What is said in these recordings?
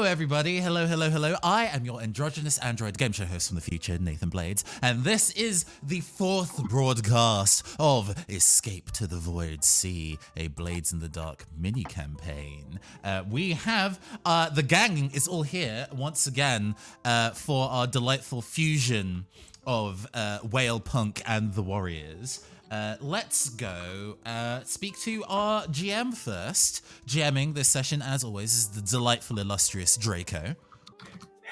everybody. Hello. I am your androgynous android game show host from the future, Nathan Blades, and this is the 4th broadcast of Escape to the Void Sea, a Blades in the Dark mini-campaign. We have, the gang is all here once again for our delightful fusion of Whale Punk and the Warriors. Let's go speak to our GM first. GMing this session, as always, is the delightful, illustrious Draco.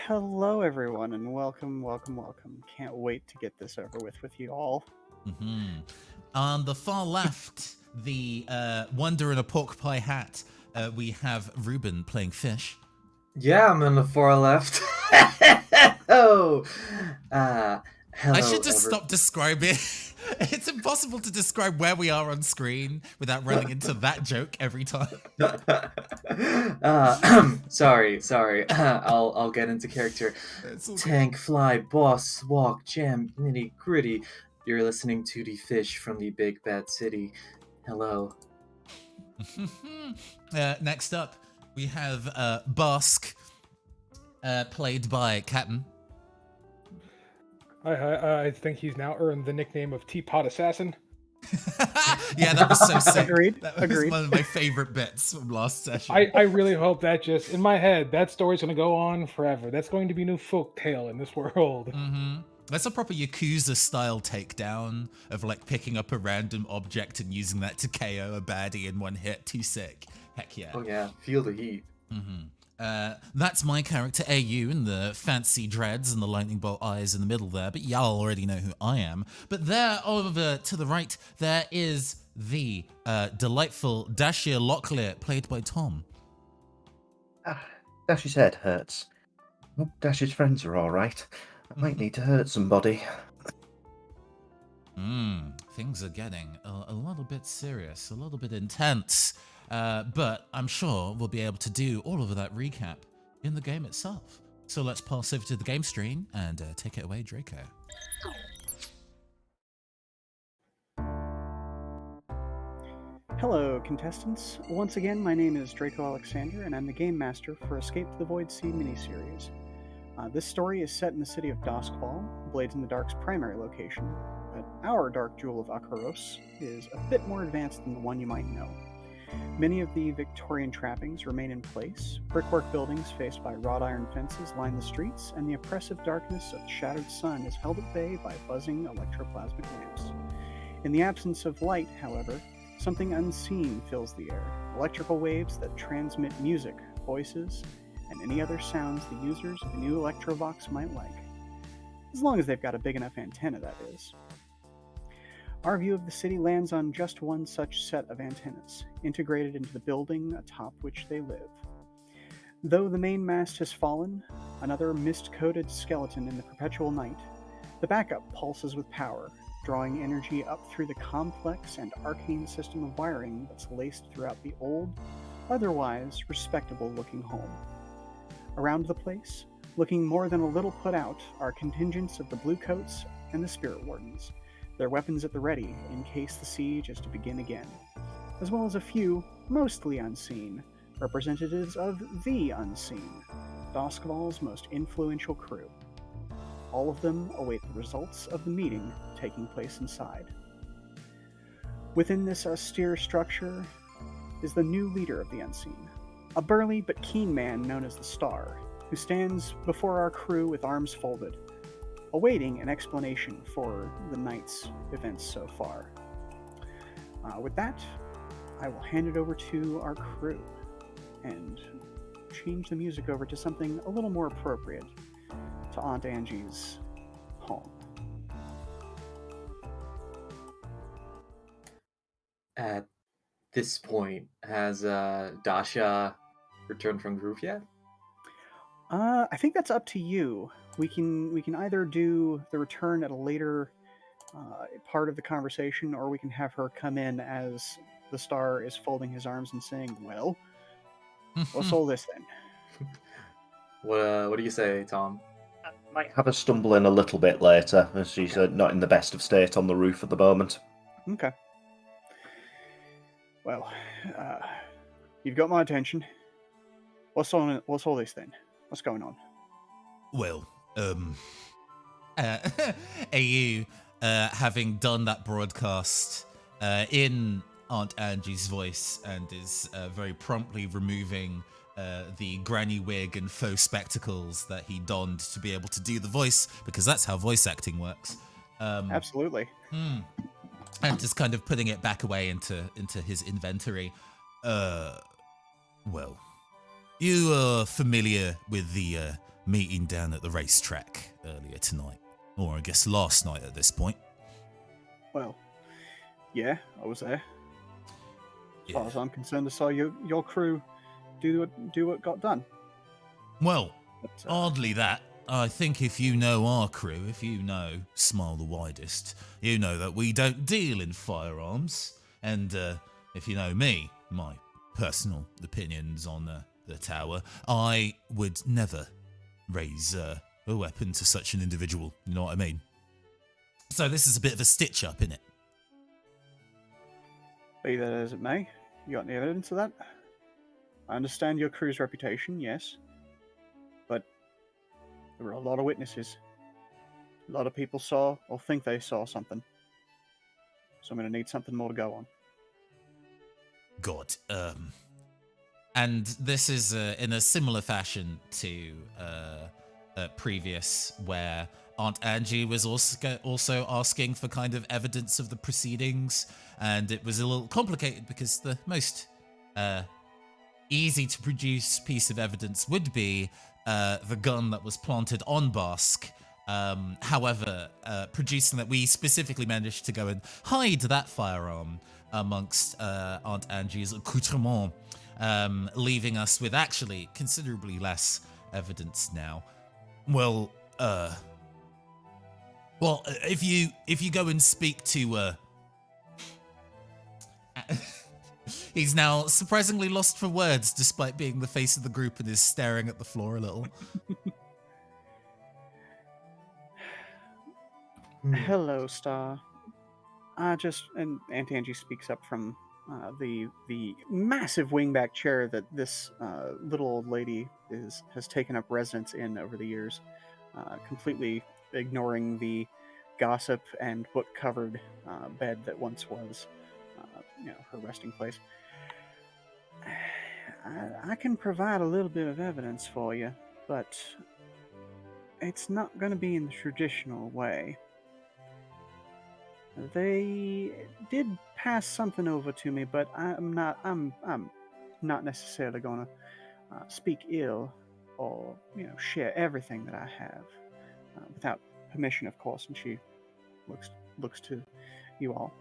Hello, everyone, and welcome. Can't wait to get this over with you all. Mm-hmm. On the far left, the wonder in a pork pie hat, we have Ruben playing fish. Yeah, I'm on the far left. Hello, I should just stop describing. It's impossible to describe where we are on screen without running into that joke every time. Sorry. I'll get into character. Tank, fly, boss, walk, jam, nitty gritty. You're listening to the fish from the big bad city. Hello. Next up, we have Bask, played by Captain. I think he's now earned the nickname of Teapot Assassin. Yeah, that was so sick. Agreed. That was one of my favorite bits from last session. I really hope that just, in my head, that story's going to go on forever. That's going to be a new folk tale in this world. Mm-hmm. That's a proper Yakuza-style takedown of, like, picking up a random object and using that to KO a baddie in one hit. Too sick. Heck yeah. Oh yeah, feel the heat. Mm-hmm. That's my character, AU, in the fancy dreads and the lightning bolt eyes in the middle there, but y'all already know who I am. But there, over to the right, there is the delightful Dashir Locklear, played by Tom. Dash's head hurts. Hope Dash's friends are alright. I might need to hurt somebody. Things are getting a little bit serious, a little bit intense. But I'm sure we'll be able to do all of that recap in the game itself. So let's pass over to the game screen and take it away, Draco. Hello, contestants. Once again, my name is Draco Alexander, and I'm the Game Master for Escape to the Void Sea miniseries. This story is set in the city of Doskwall, Blades in the Dark's primary location, but our Dark Jewel of Akaros is a bit more advanced than the one you might know. Many of the Victorian trappings remain in place. Brickwork buildings faced by wrought iron fences line the streets, and the oppressive darkness of the shattered sun is held at bay by buzzing electroplasmic lamps. In the absence of light, however, something unseen fills the air. Electrical waves that transmit music, voices, and any other sounds the users of the new Electrovox might like. As long as they've got a big enough antenna, that is. Our view of the city lands on just one such set of antennas, integrated into the building atop which they live. Though the main mast has fallen, another mist-coated skeleton in the perpetual night, the backup pulses with power, drawing energy up through the complex and arcane system of wiring that's laced throughout the old, otherwise respectable-looking home. Around the place, looking more than a little put out, are contingents of the Bluecoats and the Spirit Wardens, their weapons at the ready in case the siege is to begin again, as well as a few, mostly unseen, representatives of the Unseen, Doskwall's most influential crew. All of them await the results of the meeting taking place inside. Within this austere structure is the new leader of the Unseen, a burly but keen man known as the Star, who stands before our crew with arms folded, awaiting an explanation for the night's events so far. With that, I will hand it over to our crew and change the music over to something a little more appropriate to Aunt Angie's home. At this point, has Dasha returned from Groove yet? I think that's up to you. We can either do the return at a later part of the conversation, or we can have her come in as the Star is folding his arms and saying, "Well, what's all this then?" What do you say, Tom? Might have her stumble in a little bit later, as she's not in the best of state on the roof at the moment. Okay. Well, you've got my attention. What's all this then? What's going on? Well, uh, AU, having done that broadcast in Aunt Angie's voice and is very promptly removing the granny wig and faux spectacles that he donned to be able to do the voice, because that's how voice acting works. Absolutely. And just kind of putting it back away into his inventory. Well, you are familiar with the meeting down at the racetrack earlier tonight, or I guess last night at this point. Well, yeah, I was there. As Yeah. far as I'm concerned, I saw your crew do what got done. Well, But, hardly that. I think if you know our crew, if you know Smile the Widest, you know that we don't deal in firearms. And if you know me, my personal opinions on the tower, I would never raise a weapon to such an individual. You know what I mean? So this is a bit of a stitch up, innit? Be that as it may, you got any evidence of that? I understand your crew's reputation, yes. But there were a lot of witnesses. A lot of people saw or think they saw something. So I'm going to need something more to go on. God. And this is in a similar fashion to previous, where Aunt Angie was also asking for kind of evidence of the proceedings, and it was a little complicated because the most easy to produce piece of evidence would be the gun that was planted on Bask. However, producing that, we specifically managed to go and hide that firearm amongst Aunt Angie's accoutrements, leaving us with actually considerably less evidence now. Well, if you go and speak to he's now surprisingly lost for words despite being the face of the group and is staring at the floor a little. Hello, Star. And Aunt Angie speaks up from the massive wingback chair that this little old lady has taken up residence in over the years, completely ignoring the gossip and book-covered bed that once was, her resting place. I can provide a little bit of evidence for you, but it's not going to be in the traditional way. They did pass something over to me, but I'm not necessarily going to speak ill or share everything that I have without permission, of course. And she looks to you all,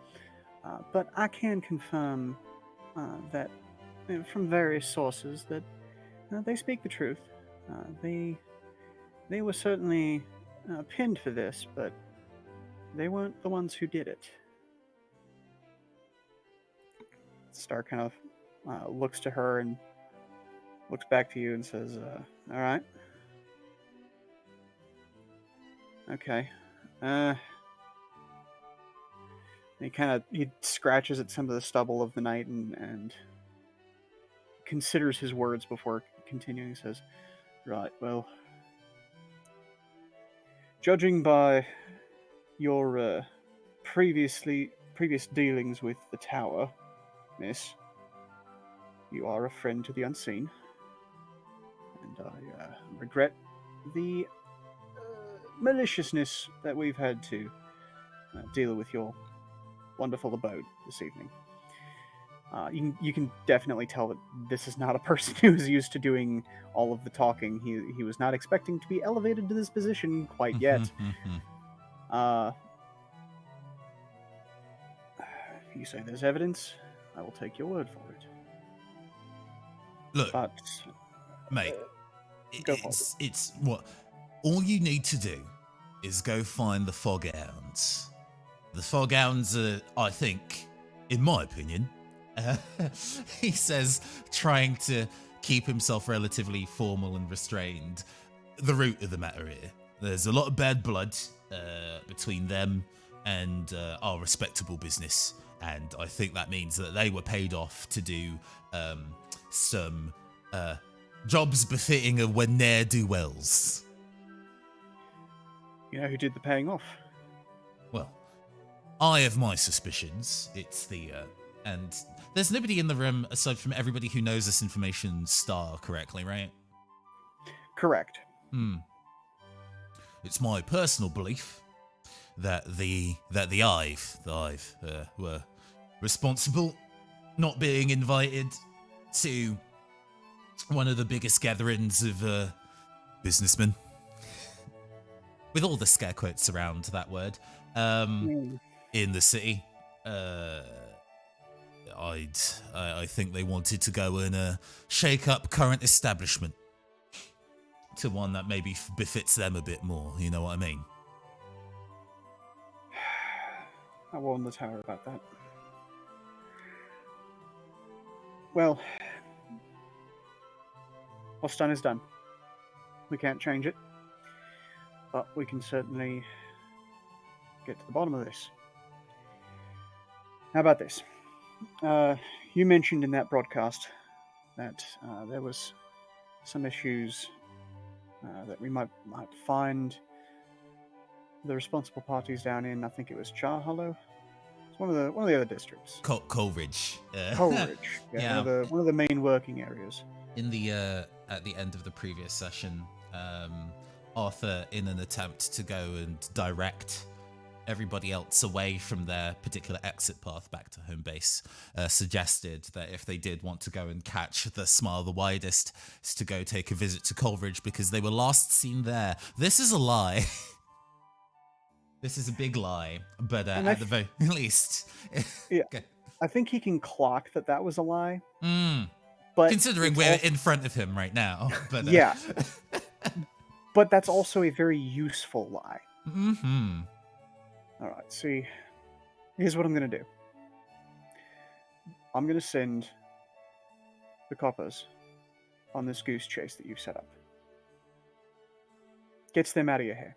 but I can confirm that from various sources that they speak the truth. They were certainly pinned for this, but they weren't the ones who did it. Star kind of looks to her and looks back to you and says, all right. Okay. He scratches at some of the stubble of the night and considers his words before continuing. He says, right, well, judging by your previous dealings with the tower, miss, you are a friend to the unseen, and I regret the maliciousness that we've had to deal with your wonderful abode this evening. You can definitely tell that this is not a person who is used to doing all of the talking. He was not expecting to be elevated to this position quite yet. You say there's evidence, I will take your word for it. Look, but, mate, go for it's what all you need to do is go find the Foghounds. The Foghounds are, I think, in my opinion, he says, trying to keep himself relatively formal and restrained, the root of the matter here. There's a lot of bad blood between them and our respectable business, and I think that means that they were paid off to do some jobs befitting a ne'er-do-wells. You know who did the paying off? Well, I have my suspicions. It's the, and there's nobody in the room aside from everybody who knows this information Star correctly, right? Correct. It's my personal belief that the Hive were responsible not being invited to one of the biggest gatherings of businessmen. With all the scare quotes around that word, in the city. I think they wanted to go and shake up current establishment to one that maybe befits them a bit more. You know what I mean? I warned the tower about that. Well, what's done is done. We can't change it, but we can certainly get to the bottom of this. How about this? You mentioned in that broadcast that there was some issues that we might find the responsible parties down in. I think it was Char Hollow. It's one of the other districts. Coleridge. Coleridge. Yeah. One of the main working areas. In the at the end of the previous session, Arthur, in an attempt to go and direct everybody else away from their particular exit path back to home base, suggested that if they did want to go and catch the smile the widest, is to go take a visit to Coleridge because they were last seen there. This is a lie. This is a big lie, but at the very least... Yeah, okay. I think he can clock that was a lie. But considering we're in front of him right now. But, yeah. But that's also a very useful lie. Mm-hmm. All right, see, here's what I'm going to do. I'm going to send the coppers on this goose chase that you've set up. Gets them out of your hair.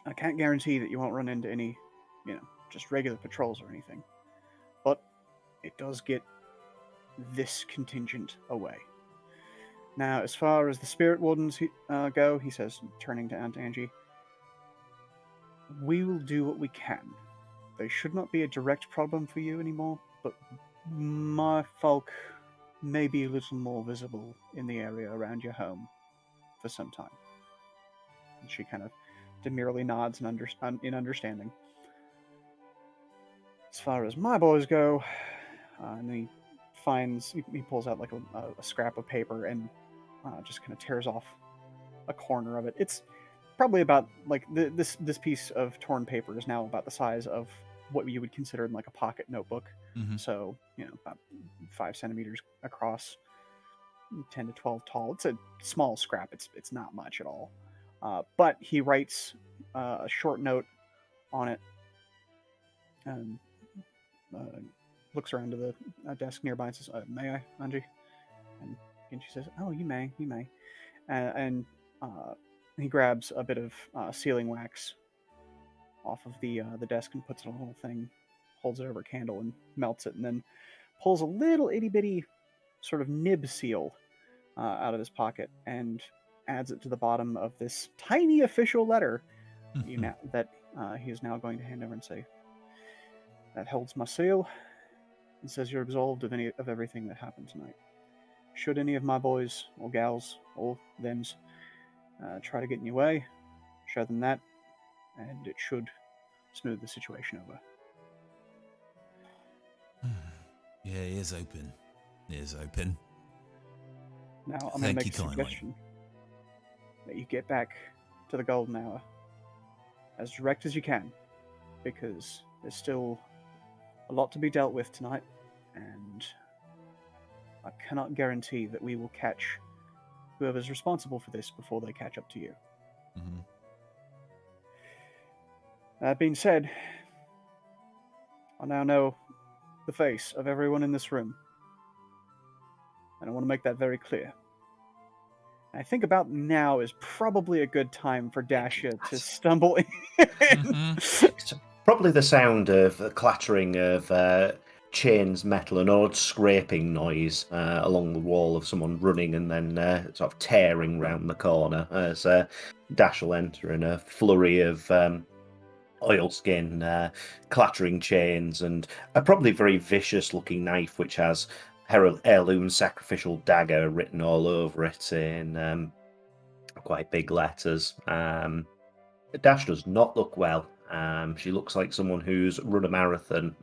I can't guarantee that you won't run into any, just regular patrols or anything. But it does get this contingent away. Now, as far as the spirit wardens go, he says, turning to Aunt Angie, we will do what we can. They should not be a direct problem for you anymore, but my folk may be a little more visible in the area around your home for some time. And she kind of demurely nods in understanding. As far as my boys go, and he pulls out like a scrap of paper and just kind of tears off a corner of it. It's probably about like this piece of torn paper is now about the size of what you would consider like a pocket notebook. Mm-hmm. So about 5 centimeters across, 10 to 12 tall. It's a small scrap. It's not much at all. But he writes a short note on it and looks around to the desk nearby and says, "May I, Angie?" And she says, "Oh, you may." And he grabs a bit of sealing wax off of the desk and puts it on a little thing, holds it over a candle and melts it, and then pulls a little itty bitty sort of nib seal out of his pocket and adds it to the bottom of this tiny official letter that he is now going to hand over and say, "That holds my seal and says you're absolved of everything that happened tonight. Should any of my boys or gals or thems try to get in your way, show them that, and it should smooth the situation over." Yeah, it is open. It is open. Now, I'm going to make a suggestion that you get back to the golden hour as direct as you can, because there's still a lot to be dealt with tonight, and I cannot guarantee that we will catch whoever's responsible for this before they catch up to you. Mm-hmm. That being said, I now know the face of everyone in this room, and I want to make that very clear. I think about now is probably a good time for Dasha to stumble in. Mm-hmm. Probably the sound of the clattering of chains metal, an odd scraping noise along the wall of someone running and then sort of tearing round the corner as Dash will enter in a flurry of oilskin, clattering chains, and a probably very vicious-looking knife which has heirloom sacrificial dagger written all over it in quite big letters. Dash does not look well. She looks like someone who's run a marathon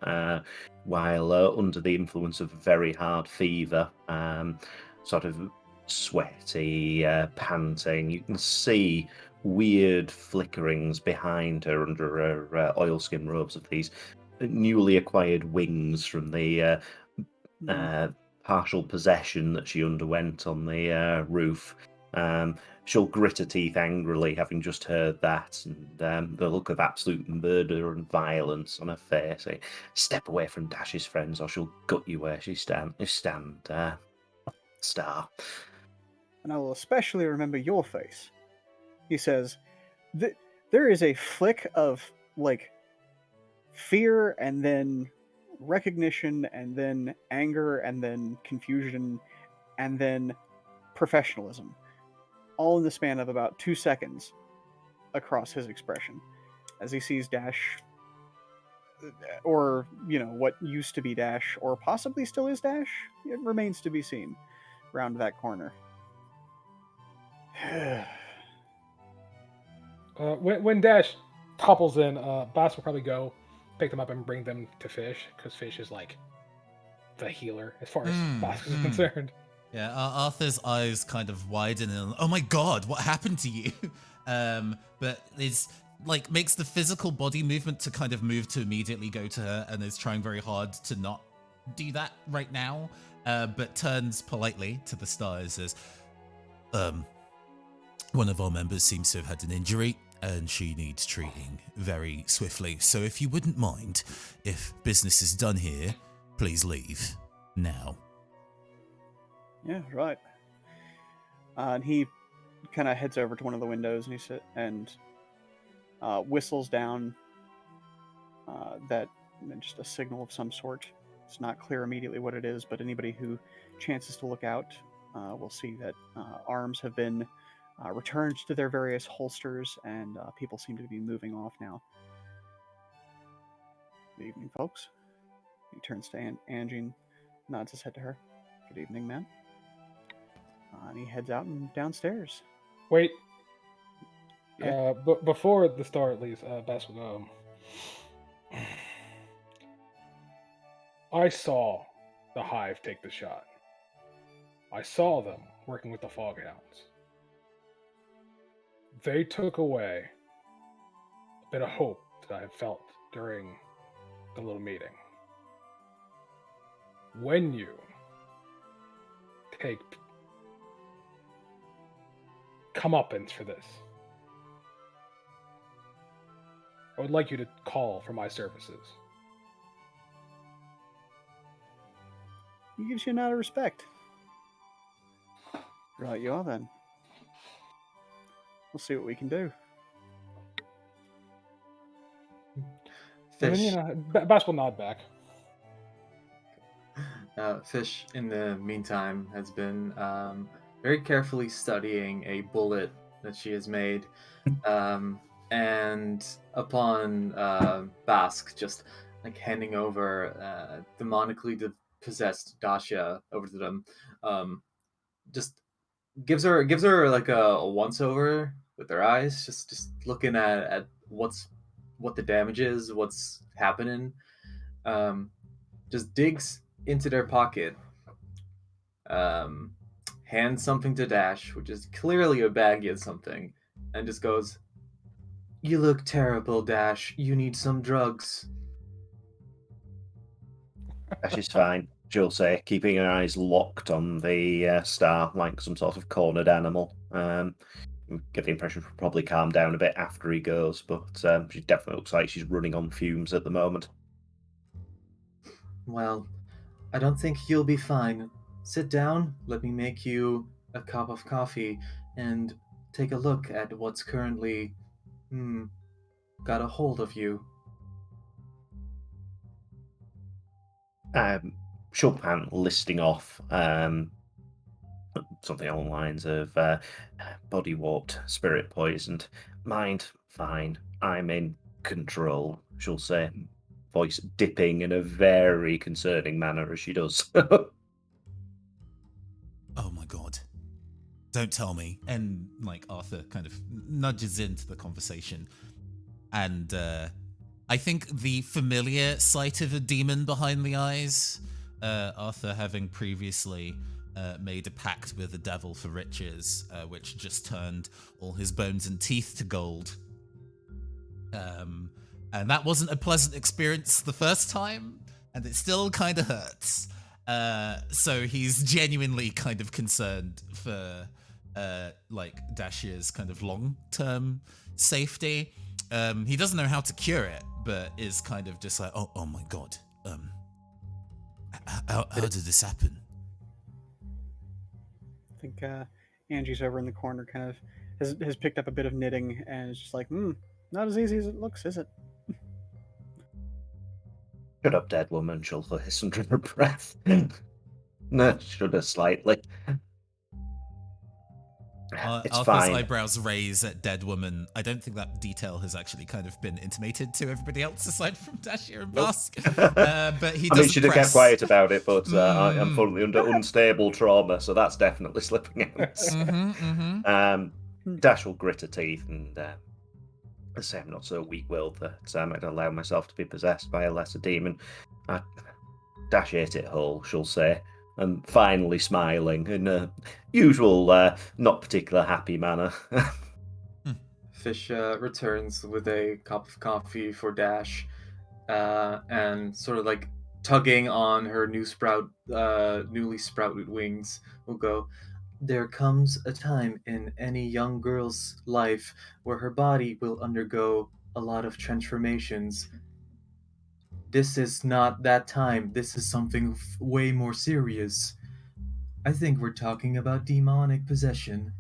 while under the influence of very hard fever, sort of sweaty, panting. You can see weird flickerings behind her under her oilskin robes of these newly acquired wings from the partial possession that she underwent on the roof. She'll grit her teeth angrily, having just heard that, and the look of absolute murder and violence on her face. Step away from Dash's friends, or she'll gut you where you stand, Star. And I will especially remember your face. He says, there is a flick of, like, fear, and then recognition, and then anger, and then confusion, and then professionalism, all in the span of about 2 seconds across his expression as he sees Dash, or, what used to be Dash, or possibly still is Dash. It remains to be seen, round that corner. When Dash topples in, Bass will probably go pick them up and bring them to Fish, because Fish is like the healer as far as Bass is concerned. Yeah, Arthur's eyes kind of widen and, oh my god, what happened to you? But it's like makes the physical body movement to kind of move to immediately go to her, and is trying very hard to not do that right now, but turns politely to the stars as, one of our members seems to have had an injury, and she needs treating very swiftly. So if you wouldn't mind, if business is done here, please leave now. Yeah, right. And he kind of heads over to one of the windows, and whistles down that just a signal of some sort. It's not clear immediately what it is, but anybody who chances to look out will see that arms have been returned to their various holsters, and people seem to be moving off now. Good evening, folks. He turns to Angie and nods his head to her. Good evening, ma'am. And he heads out and downstairs. Wait. Yeah. But before the start leaves, Bass will go. I saw the Hive take the shot. I saw them working with the Foghounds. They took away a bit of hope that I had felt during the little meeting. When you take comeuppance for this, I would like you to call for my services. He gives you a nod of respect. Right, you are then. We'll see what we can do. And Fish. then, Bass will nod back. Fish, in the meantime, has been very carefully studying a bullet that she has made. And upon Bask just like handing over demonically possessed Dasha over to them, just gives her like a once over with their eyes, just looking at what the damage is, what's happening. Just digs into their pocket, hands something to Dash, which is clearly a baggie of something, and just goes, "You look terrible, Dash. You need some drugs." Dash is fine, she'll say, keeping her eyes locked on the star like some sort of cornered animal. Get the impression she'll probably calm down a bit after he goes, but she definitely looks like she's running on fumes at the moment. Well, I don't think you'll be fine. Sit down, let me make you a cup of coffee, and take a look at what's currently, got a hold of you. Shulpan listing off something along the lines of body warped, spirit poisoned, mind fine, I'm in control, she'll say, voice dipping in a very concerning manner as she does. Oh my god. Don't tell me. And like Arthur kind of nudges into the conversation. And I think the familiar sight of a demon behind the eyes, Arthur having previously made a pact with the devil for riches, which just turned all his bones and teeth to gold. And that wasn't a pleasant experience the first time, and it still kind of hurts. So he's genuinely kind of concerned for like Dashia's kind of long-term safety. He doesn't know how to cure it, but is kind of just like, oh my god. How did this happen? I think Angie's over in the corner, kind of has picked up a bit of knitting, and is just like, not as easy as it looks, is it? Shut up, dead woman, she'll hiss under her breath. No, shudder slightly. It's Arthur's fine. eyebrows raise at dead woman. I don't think that detail has actually kind of been intimated to everybody else aside from Dashia and Bask. But he doesn't I mean, she did get quiet about it, but I'm Mm. fully under unstable trauma, so that's definitely slipping out. Dash will grit her teeth and say I'm not so weak-willed that I'd allow myself to be possessed by a lesser demon. Dash ate it whole, she'll say, and finally smiling in a usual, not particular happy manner. Fish returns with a cup of coffee for Dash, and sort of like tugging on her newly sprouted wings, will go, "There comes a time in any young girl's life where her body will undergo a lot of transformations. This is not that time. This is something way more serious. I think we're talking about demonic possession.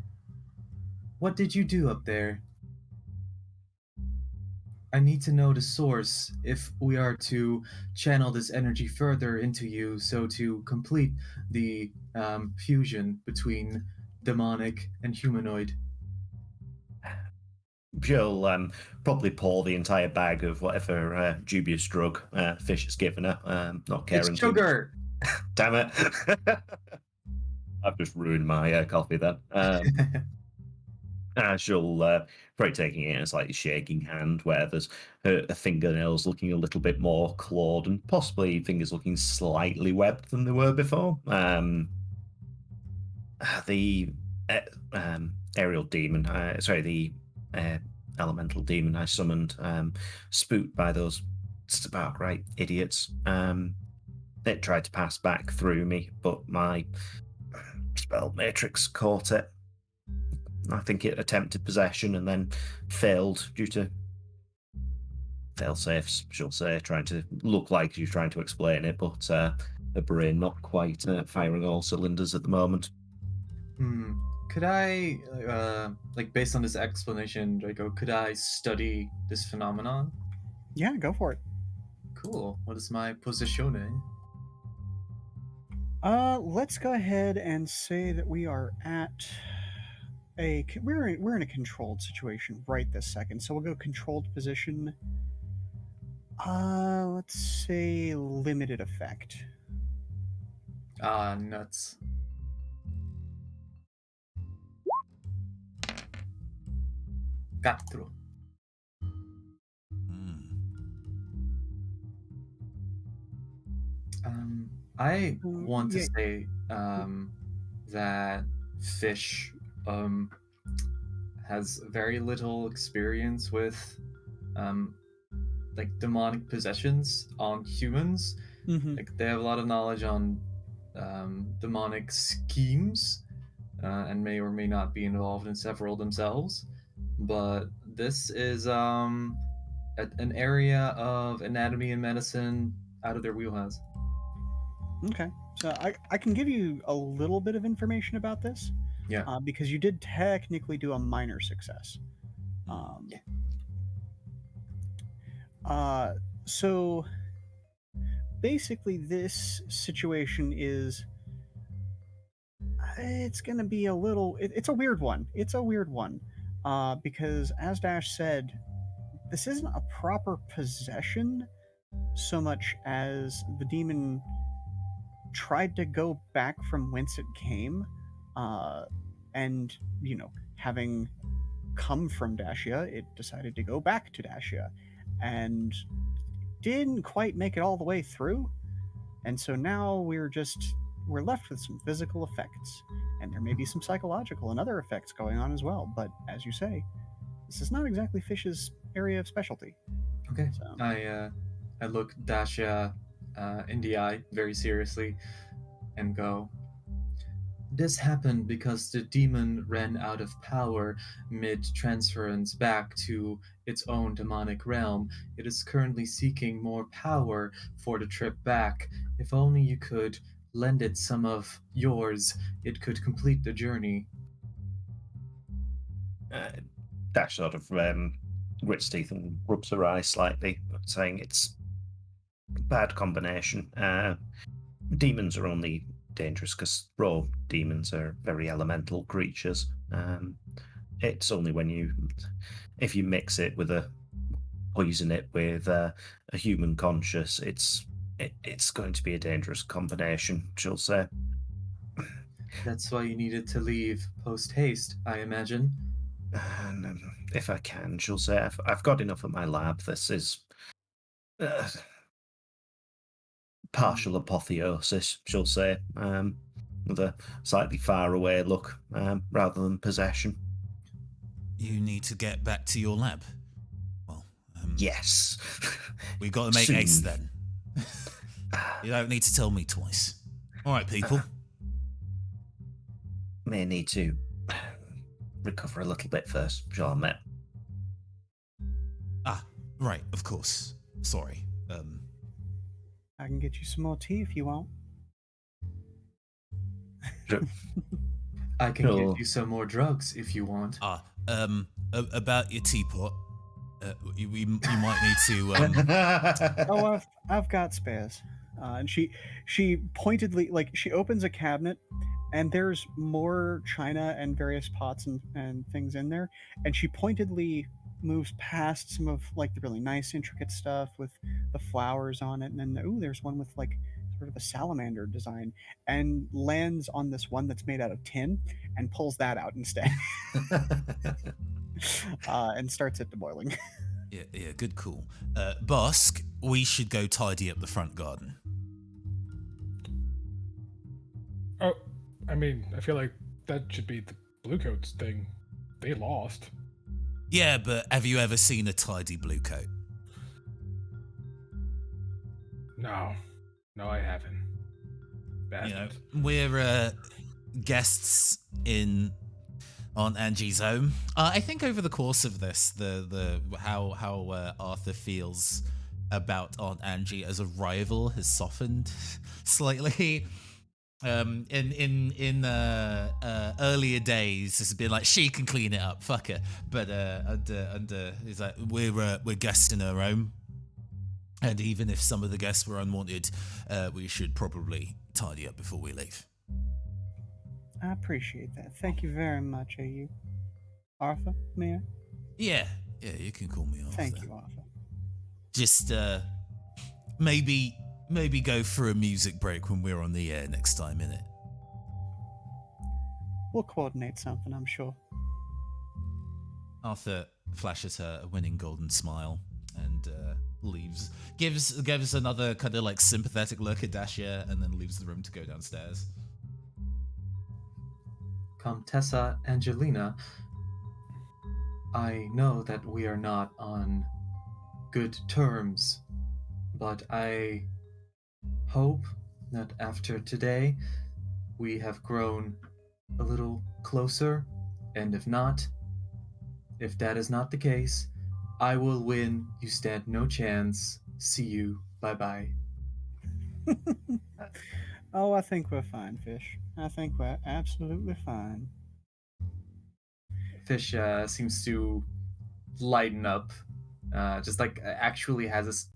What did you do up there? I need to know the source if we are to channel this energy further into you, so to complete the fusion between demonic and humanoid." She'll probably pour the entire bag of whatever dubious drug Fish has given her, not caring It's too much. sugar! Damn it. I've just ruined my coffee then. She'll probably taking it in a slightly shaking hand where there's her fingernails looking a little bit more clawed and possibly fingers looking slightly webbed than they were before. The aerial demon, the elemental demon I summoned, spooked by those Spark-right idiots. It tried to pass back through me, but my spell matrix caught it. I think it attempted possession and then failed due to fail-safes, she'll say, trying to look like she's trying to explain it, but her brain not quite firing all cylinders at the moment. Could I, based on this explanation, Draco, could I study this phenomenon? Yeah, go for it. Cool. What is my positioning? Let's go ahead and say that we are at we're in a controlled situation right this second. So we'll go controlled position. Let's say limited effect. Ah, nuts. Quattro. I want to say that Fish has very little experience with demonic possessions on humans. Mm-hmm. Like they have a lot of knowledge on demonic schemes, and may or may not be involved in several themselves. But this is an area of anatomy and medicine out of their wheelhouse. Okay, so I can give you a little bit of information about this. Yeah. Because you did technically do a minor success. So basically, this situation is. It's going to be a little. It's a weird one. It's a weird one. Because, as Dash said, this isn't a proper possession so much as the demon tried to go back from whence it came, and having come from Dacia, it decided to go back to Dacia, and didn't quite make it all the way through, and so now we're left with some physical effects, and there may be some psychological and other effects going on as well. But as you say, this is not exactly Fish's area of specialty. Okay. So. I look Dasha in the eye very seriously and go, this happened because the demon ran out of power mid-transference back to its own demonic realm. It is currently seeking more power for the trip back. If only you could lend it some of yours, it could complete the journey. Dash sort of grits teeth and rubs her eyes slightly, saying it's a bad combination. Demons are only dangerous because raw demons are very elemental creatures. It's only if you mix it with poison it with a human conscious, it's going to be a dangerous combination, she'll say. That's why you needed to leave post-haste, I imagine. And if I can, she'll say, I've got enough at my lab. This is partial apotheosis, she'll say, with a slightly far away look, rather than possession. You need to get back to your lab. Well, yes. We got to make Soon. ace then. You don't need to tell me twice. All right, people. May need to recover a little bit first, shall I, Matt? Right, of course. Sorry. I can get you some more tea if you want. I can give you some more drugs if you want. About your teapot, you might need to. Oh, I've got spares. And she pointedly, like, she opens a cabinet, and there's more china and various pots and things in there, and she pointedly moves past some of like the really nice intricate stuff with the flowers on it, and then there's one with like sort of a salamander design, and lands on this one that's made out of tin and pulls that out instead. And starts it to boiling. Yeah, good call. Bosk, we should go tidy up the front garden. Oh, I mean, I feel like that should be the Bluecoats thing. They lost. Yeah, but have you ever seen a tidy Bluecoat? No, I haven't. We're guests in on Angie's home. I think over the course of this, the how Arthur feels about Aunt Angie as a rival has softened slightly. In earlier days, this has been like, she can clean it up, fuck her. But under it's like we're guests in her home, and even if some of the guests were unwanted, we should probably tidy up before we leave. I appreciate that. Thank you very much, AU. Arthur, may I? Yeah, you can call me Arthur. Thank you, Arthur. Just maybe go for a music break when we're on the air next time, innit? We'll coordinate something, I'm sure. Arthur flashes her a winning golden smile and leaves. Gives another kind of like sympathetic look at Dacia and then leaves the room to go downstairs. Comtessa Angelina, I know that we are not on good terms, but I hope that after today we have grown a little closer, and if that is not the case, I will win. You stand no chance. See you. Bye-bye. Oh, I think we're fine, Fish. I think we're absolutely fine. Fish seems to lighten up, just like actually has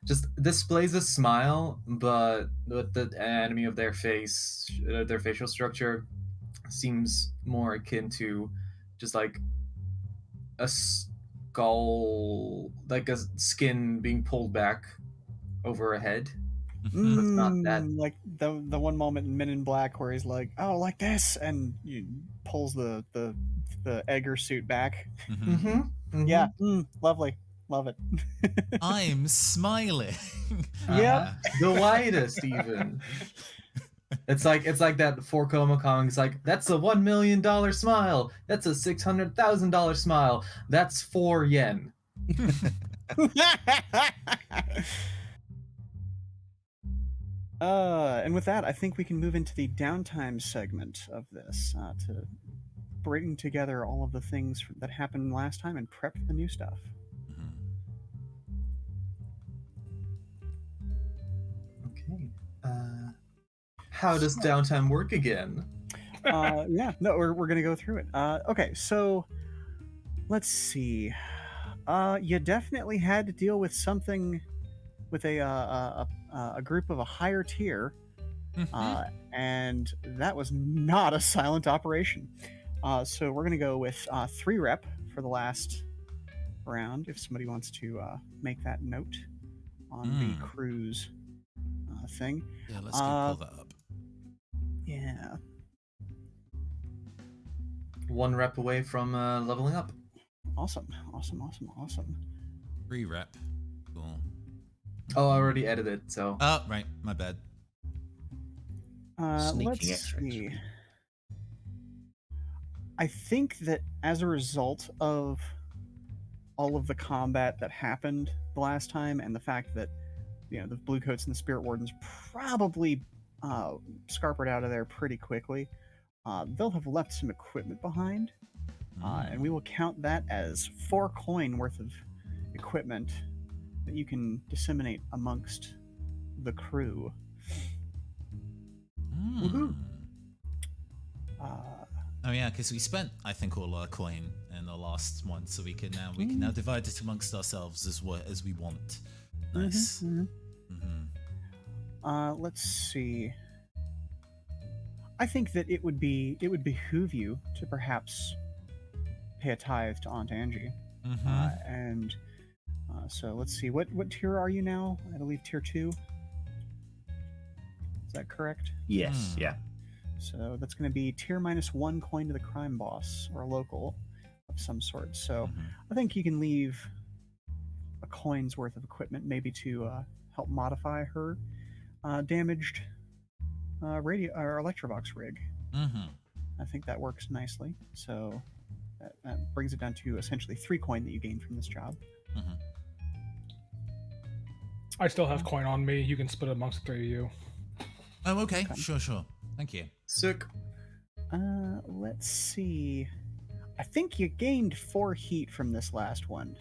just displays a smile, but with the anatomy of their face, their facial structure seems more akin to just like a skull, like a skin being pulled back over a head. So it's not that. Like the one moment in Men in Black where he's like, "Oh, like this," and you pulls the Egger suit back. Yeah, lovely, love it. I'm smiling. Yep. The widest even. It's like that four coma comic. It's like, that's a $1 million smile. That's a $600,000 smile. That's 4 yen. And with that, I think we can move into the downtime segment of this to bring together all of the things that happened last time and prep for the new stuff. Okay. How does downtime work again? Yeah, no, we're gonna go through it. Okay, so let's see. You definitely had to deal with something with a group of a higher tier, and that was not a silent operation. So we're gonna go with 3 rep for the last round. If somebody wants to make that note on the cruise thing. Yeah, let's go pull that up. Yeah. 1 rep away from leveling up. Awesome. 3 rep. Cool. Oh, I already edited, so. Oh, right. My bad. Sneaking Let's extra see. XP. I think that as a result of all of the combat that happened the last time, and the fact that the Bluecoats and the Spirit Wardens probably scarpered out of there pretty quickly, they'll have left some equipment behind, and we will count that as 4 coin worth of equipment that you can disseminate amongst the crew. Woohoo. Oh yeah, because we spent, I think, all our coin in the last one, so we can now divide it amongst ourselves as we want. Nice. Let's see. I think that it would behoove you to perhaps pay a tithe to Aunt Angie. And so let's see. What tier are you now? I believe tier 2. Is that correct? Yes, yeah. So that's going to be tier -1 coin to the crime boss or a local of some sort. So I think you can leave a coin's worth of equipment, maybe to help modify her damaged radio or Electrovox rig. I think that works nicely. So that brings it down to essentially 3 coin that you gain from this job. I still have coin on me. You can split it amongst the 3 of you. Oh, okay. Sure. Thank you. Sick. Let's see. I think you gained 4 heat from this last one.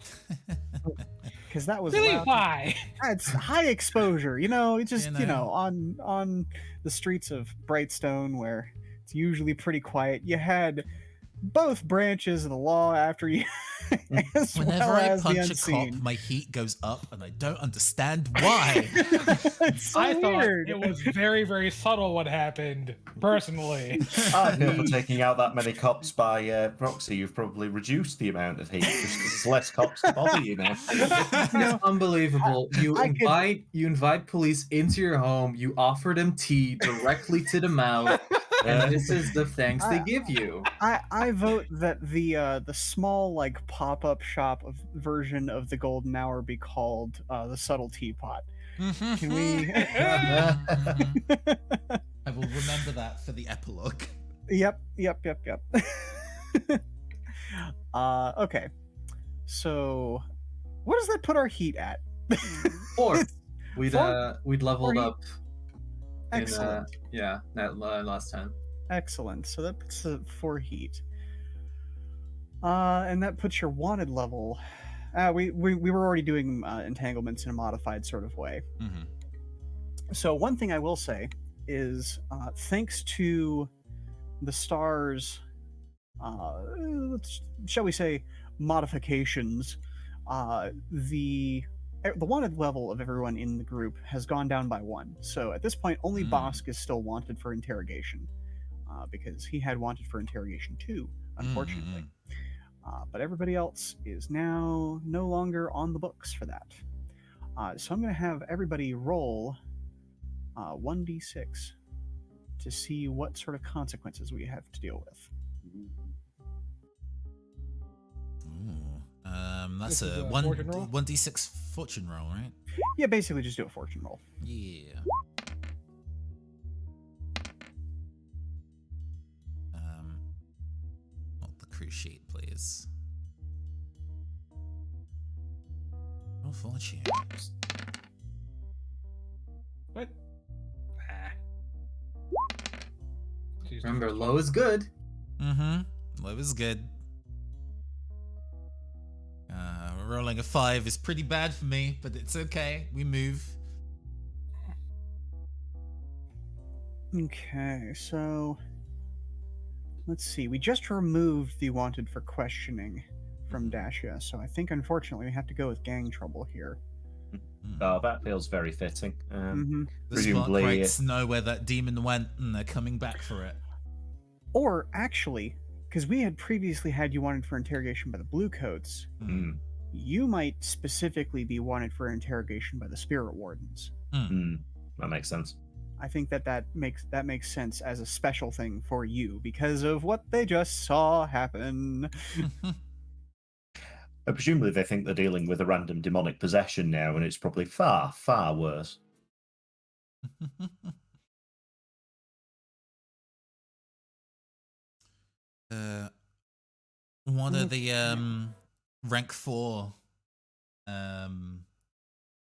Because that was really loud. why? It's high exposure, it's just on the streets of Brightstone where it's usually pretty quiet. You had both branches of the law after you. Whenever I punch a cop, my heat goes up, and I don't understand why. It's so I weird. thought it was very, very subtle what happened, personally. For taking out that many cops by proxy, you've probably reduced the amount of heat just because there's less cops to bother you now. It's unbelievable. You invite police into your home. You offer them tea directly to the mouth, and this is the thanks they give you. I vote that the small pop-up shop version of the Golden Hour be called the Subtle Teapot. Can we? I will remember that for the epilogue. Yep. Okay. So, what does that put our heat at? 4. We'd 4? leveled up. Excellent. That last time. Excellent. So that puts the 4 heat. And that puts your wanted level. We were already doing entanglements in a modified sort of way. So one thing I will say is, thanks to the stars, shall we say, modifications, the the wanted level of everyone in the group has gone down by 1. So at this point, only Bosk is still wanted for interrogation, because he had wanted for interrogation 2, unfortunately. But everybody else is now no longer on the books for that. So I'm going to have everybody roll 1d6 to see what sort of consequences we have to deal with. Ooh. That's This is a a one fortune roll? 1d6 fortune roll, right? Yeah, basically just do a fortune roll. Yeah. Not the cruise sheet, please. Roll fortune. What? Jeez, Remember, low is good. Low is good. Rolling a 5 is pretty bad for me, but it's okay. We move. Okay, so let's see. We just removed the wanted for questioning from Dasha, so I think unfortunately we have to go with gang trouble here. Oh, that feels very fitting. The spot writes know where that demon went, and they're coming back for it. Or actually, because we had previously had you wanted for interrogation by the Bluecoats, you might specifically be wanted for interrogation by the Spirit Wardens. That makes sense. I think that makes sense as a special thing for you because of what they just saw happen. Presumably they think they're dealing with a random demonic possession now, and it's probably far, far worse. What are the rank 4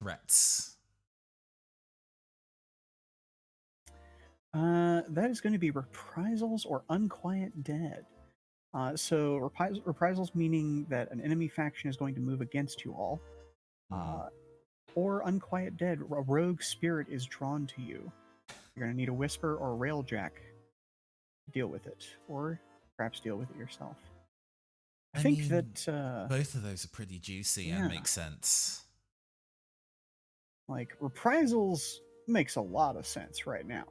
threats? That is going to be reprisals or unquiet dead. So reprisals meaning that an enemy faction is going to move against you all. Or unquiet dead, a rogue spirit is drawn to you. You're going to need a whisper or a railjack to deal with it, or perhaps deal with it yourself. I think mean, that both of those are pretty juicy and make sense. Like reprisals makes a lot of sense right now.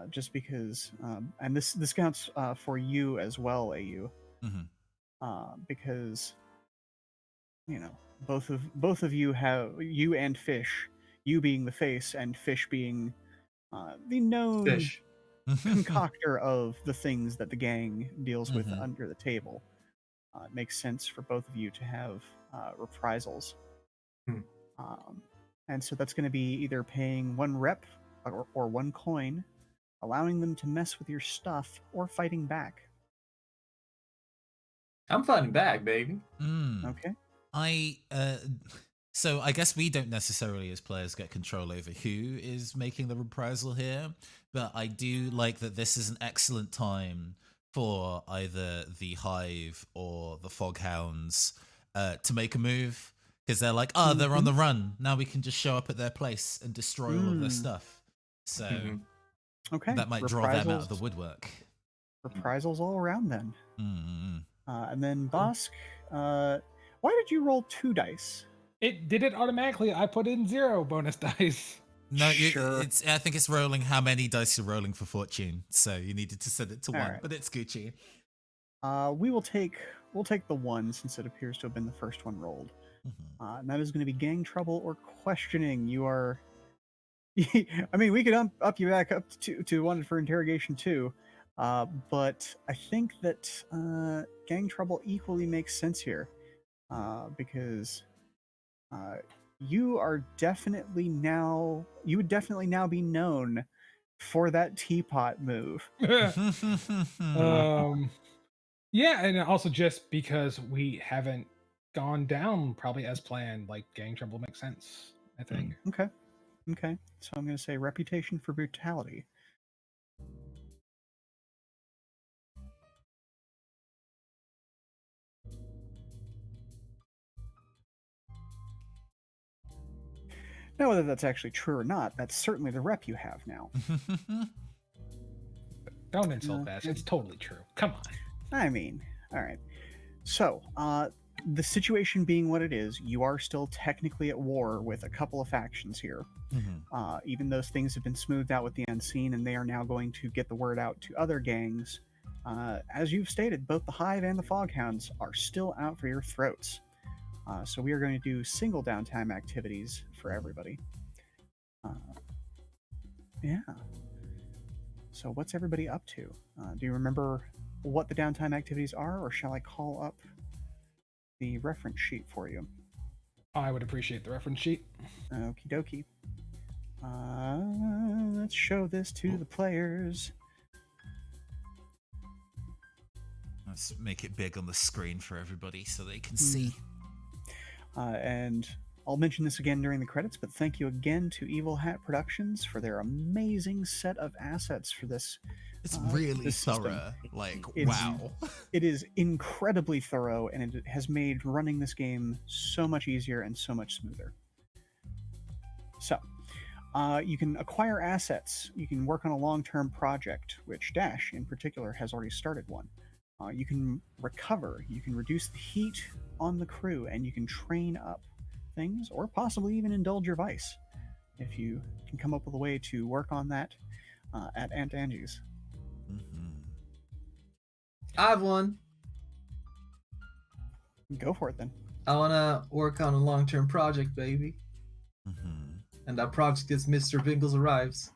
Just because, and this counts for you as well, AU. Because you know both of you have, you and Fish, you being the face and Fish being the known concoctor of the things that the gang deals with under the table. It makes sense for both of you to have reprisals. And so that's going to be either paying 1 rep or 1 coin, allowing them to mess with your stuff, or fighting back. I'm fighting back, baby. Okay. So I guess we don't necessarily as players get control over who is making the reprisal here, but I do like that this is an excellent time for either the Hive or the Foghounds to make a move, because they're like, they're on the run. Now we can just show up at their place and destroy all of their stuff. So okay, that might draw them out of the woodwork. Reprisals all around then. And then Bosk, why did you roll 2 dice? It did it automatically. I put in 0 bonus dice. No, I think it's rolling how many dice you're rolling for fortune. So you needed to set it to 1, right. But it's Gucci. We'll take the 1 since it appears to have been the first one rolled. And that is going to be gang trouble or questioning. You are. I mean, we could up you back up to 1 for interrogation 2. But I think that gang trouble equally makes sense here, because you would definitely now be known for that teapot move. Yeah, and also just because we haven't gone down probably as planned, like gang trouble makes sense, I think. Okay. So I'm going to say reputation for brutality. Now, whether that's actually true or not, that's certainly the rep you have now. Don't insult that. It's totally true. Come on. I mean, all right. So, the situation being what it is, you are still technically at war with a couple of factions here. Even those things have been smoothed out with the Unseen, and they are now going to get the word out to other gangs. As you've stated, both the Hive and the Foghounds are still out for your throats. So we are going to do single downtime activities for everybody. Yeah. So what's everybody up to? Do you remember what the downtime activities are, or shall I call up the reference sheet for you? I would appreciate the reference sheet. Okie dokie. Let's show this to the players. Let's make it big on the screen for everybody so they can see. And I'll mention this again during the credits, but thank you again to Evil Hat Productions for their amazing set of assets for this. It's really this thorough. System. Wow. It is incredibly thorough, and it has made running this game so much easier and so much smoother. So, you can acquire assets. You can work on a long-term project, which Dash, in particular, has already started one. You can recover. You can reduce the heat on the crew, and you can train up things, or possibly even indulge your vice, if you can come up with a way to work on that at Aunt Angie's. I have one. Go for it, then. I want to work on a long-term project, baby. And that project is Mr. Bingles Arrives.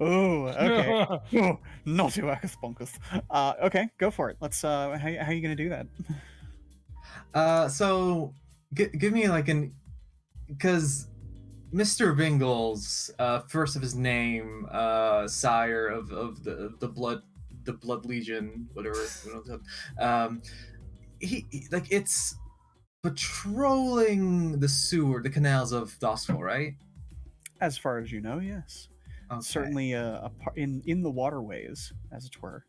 Oh, okay. Oh, naughty workers, bonkers. Okay, go for it. Let's. How are you gonna do that? So give me like because Mr. Bingles, first of his name, sire of the blood legion, whatever. He like it's patrolling the canals of Dosful, right? As far as you know, yes. Okay. Certainly, in the waterways, as it were.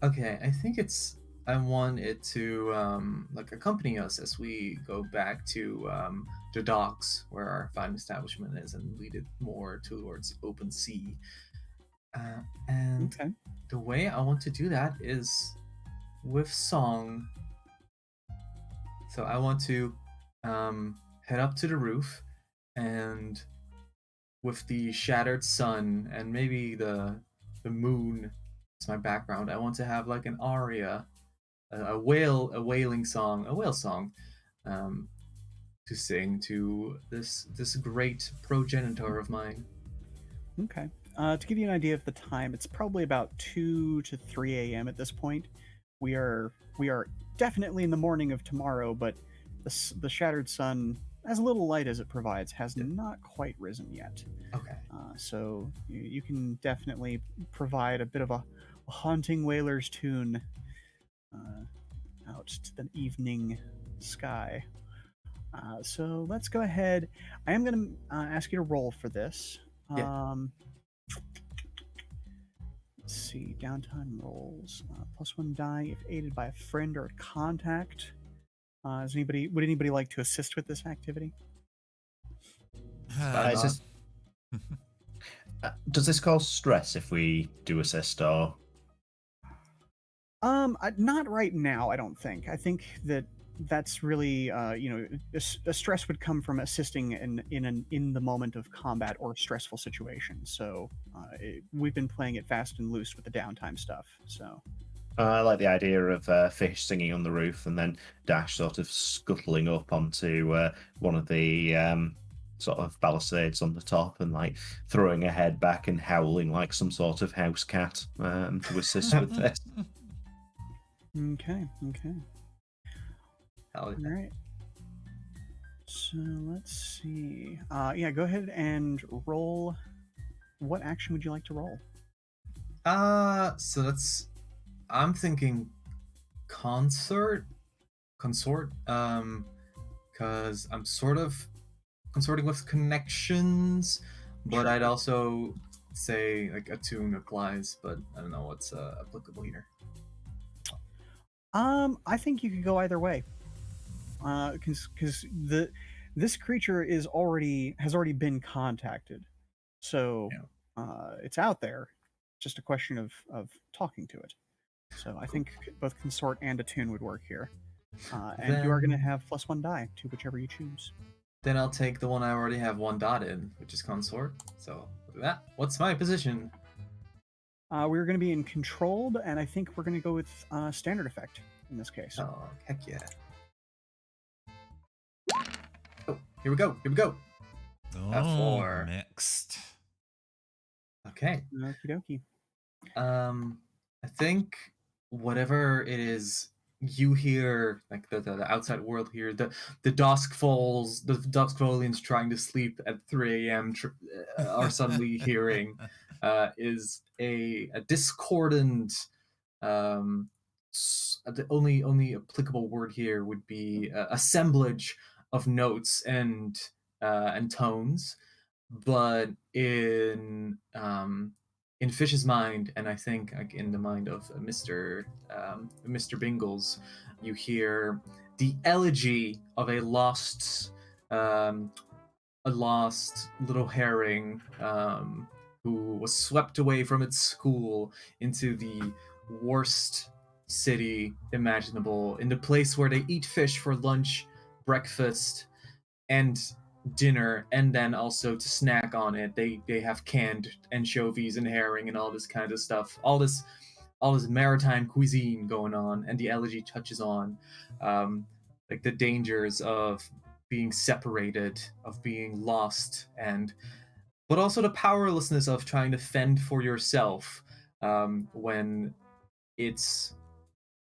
Okay, I think I want it to like accompany us as we go back to the docks where our fine establishment is, and lead it more towards open sea. And Okay. the way I want to do that is with song. So I want to head up to the roof, and with the shattered sun and maybe the moon as my background, I want to have like an aria, a whale song, to sing to this great progenitor of mine. Okay. To give you an idea of the time, it's probably about 2 to 3 a.m. at this point. We are definitely in the morning of tomorrow, but the shattered sun, as little light as it provides, has not quite risen yet. Okay. So you can definitely provide a bit of a haunting whaler's tune out to the evening sky. So let's go ahead. I am going to ask you to roll for this. Yeah. Let's see, downtime rolls. +1 die if aided by a friend or a contact. Would anybody like to assist with this activity? Does this cause stress if we do assist, or? Not right now, I don't think. I think that's really, a stress would come from assisting in the moment of combat or stressful situation. So we've been playing it fast and loose with the downtime stuff. So I like the idea of Fish singing on the roof and then Dash sort of scuttling up onto one of the sort of balustrades on the top and like throwing her head back and howling like some sort of house cat to assist with this. Okay. All right. So let's see. Go ahead and roll. What action would you like to roll? So I'm thinking consort, because I'm sort of consorting with connections, but I'd also say like attune applies, but I don't know what's applicable here. I think you could go either way. Because this creature has already been contacted, so it's out there. Just a question of talking to it. So I think both consort and attune would work here. And you are going to have +1 die to whichever you choose. Then I'll take the one I already have 1 dot in, which is consort. So look at that. What's my position? We're going to be in controlled, and I think we're going to go with standard effect in this case. Oh, heck yeah. Oh, here we go. Here we go. Oh, 4. mixed. Okay. Okie dokie. I think whatever it is you hear, like the outside world here, the Duskfolians trying to sleep at 3 a.m. Are suddenly hearing is a discordant. The only applicable word here would be assemblage of notes and tones, but in Fish's mind, and I think like in the mind of Mr. Bingles, you hear the elegy of a lost little herring who was swept away from its school into the worst city imaginable, in the place where they eat fish for lunch, breakfast, and dinner, and then also to snack on it they have canned anchovies and herring and all this kind of stuff, all this maritime cuisine going on. And the elegy touches on like the dangers of being separated, of being lost, but also the powerlessness of trying to fend for yourself when it's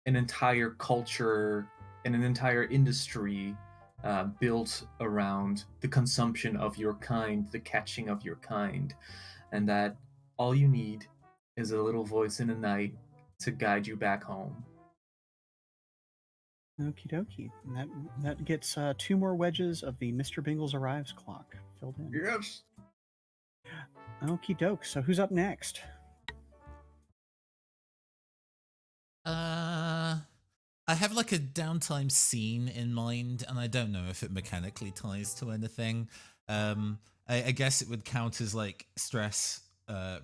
an entire culture and an entire industry built around the consumption of your kind, the catching of your kind, and that all you need is a little voice in the night to guide you back home. Okie dokie. And that gets 2 more wedges of the Mr. Bingles Arrives clock filled in. Yes. Okie doke. So who's up next? I have like a downtime scene in mind, and I don't know if it mechanically ties to anything. I guess it would count as like stress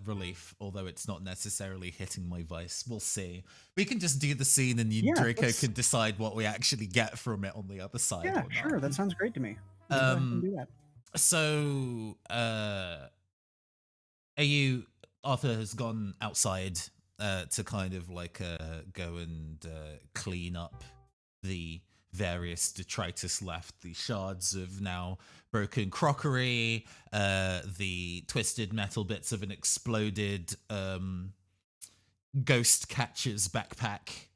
relief, although it's not necessarily hitting my vice. We'll see. We can just do the scene, and Draco can decide what we actually get from it on the other side. Yeah, sure. That sounds great to me. Do that. So, Arthur has gone outside to kind of like go and clean up the various detritus left, the shards of now broken crockery, the twisted metal bits of an exploded ghost catcher's backpack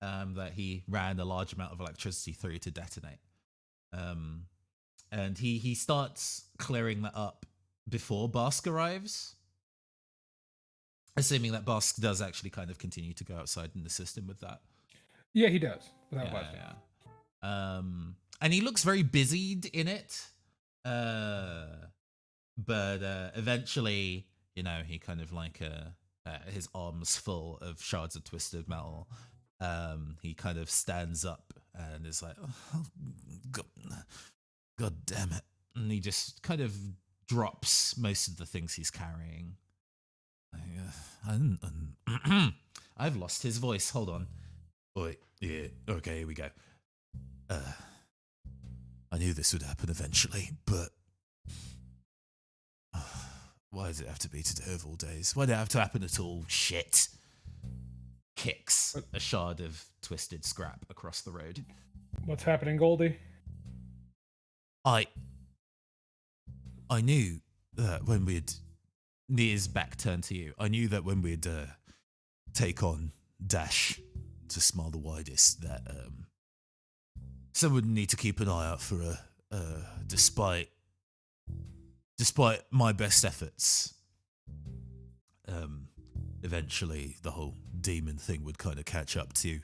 that he ran a large amount of electricity through to detonate. And he starts clearing that up before Bask arrives. Assuming that Bask does actually kind of continue to go outside in the system with that. Yeah, he does. Without question. Yeah. And he looks very busied in it. But eventually, he kind of like his arms full of shards of twisted metal. He kind of stands up and is like, oh, God damn it. And he just kind of drops most of the things he's carrying. I've lost his voice. Hold on. Wait, yeah, okay, here we go. I knew this would happen eventually, but why does it have to be today of all days? Why did it have to happen at all? Shit. Kicks a shard of twisted scrap across the road. What's happening, Goldie? I knew that when we'd Nia's back turned to you. I knew that when we'd take on Dash to Smile the Widest, that someone would need to keep an eye out for despite my best efforts. Eventually, the whole demon thing would kind of catch up to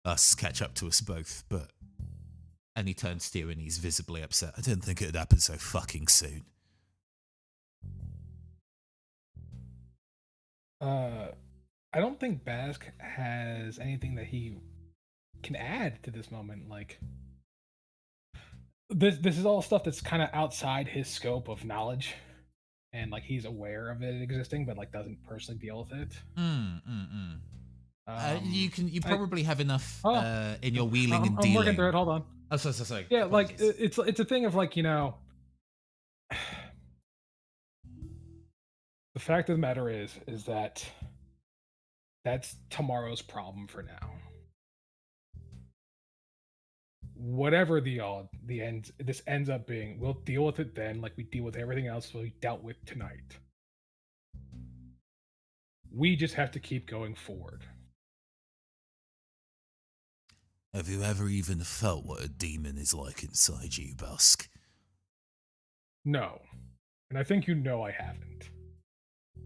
us both. And he turns to you and he's visibly upset. I didn't think it would happen so fucking soon. I don't think Bask has anything that he can add to this moment. Like, this is all stuff that's kind of outside his scope of knowledge, and like he's aware of it existing, but like doesn't personally deal with it. You probably have enough Oh. in your wheeling and I'm dealing. working through it. Hold on. Oh, sorry. Yeah, like Apologies. it's a thing of like, the fact of the matter is that that's tomorrow's problem for now. Whatever this ends up being, we'll deal with it then, like we deal with everything else we dealt with tonight. We just have to keep going forward. Have you ever even felt what a demon is like inside you, Busk? No. And I think you know I haven't.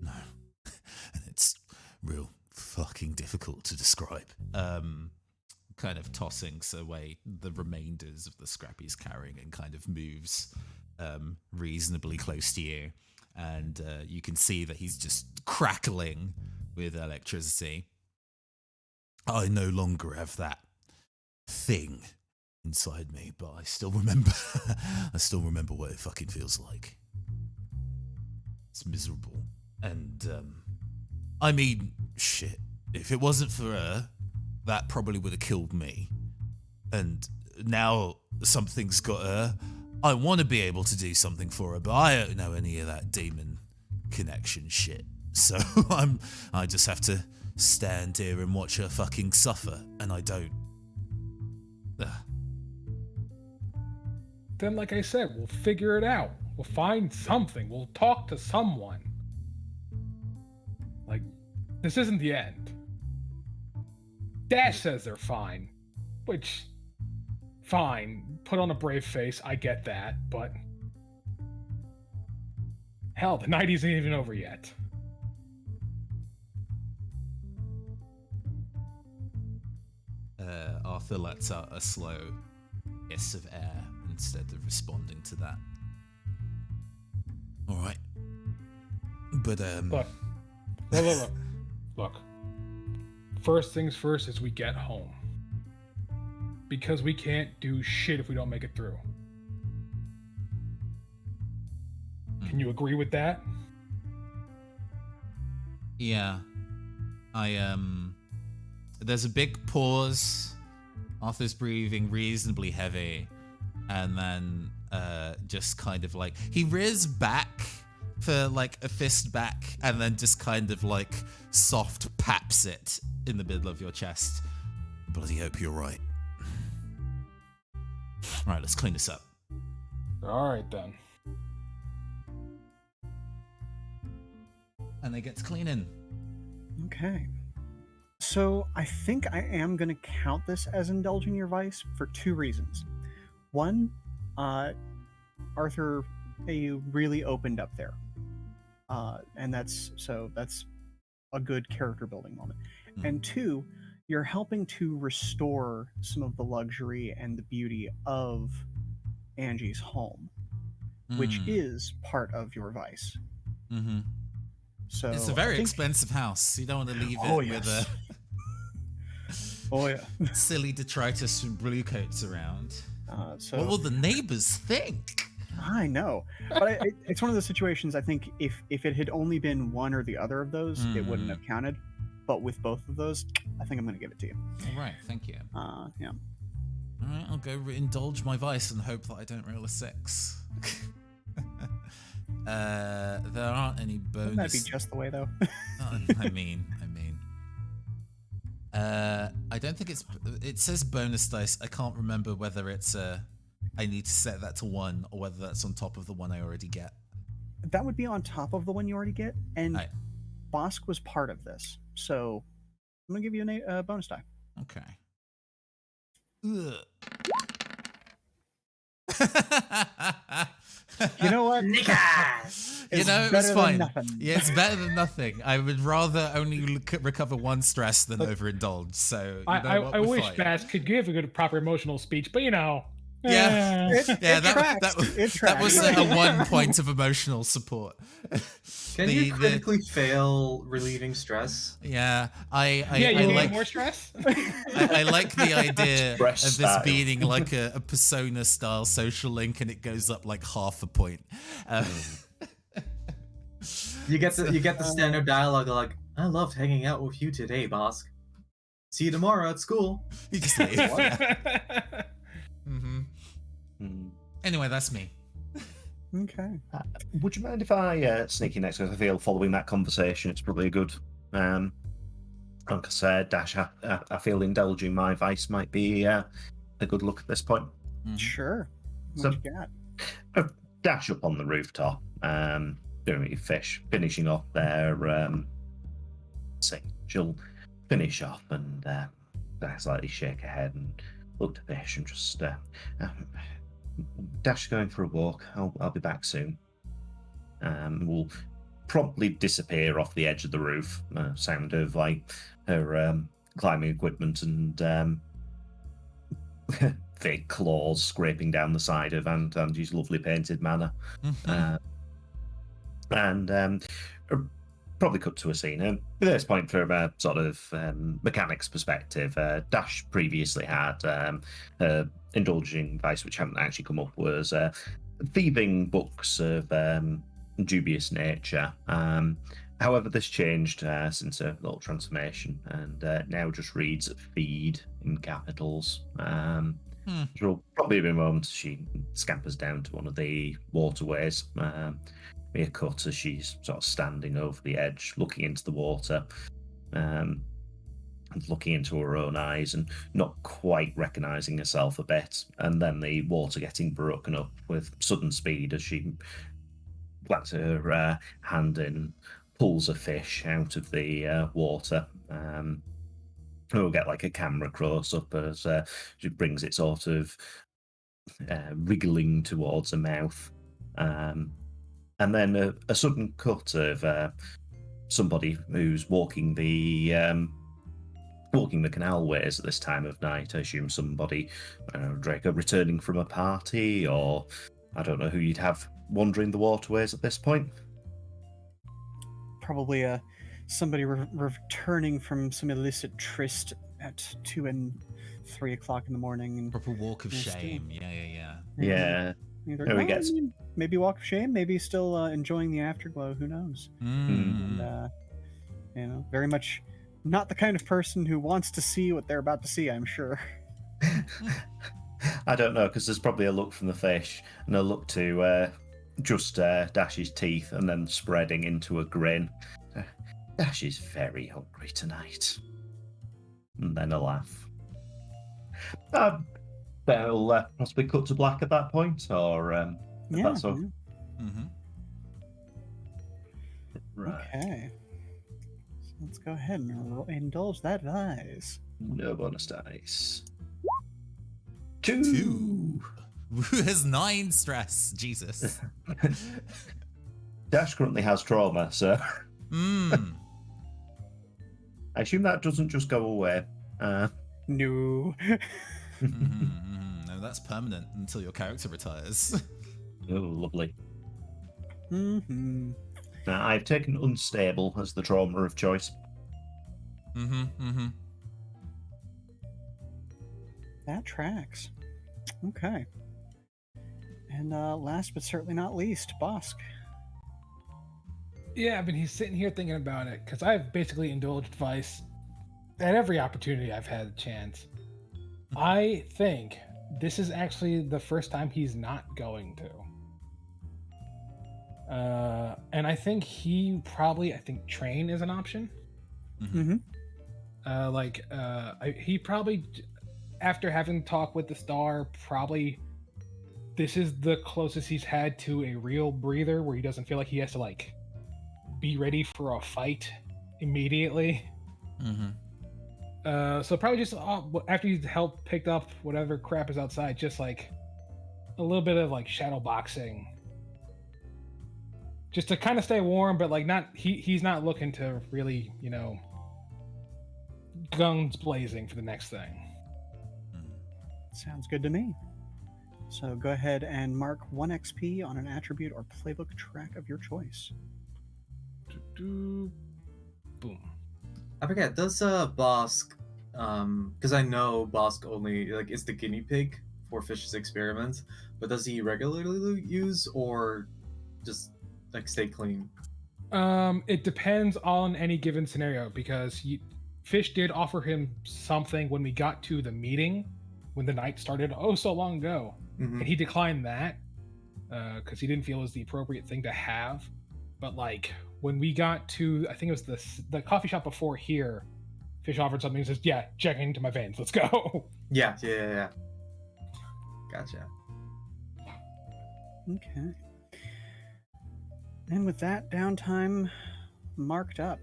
No. And it's real fucking difficult to describe. Kind of tossing away the remainders of the scrap he's carrying and kind of moves reasonably close to you. And you can see that he's just crackling with electricity. I no longer have that thing inside me, but I still remember what it fucking feels like. It's miserable. And I mean, shit, if it wasn't for her, that probably would have killed me. And now something's got her. I want to be able to do something for her, but I don't know any of that demon connection shit. So I just have to stand here and watch her fucking suffer, and I don't. Ugh. Then, like I said, we'll figure it out. We'll find something. We'll talk to someone. Like, this isn't the end. Dash says they're fine, which, fine, put on a brave face, I get that, but hell, the night isn't even over yet. Arthur lets out a slow hiss of air instead of responding to that. All right. But, Look. First things first is we get home. Because we can't do shit if we don't make it through. Can you agree with that? Yeah. There's a big pause. Arthur's breathing reasonably heavy. And then, just kind of like, he rears back for like a fist back and then just kind of like soft paps it in the middle of your chest. Bloody hope you're right. All right, let's clean this up. All right, then. And they get to cleaning. Okay. So I think I am going to count this as indulging your vice for two reasons. One, Arthur, you really opened up there. And that's a good character building moment. And two, you're helping to restore some of the luxury and the beauty of Angie's home, which is part of your vice. Mm-hmm. So it's a very expensive house. You don't want to leave it with a silly detritus and blue coats around. So what will the neighbors think? I know, but it's one of those situations. I think if it had only been one or the other of those, it wouldn't have counted. But with both of those, I think I'm going to give it to you. All right, thank you. Yeah. All right, I'll go indulge my vice and hope that I don't roll a 6. There aren't any bonus. Wouldn't that be just the way, though? I mean. I don't think it says bonus dice. I can't remember whether it's I need to set that to 1 or whether that's on top of the one I already get. That would be on top of the one you already get, and Right. Bosk was part of this, so I'm gonna give you a bonus die. Okay. Ugh. You know what? You know, it was fine. Yeah, it's better than nothing. I would rather only recover 1 stress than overindulge. So I wish Bass could give a good proper emotional speech, but yeah, that was a 1 point of emotional support. Can you critically fail relieving stress? Yeah, you like need more stress. I like the idea Stress of this style. being like a Persona style social link, and it goes up like half a point. You get the standard dialogue like, "I loved hanging out with you today, Bosk." See you tomorrow at school. You just leave. Mm-hmm. Anyway, that's me. Okay. Would you mind if I sneak in next? Because I feel following that conversation, it's probably a good. Like I said, Dash, I feel indulging my vice might be a good look at this point. Mhm. Sure. So- What you got? Dash up on the rooftop, doing your fish, finishing off their thing. She'll finish off and slightly shake her head and look to fish and just Dash going for a walk. I'll be back soon. We'll promptly disappear off the edge of the roof. Sound of like her climbing equipment and thick claws scraping down the side of Angie's lovely painted manor. Mhm. Probably cut to a scene. At this point, from a sort of mechanics perspective, Dash previously had indulging vice, which hadn't actually come up, was thieving books of dubious nature. However, this changed since a little transformation, and now just reads "feed" in capitals. She'll probably be a moment as she scampers down to one of the waterways. Be a cut as she's sort of standing over the edge, looking into the water, looking into her own eyes, and not quite recognizing herself a bit. And then the water getting broken up with sudden speed as she plants her hand in, pulls a fish out of the water. We'll get like a camera close up as she brings it sort of wriggling towards her mouth. And then a sudden cut of somebody who's walking the canalways at this time of night. I assume somebody, Draco, returning from a party, or I don't know who you'd have wandering the waterways at this point. Probably somebody returning from some illicit tryst at 2 and 3 o'clock in the morning. And Proper walk of Yes, shame. Yeah. Yeah. Either, There he well, gets- I mean, maybe walk of shame, maybe still enjoying the afterglow. Who knows? Mm. And very much not the kind of person who wants to see what they're about to see. I'm sure. I don't know, because there's probably a look from the fish and a look to just Dash's teeth, and then spreading into a grin. Dash is very hungry tonight. And then a laugh. They'll possibly cut to black at that point, or if Yeah. that's all. Mm-hmm. Right. Okay. So let's go ahead and indulge that vice. No bonus dice. Two. 2. Who has 9 stress? Jesus. Dash currently has trauma, so Mm. I assume that doesn't just go away. No. No, that's permanent until your character retires. Oh, lovely. Mm-hmm. Now, I've taken unstable as the trauma of choice. That tracks. Okay. And last but certainly not least, Bosk. Yeah, I mean, he's sitting here thinking about it because I've basically indulged vice at every opportunity I've had a chance. I think this is actually the first time he's not going to. And I think I think train is an option. Mm-hmm. He probably, after having talked with the star, probably this is the closest he's had to a real breather where he doesn't feel like he has to like be ready for a fight immediately. So probably just after he's helped picked up whatever crap is outside, just like a little bit of like shadow boxing, just to kind of stay warm, but like he's not looking to really, guns blazing for the next thing. Sounds good to me. So go ahead and mark 1 XP on an attribute or playbook track of your choice. Boom. I forget, does Bosk, because I know Bosk only is the guinea pig for Fish's experiments, but does he regularly use or just stay clean? It depends on any given scenario because Fish did offer him something when we got to the meeting, when the night started so long ago. And he declined that because he didn't feel it was the appropriate thing to have. But like when we got to, I think it was the coffee shop before here, Fish offered something and says, yeah, check into my veins, let's go. Yeah. Gotcha. Okay. And with that downtime marked up,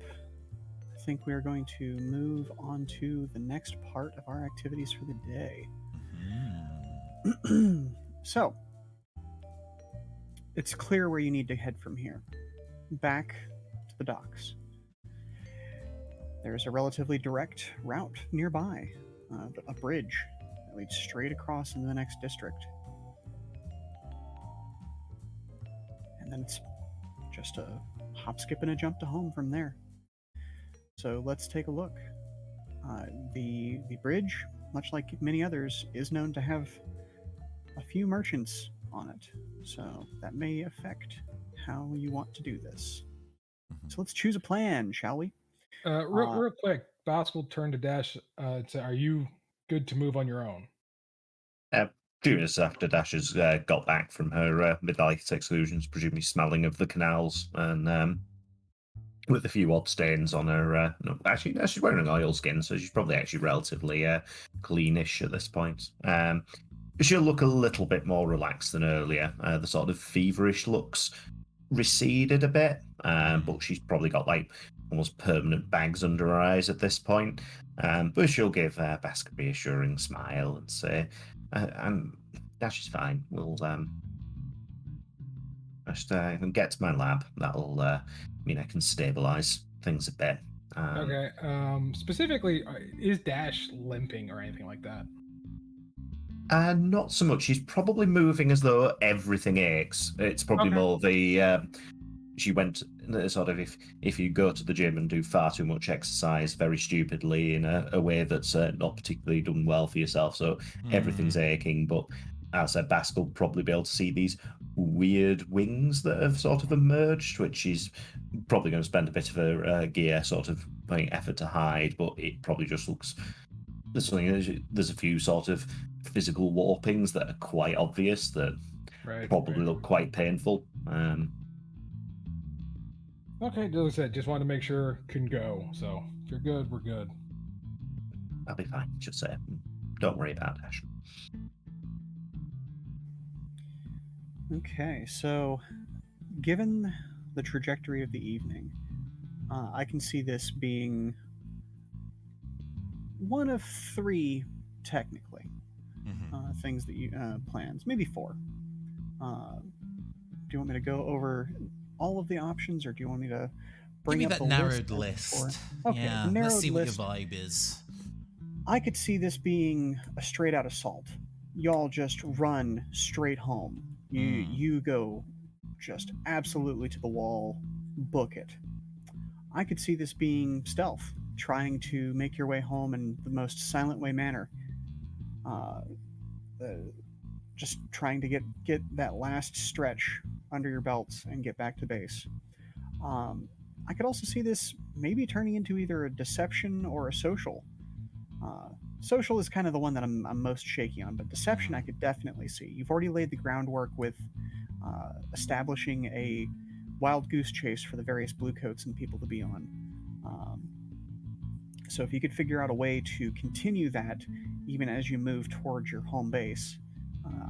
I think we are going to move on to the next part of our activities for the day. So, it's clear where you need to head from here. Back to the docks. There's a relatively direct route nearby, a bridge that leads straight across into the next district. And then it's just a hop, skip, and a jump to home from there. So let's take a look. The bridge, much like many others, is known to have a few merchants on it. So that may affect how you want to do this. So let's choose a plan, shall we? Real quick, Boss will turn to Dash and say, are you good to move on your own? Few minutes after Dash has got back from her midnight excursions, presumably smelling of the canals, and with a few odd stains on her. No, actually, no, she's wearing an oil skin, so she's probably actually relatively cleanish at this point. She'll look a little bit more relaxed than earlier. The sort of feverish looks receded a bit, but she's probably got like almost permanent bags under her eyes at this point. But she'll give Bask a reassuring smile and say, and Dash is fine. We'll just get to my lab. That'll mean I can stabilize things a bit. Okay. Specifically, is Dash limping or anything like that? Not so much. She's probably moving as though everything aches. It's probably more the she went sort of if you go to the gym and do far too much exercise very stupidly in a way that's not particularly done well for yourself, so everything's aching. But as I said, Bask will probably be able to see these weird wings that have sort of emerged, which she's probably going to spend a bit of her gear sort of putting effort to hide, but it probably just looks... There's a few sort of physical warpings that are quite obvious that probably look quite painful. Okay, as I said, just wanted to make sure can go. So if you're good, we're good. I'll be fine, just say. Don't worry about Dash. Okay, so given the trajectory of the evening, I can see this being one of three, technically, things that you plans, maybe four. Do you want me to go over all of the options, or do you want me to bring Give me up that the narrowed list? Okay, Yeah, the narrowed let's see list. what your vibe is. I could see this being a straight out assault. Y'all just run straight home. You go just absolutely to the wall, book it. I could see this being stealth, trying to make your way home in the most silent way manner. Just trying to get that last stretch under your belts and get back to base. I could also see this maybe turning into either a deception or a social. Social is kind of the one that I'm most shaky on, but deception I could definitely see. You've already laid the groundwork with establishing a wild goose chase for the various bluecoats and people to be on. So if you could figure out a way to continue that even as you move towards your home base,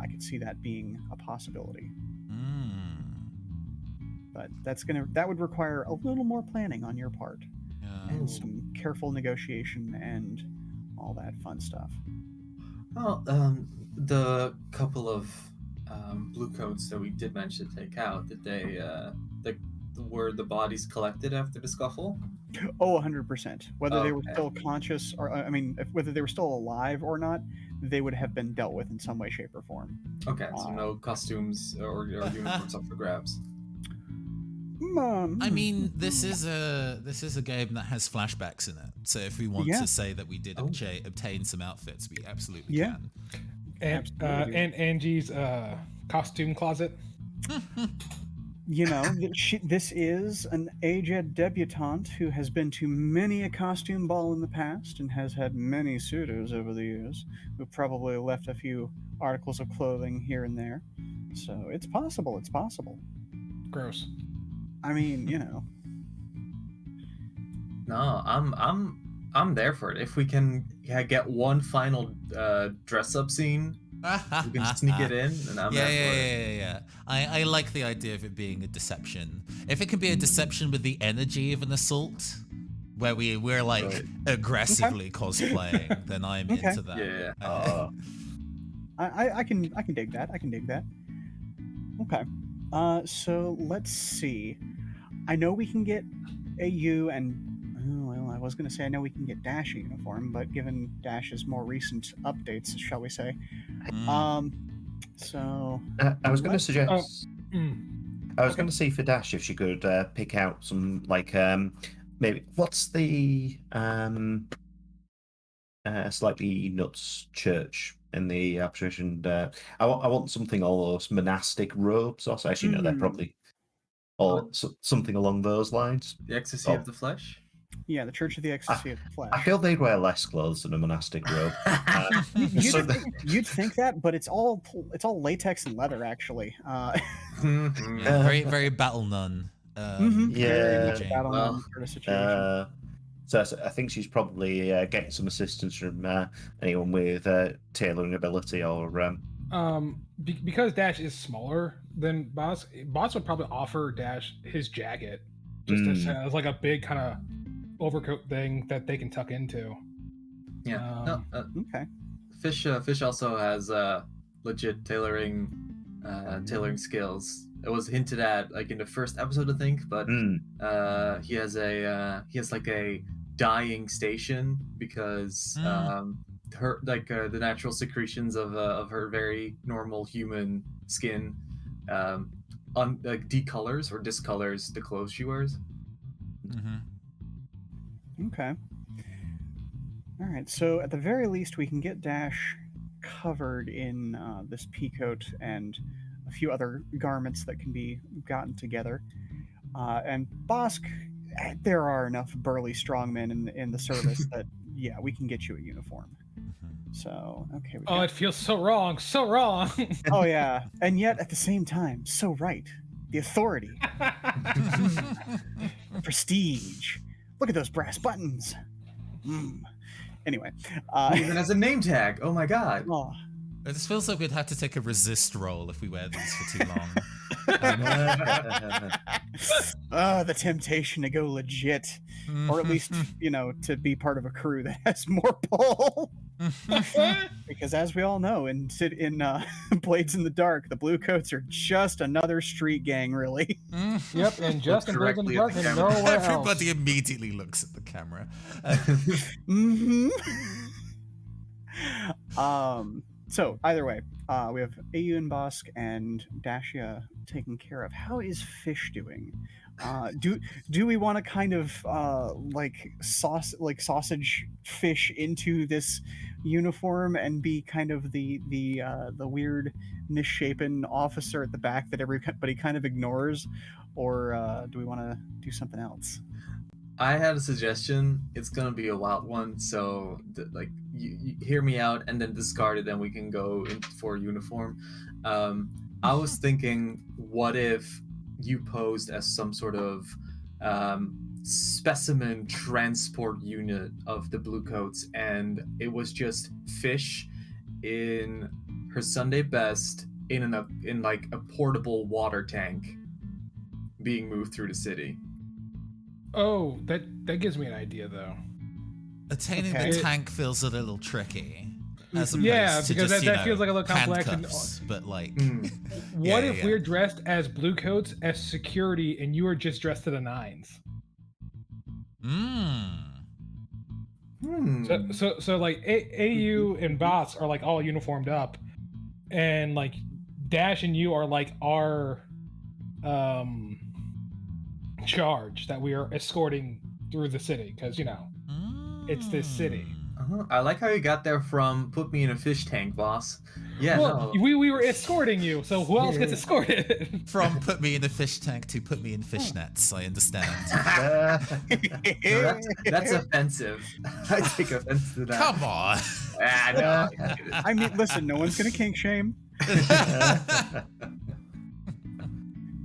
I could see that being a possibility. But that would require a little more planning on your part, and some careful negotiation and all that fun stuff. Well, the couple of bluecoats that we did mention to take out, did they were the bodies collected after the scuffle? Oh, 100%. Whether they were still conscious, or whether they were still alive or not, they would have been dealt with in some way, shape, or form. Okay, so no costumes or uniforms up for grabs. I mean, this is a game that has flashbacks in it. So if we want to say that we did obtain some outfits, we absolutely can. And Angie's costume closet. This is an aged debutante who has been to many a costume ball in the past and has had many suitors over the years who probably left a few articles of clothing here and there. So it's possible. It's possible. Gross. I mean, No, I'm there for it. If we can get one final dress up scene, we can sneak it in, and I'm there for it. Yeah. I like the idea of it being a deception. If it can be a deception with the energy of an assault, where we're like Right. aggressively cosplaying, then I'm Okay. into that. Yeah. I can dig that. I can dig that. Okay. So let's see. I know we can get AU and I was gonna say I know we can get Dash a uniform, but given Dash's more recent updates, shall we say? So I was going to let's- suggest. I was Okay. going to see for Dash if she could pick out some maybe what's the slightly nuts church in the apparition. I want something almost monastic robes. Also, actually, no, they're probably something along those lines. The ecstasy of the flesh. Yeah, the Church of the Ecstasy of the Flesh. I feel they'd wear less clothes than a monastic robe. You'd think that, but it's all latex and leather actually. Yeah, very very battle nun. Very much Jane. battle Well, nun sort of situation. So I think she's probably getting some assistance from anyone with tailoring ability or. Because Dash is smaller than Boss would probably offer Dash his jacket just as like a big kind of overcoat thing that they can tuck into. Yeah. Okay. Fish also has legit tailoring skills. It was hinted at like in the first episode, I think, but he has like a dyeing station because her the natural secretions of her very normal human skin decolors or discolors the clothes she wears. Okay. All right. So at the very least, we can get Dash covered in this peacoat and a few other garments that can be gotten together. And Bosk, there are enough burly strongmen in the service that we can get you a uniform. So okay. It feels so wrong, so wrong. Oh yeah, and yet at the same time, so right. The authority, prestige. Look at those brass buttons. Anyway, Even as a name tag. Oh my god. Oh, It just feels like we'd have to take a resist roll if we wear these for too long. the temptation to go legit, or at least to be part of a crew that has more pull. Because as we all know, in Blades in the Dark, the Bluecoats are just another street gang, really. Yep, and just in Blades in the Dark and nowhere else. Everybody immediately looks at the camera. So either way, we have AU and Bosk and Dashia taken care of. How is Fish doing? Do we want to kind of sausage Fish into this uniform and be kind of the weird misshapen officer at the back that everybody kind of ignores, or do we want to do something else? I had a suggestion. It's gonna be a wild one, so you hear me out and then discard it, and we can go in for uniform. I was thinking, what if you posed as some sort of specimen transport unit of the Bluecoats, and it was just Fish in her Sunday best in like a portable water tank being moved through the city. Oh, that gives me an idea though. Attaining Okay. the tank feels a little tricky. As opposed Yeah, to because just, that feels like a little complex and- handcuffs, but like, What if yeah. we're dressed as Bluecoats as security and you are just dressed to the nines? So like AU and Bots are like all uniformed up, and like Dash and you are like our charge that we are escorting through the city because it's this city. I like how you got there from put me in a fish tank, boss. Yeah, Well, no. we were escorting you, so who else gets Yeah. escorted? From put me in a fish tank to put me in fishnets, I understand. No, that's offensive. I take offense to that. Come on. No. I mean, listen, no one's gonna kink shame.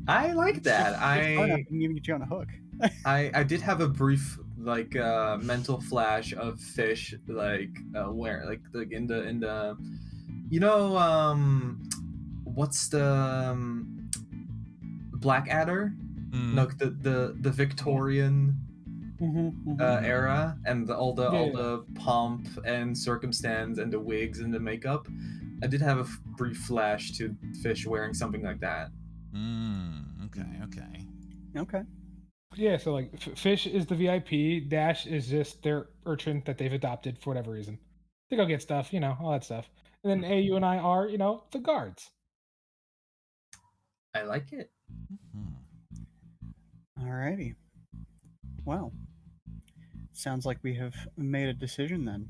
I like that. It's fun enough, I I can even get you on a hook. I did have a brief like mental flash of fish where like in the you know what's the Blackadder? Mm. No, the Victorian era and all Yeah. the pomp and circumstance and the wigs and the makeup. I did have a brief flash to fish wearing something like that. Okay. Okay. Yeah, so like Fish is the VIP, Dash is just their urchin that they've adopted for whatever reason. They go get stuff, all that stuff. And then AU and I are, the guards. I like it. Alrighty. Well, sounds like we have made a decision then.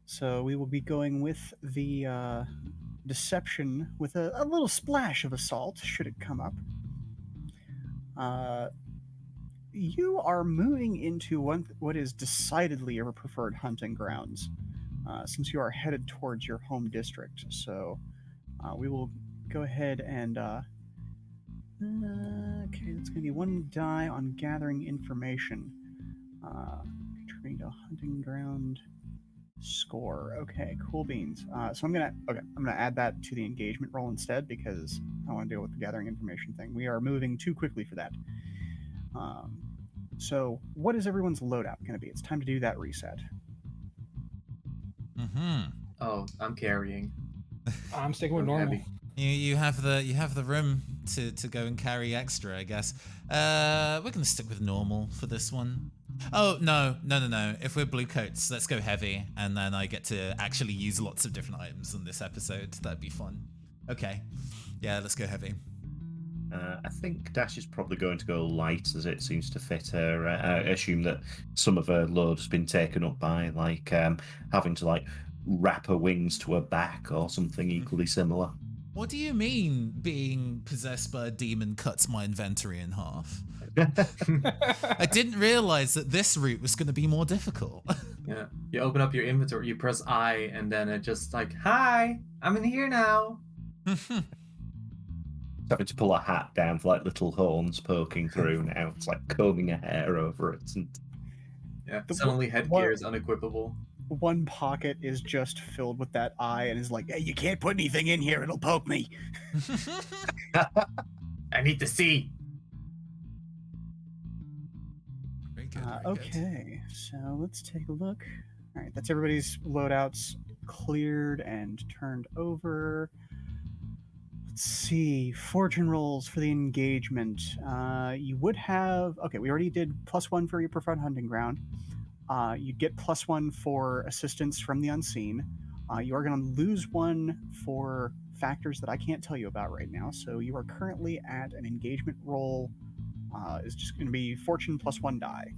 So we will be going with the deception with a little splash of assault, should it come up. You are moving into what is decidedly your preferred hunting grounds, since you are headed towards your home district. So we will go ahead and okay, it's going to be one die on gathering information. Contributing to hunting ground score. Okay, cool beans. So I'm gonna add that to the engagement roll instead because I want to deal with the gathering information thing. We are moving too quickly for that. So what is everyone's loadout going to be? It's time to do that reset. Oh, I'm carrying. I'm sticking with I'm normal. heavy. You have the room to go and carry extra, I guess. We're gonna stick with normal for this one. Oh no. If we're blue coats, let's go heavy, and then I get to actually use lots of different items on this episode. That'd be fun. Okay, yeah, let's go heavy. I think Dash is probably going to go light as it seems to fit her. I assume that some of her load has been taken up by having to wrap her wings to her back or something equally similar. What do you mean being possessed by a demon cuts my inventory in half? I didn't realize that this route was going to be more difficult. Yeah. You open up your inventory, you press I, and then it just hi, I'm in here now. Having to pull a hat down for little horns poking through now. It's like combing a hair over it. And... Yeah, suddenly headgear is unequipable. One pocket is just filled with that eye and is like, hey, you can't put anything in here, it'll poke me. I need to see. Very good. Okay, so let's take a look. All right, that's everybody's loadouts cleared and turned over. Let's see, fortune rolls for the engagement. You would have, okay, we already did +1 for your preferred hunting ground. You'd get +1 for assistance from the unseen. You are going to lose 1 for factors that I can't tell you about right now. So you are currently at an engagement roll. Is just going to be fortune +1 die.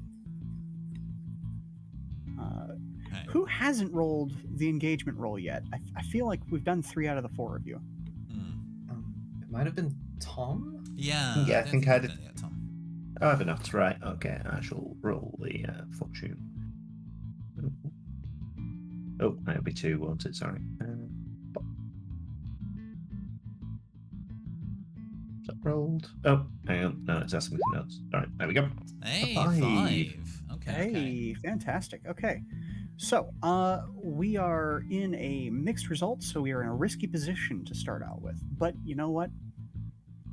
Who hasn't rolled the engagement roll yet? I feel like we've done 3 out of the 4 of you. It might have been Tom? Yeah. Yeah, I think I did. Yeah, Tom. Oh, I have enough. Right. Okay, I shall roll the fortune. Oh, that'll be 2, won't it? Sorry. Is that rolled? Oh, hang on. No, it's asking me for notes. All right, there we go. Hey, 5. Okay. Hey, fantastic. Okay. So, we are in a mixed result, so we are in a risky position to start out with. But you know what?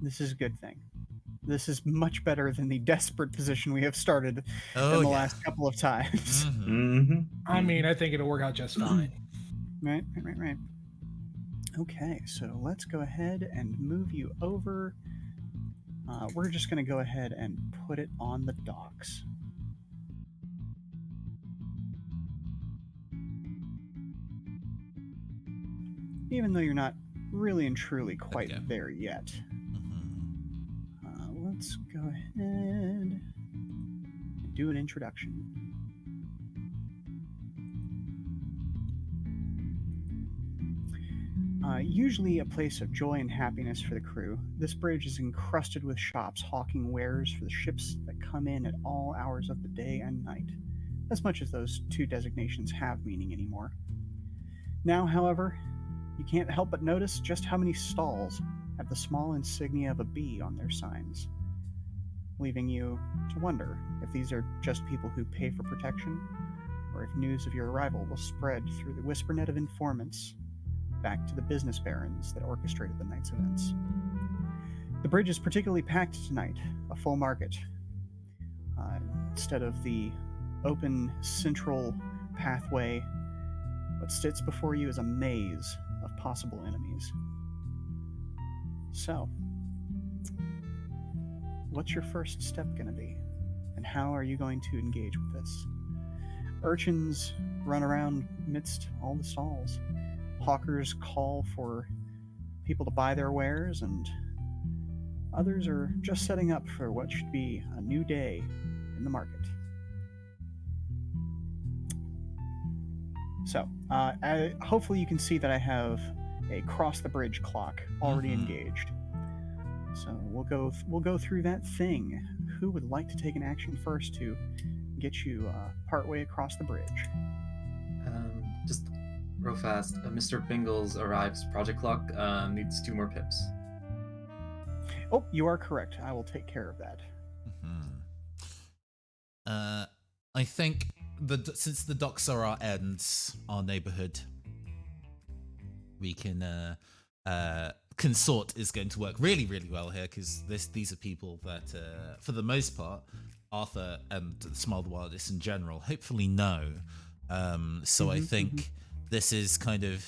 This is a good thing. This is much better than the desperate position we have started in the last couple of times. I mean, I think it'll work out just fine. Right. Okay, so let's go ahead and move you over. We're just going to go ahead and put it on the docks. Even though you're not really and truly quite there yet. Let's go ahead and do an introduction. Usually a place of joy and happiness for the crew, this bridge is encrusted with shops hawking wares for the ships that come in at all hours of the day and night, as much as those two designations have meaning anymore. Now, however, you can't help but notice just how many stalls have the small insignia of a bee on their signs, leaving you to wonder if these are just people who pay for protection, or if news of your arrival will spread through the whisper net of informants back to the business barons that orchestrated the night's events. The bridge is particularly packed tonight, a full market. Instead of the open central pathway, what sits before you is a maze of possible enemies. So, what's your first step going to be? And how are you going to engage with this? Urchins run around amidst all the stalls. Hawkers call for people to buy their wares, and others are just setting up for what should be a new day in the market. So, hopefully you can see that I have a cross the bridge clock already engaged. So we'll go through that thing. Who would like to take an action first to get you partway across the bridge? Just real fast. Mr. Bingle's arrives project clock needs 2 more pips. Oh, you are correct. I will take care of that. I think since the docks are our ends, our neighborhood, we can consort is going to work really, really well here, because these are people that, for the most part, Arthur and the Smile the Wildest in general hopefully know. So I think this is kind of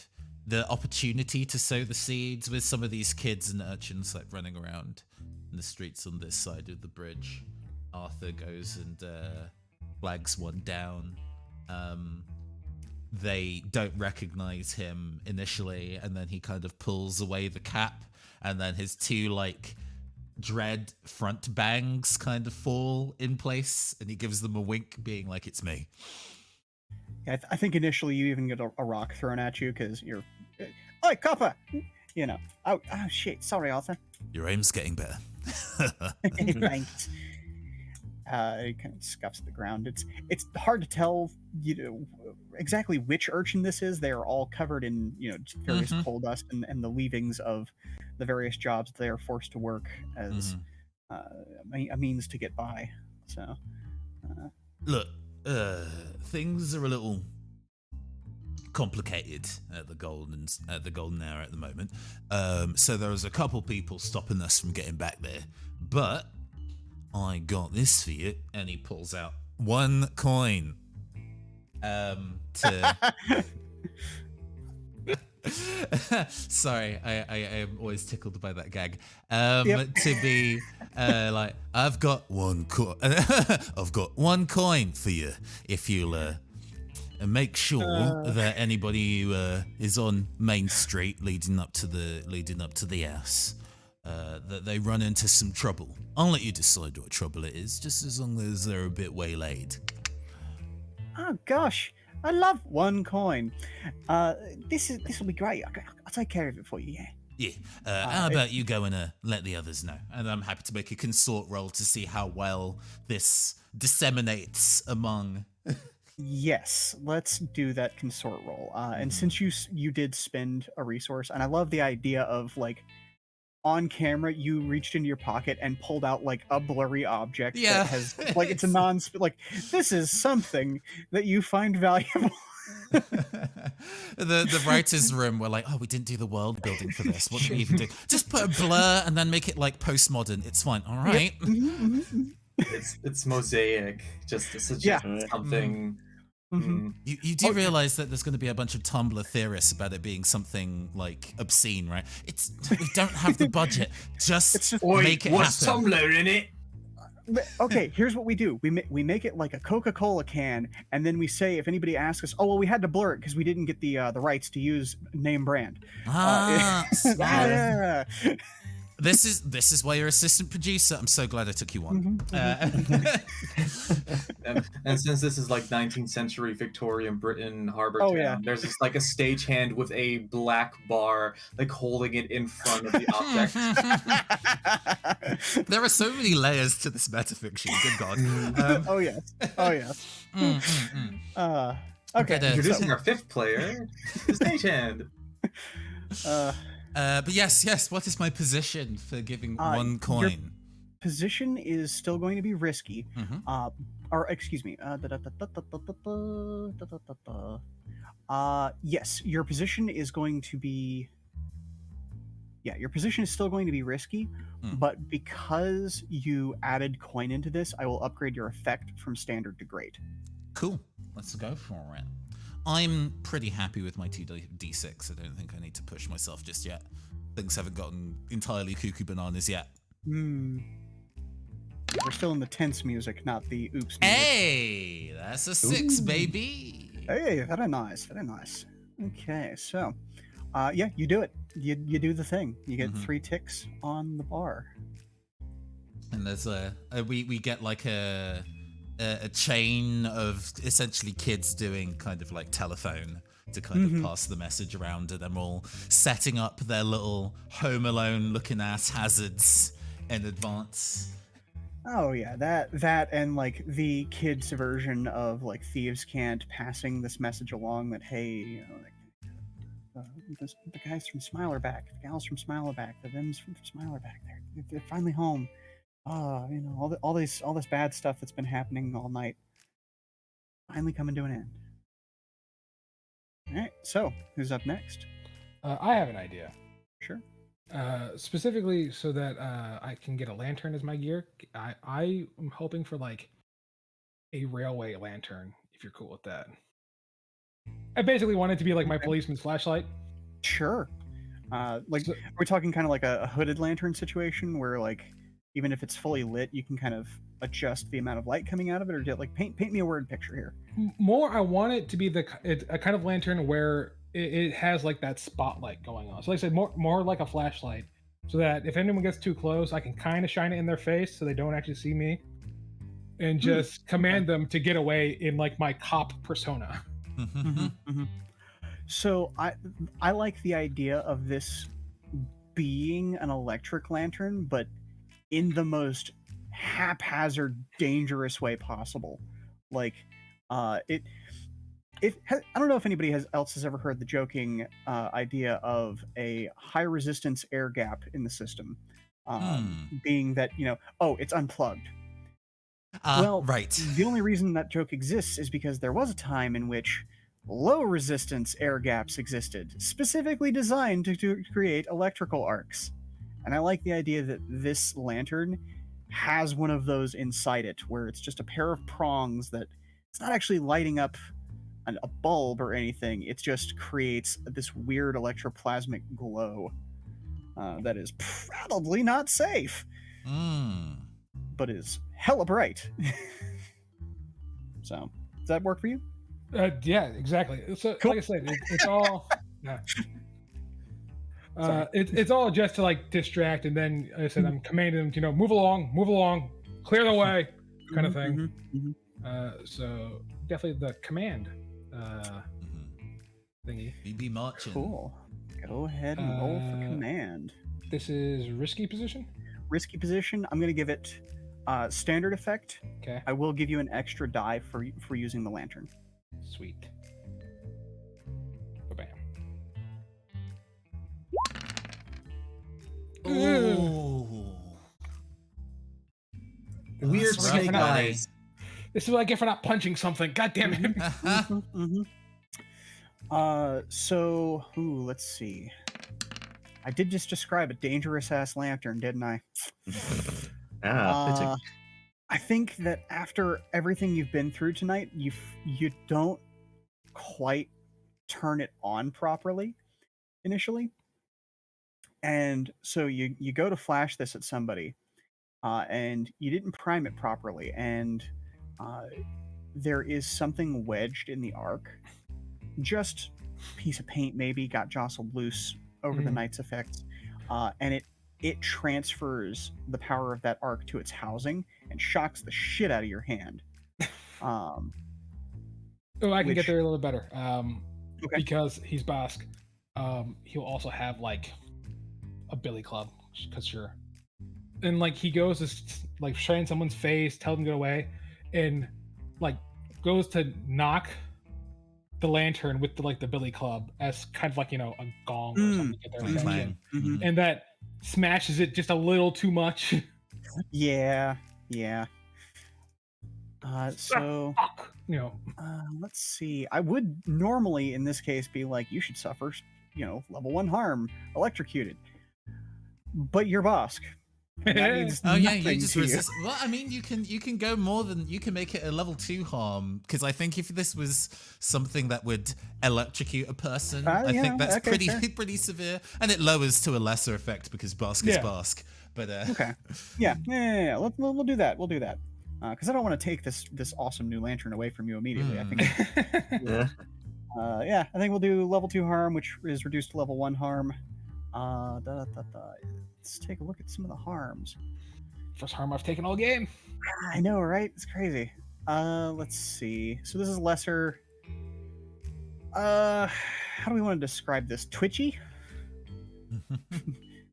the opportunity to sow the seeds with some of these kids and urchins like running around in the streets on this side of the bridge. Arthur goes and flags one down. They don't recognize him initially, and then he kind of pulls away the cap, and then his 2 like dread front bangs kind of fall in place, and he gives them a wink, being like, "It's me." Yeah, I think initially you even get a rock thrown at you because you're, "Oi, copper!" You know. Oh shit! Sorry, Arthur. Your aim's getting better. Thanks. It kind of scuffs the ground. It's hard to tell, exactly which urchin this is. They are all covered in, various coal dust and the leavings of the various jobs they are forced to work as a means to get by. So, look, things are a little complicated at the golden hour at the moment. So there's a couple people stopping us from getting back there, but I got this for you. And he pulls out 1 coin. Sorry, I am always tickled by that gag. To be like, I've got 1 coin. I've got 1 coin for you if you'll make sure that anybody who is on Main Street leading up to the house, that they run into some trouble. I'll let you decide what trouble it is, just as long as they're a bit waylaid. Oh gosh, I love 1 coin. This will be great. I'll take care of it for you. Yeah. Yeah. How about you go and let the others know? And I'm happy to make a consort roll to see how well this disseminates among. Yes, let's do that consort roll. And since you did spend a resource, and I love the idea of like, on camera, you reached into your pocket and pulled out like a blurry object that has like it's a like this is something that you find valuable. The writers' room were like, "Oh, we didn't do the world building for this. What do we even do? Just put a blur and then make it like postmodern. It's fine. All right." Yep. It's mosaic, just to suggest something. You do realize that there's going to be a bunch of Tumblr theorists about it being something like obscene, right? We don't have the budget. Just make it what's happen. Tumblr in it? Okay, here's what we do. We make it like a Coca-Cola can, and then we say if anybody asks us, "Oh, well, we had to blur it because we didn't get the rights to use name brand." Yeah. This is why you're assistant producer. I'm so glad I took you on. And since this is like 19th century Victorian Britain, Harbour Oh, Town, yeah. there's just like a stagehand with a black bar, like holding it in front of the object. There are so many layers to this metafiction. Good God. Oh yes. Oh yes. Okay. Okay, Introducing our fifth player, the stagehand. Uh, but yes. What is my position for giving one your- coin? Position is still going to be risky. Mhm. Or excuse me. Yes, your position is going to be. Yeah, your position is still going to be risky, but because you added coin into this, I will upgrade your effect from standard to great. Cool. Let's go for it. I'm pretty happy with my 2d6. I don't think I need to push myself just yet. Things haven't gotten entirely cuckoo bananas yet. We're still in the tense music, not the oops music. Hey, that's a 6, baby. Hey, very nice, very nice. Okay, so, yeah, you do it. You do the thing. You get 3 ticks on the bar. And there's we get like a chain of essentially kids doing kind of like telephone to kind of pass the message around, and them all setting up their little Home Alone looking ass hazards in advance. Oh yeah, that and like the kids' version of like Thieves' Cant passing this message along that hey, you know, like the guys from Smiler back, the gals from Smiler back, the them's from Smiler back. They're finally home. Oh, you know, all this bad stuff that's been happening all night finally coming to an end. All right, so who's up next? I have an idea. Sure. Specifically so that I can get a lantern as my gear. I am hoping for like a railway lantern, if you're cool with that. I basically want it to be like my policeman's flashlight. Sure. Like, So- we're talking kind of like a hooded lantern situation where like even if it's fully lit, you can kind of adjust the amount of light coming out of it, or like paint me a word picture here. More, I want it to be a kind of lantern where it has like that spotlight going on. So like I said, more like a flashlight, so that if anyone gets too close, I can kind of shine it in their face so they don't actually see me, and just command them to get away in like my cop persona. So I like the idea of this being an electric lantern, but in the most haphazard, dangerous way possible. Like, I don't know if anybody else has ever heard the joking idea of a high resistance air gap in the system, being that it's unplugged. Well, right. The only reason that joke exists is because there was a time in which low resistance air gaps existed, specifically designed to create electrical arcs. And I like the idea that this lantern has one of those inside it, where it's just a pair of prongs that it's not actually lighting up a bulb or anything. It just creates this weird electroplasmic glow that is probably not safe, but is hella bright. So, does that work for you? Yeah, exactly. So, Cool. like I said, it's all. Yeah. It's all just to like distract, and then like I said, I'm commanding them to move along, clear the way, kind of thing. So definitely the command thingy. We be marching. Cool. Go ahead and roll for command. This is risky position. Risky position. I'm going to give it standard effect. Okay. I will give you an extra die for using the lantern. Sweet. Bam. Ooh. Weird That's snake rough, buddy. eyes. This is what I get for not punching something. God damn it. So, let's see. I did just describe a dangerous ass lantern, didn't I? Fitting. I think that after everything you've been through tonight, you don't quite turn it on properly initially, and so you go to flash this at somebody, and you didn't prime it properly, and there is something wedged in the arc. Just a piece of paint maybe got jostled loose over the night's effects, and it transfers the power of that arc to its housing and shocks the shit out of your hand. Um, Oh, I can get Which- there a little better. Okay. Because he's Basque, he'll also have like a billy club, because sure. And like he goes to like shine someone's face, tell them to go away, and like goes to knock the lantern with the billy club as kind of like a gong or something to get their Clang, attention, clang. Mhm. and that smashes it just a little too much. Yeah. So Fuck, let's see. I would normally, in this case, be like, you should suffer, level 1 harm, electrocuted. But you're Bosk. And that means Oh yeah, nothing you just to resist. Well, I mean, you can go more than you can make it a level 2 harm, because I think if this was something that would electrocute a person, I yeah, think that's okay, pretty fair. pretty severe, and it lowers to a lesser effect because Bask is Yeah. Bask. But Okay. Yeah. We'll do that. We'll do that. Because I don't want to take this awesome new lantern away from you immediately. I think. Yeah. I think we'll do level 2 harm, which is reduced to level 1 harm. Let's take a look at some of the harms. First harm I've taken all game. I know, right? It's crazy. Let's see. So this is lesser. How do we want to describe this? Twitchy?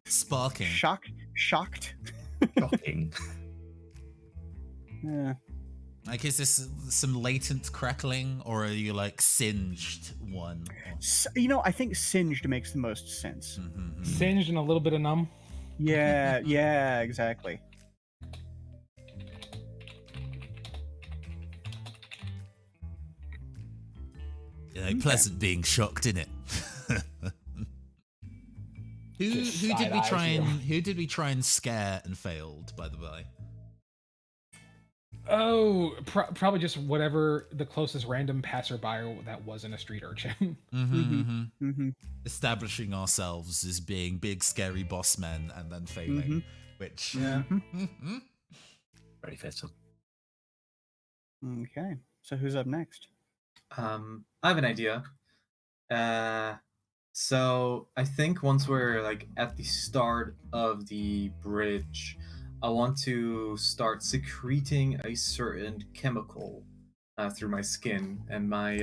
sparking. Shocked? Shocking. Yeah. Like, is this some latent crackling, or are you like singed one? I think singed makes the most sense. Singed and a little bit of numb. Yeah, exactly. Pleasant being shocked, innit? Who did we try and scare and failed, by the way? Oh, probably just whatever the closest random passerby that wasn't a street urchin. Establishing ourselves as being big, scary boss men and then failing, which... Very fitting. Okay, so who's up next? I have an idea. So I think once we're like at the start of the bridge, I want to start secreting a certain chemical through my skin, and my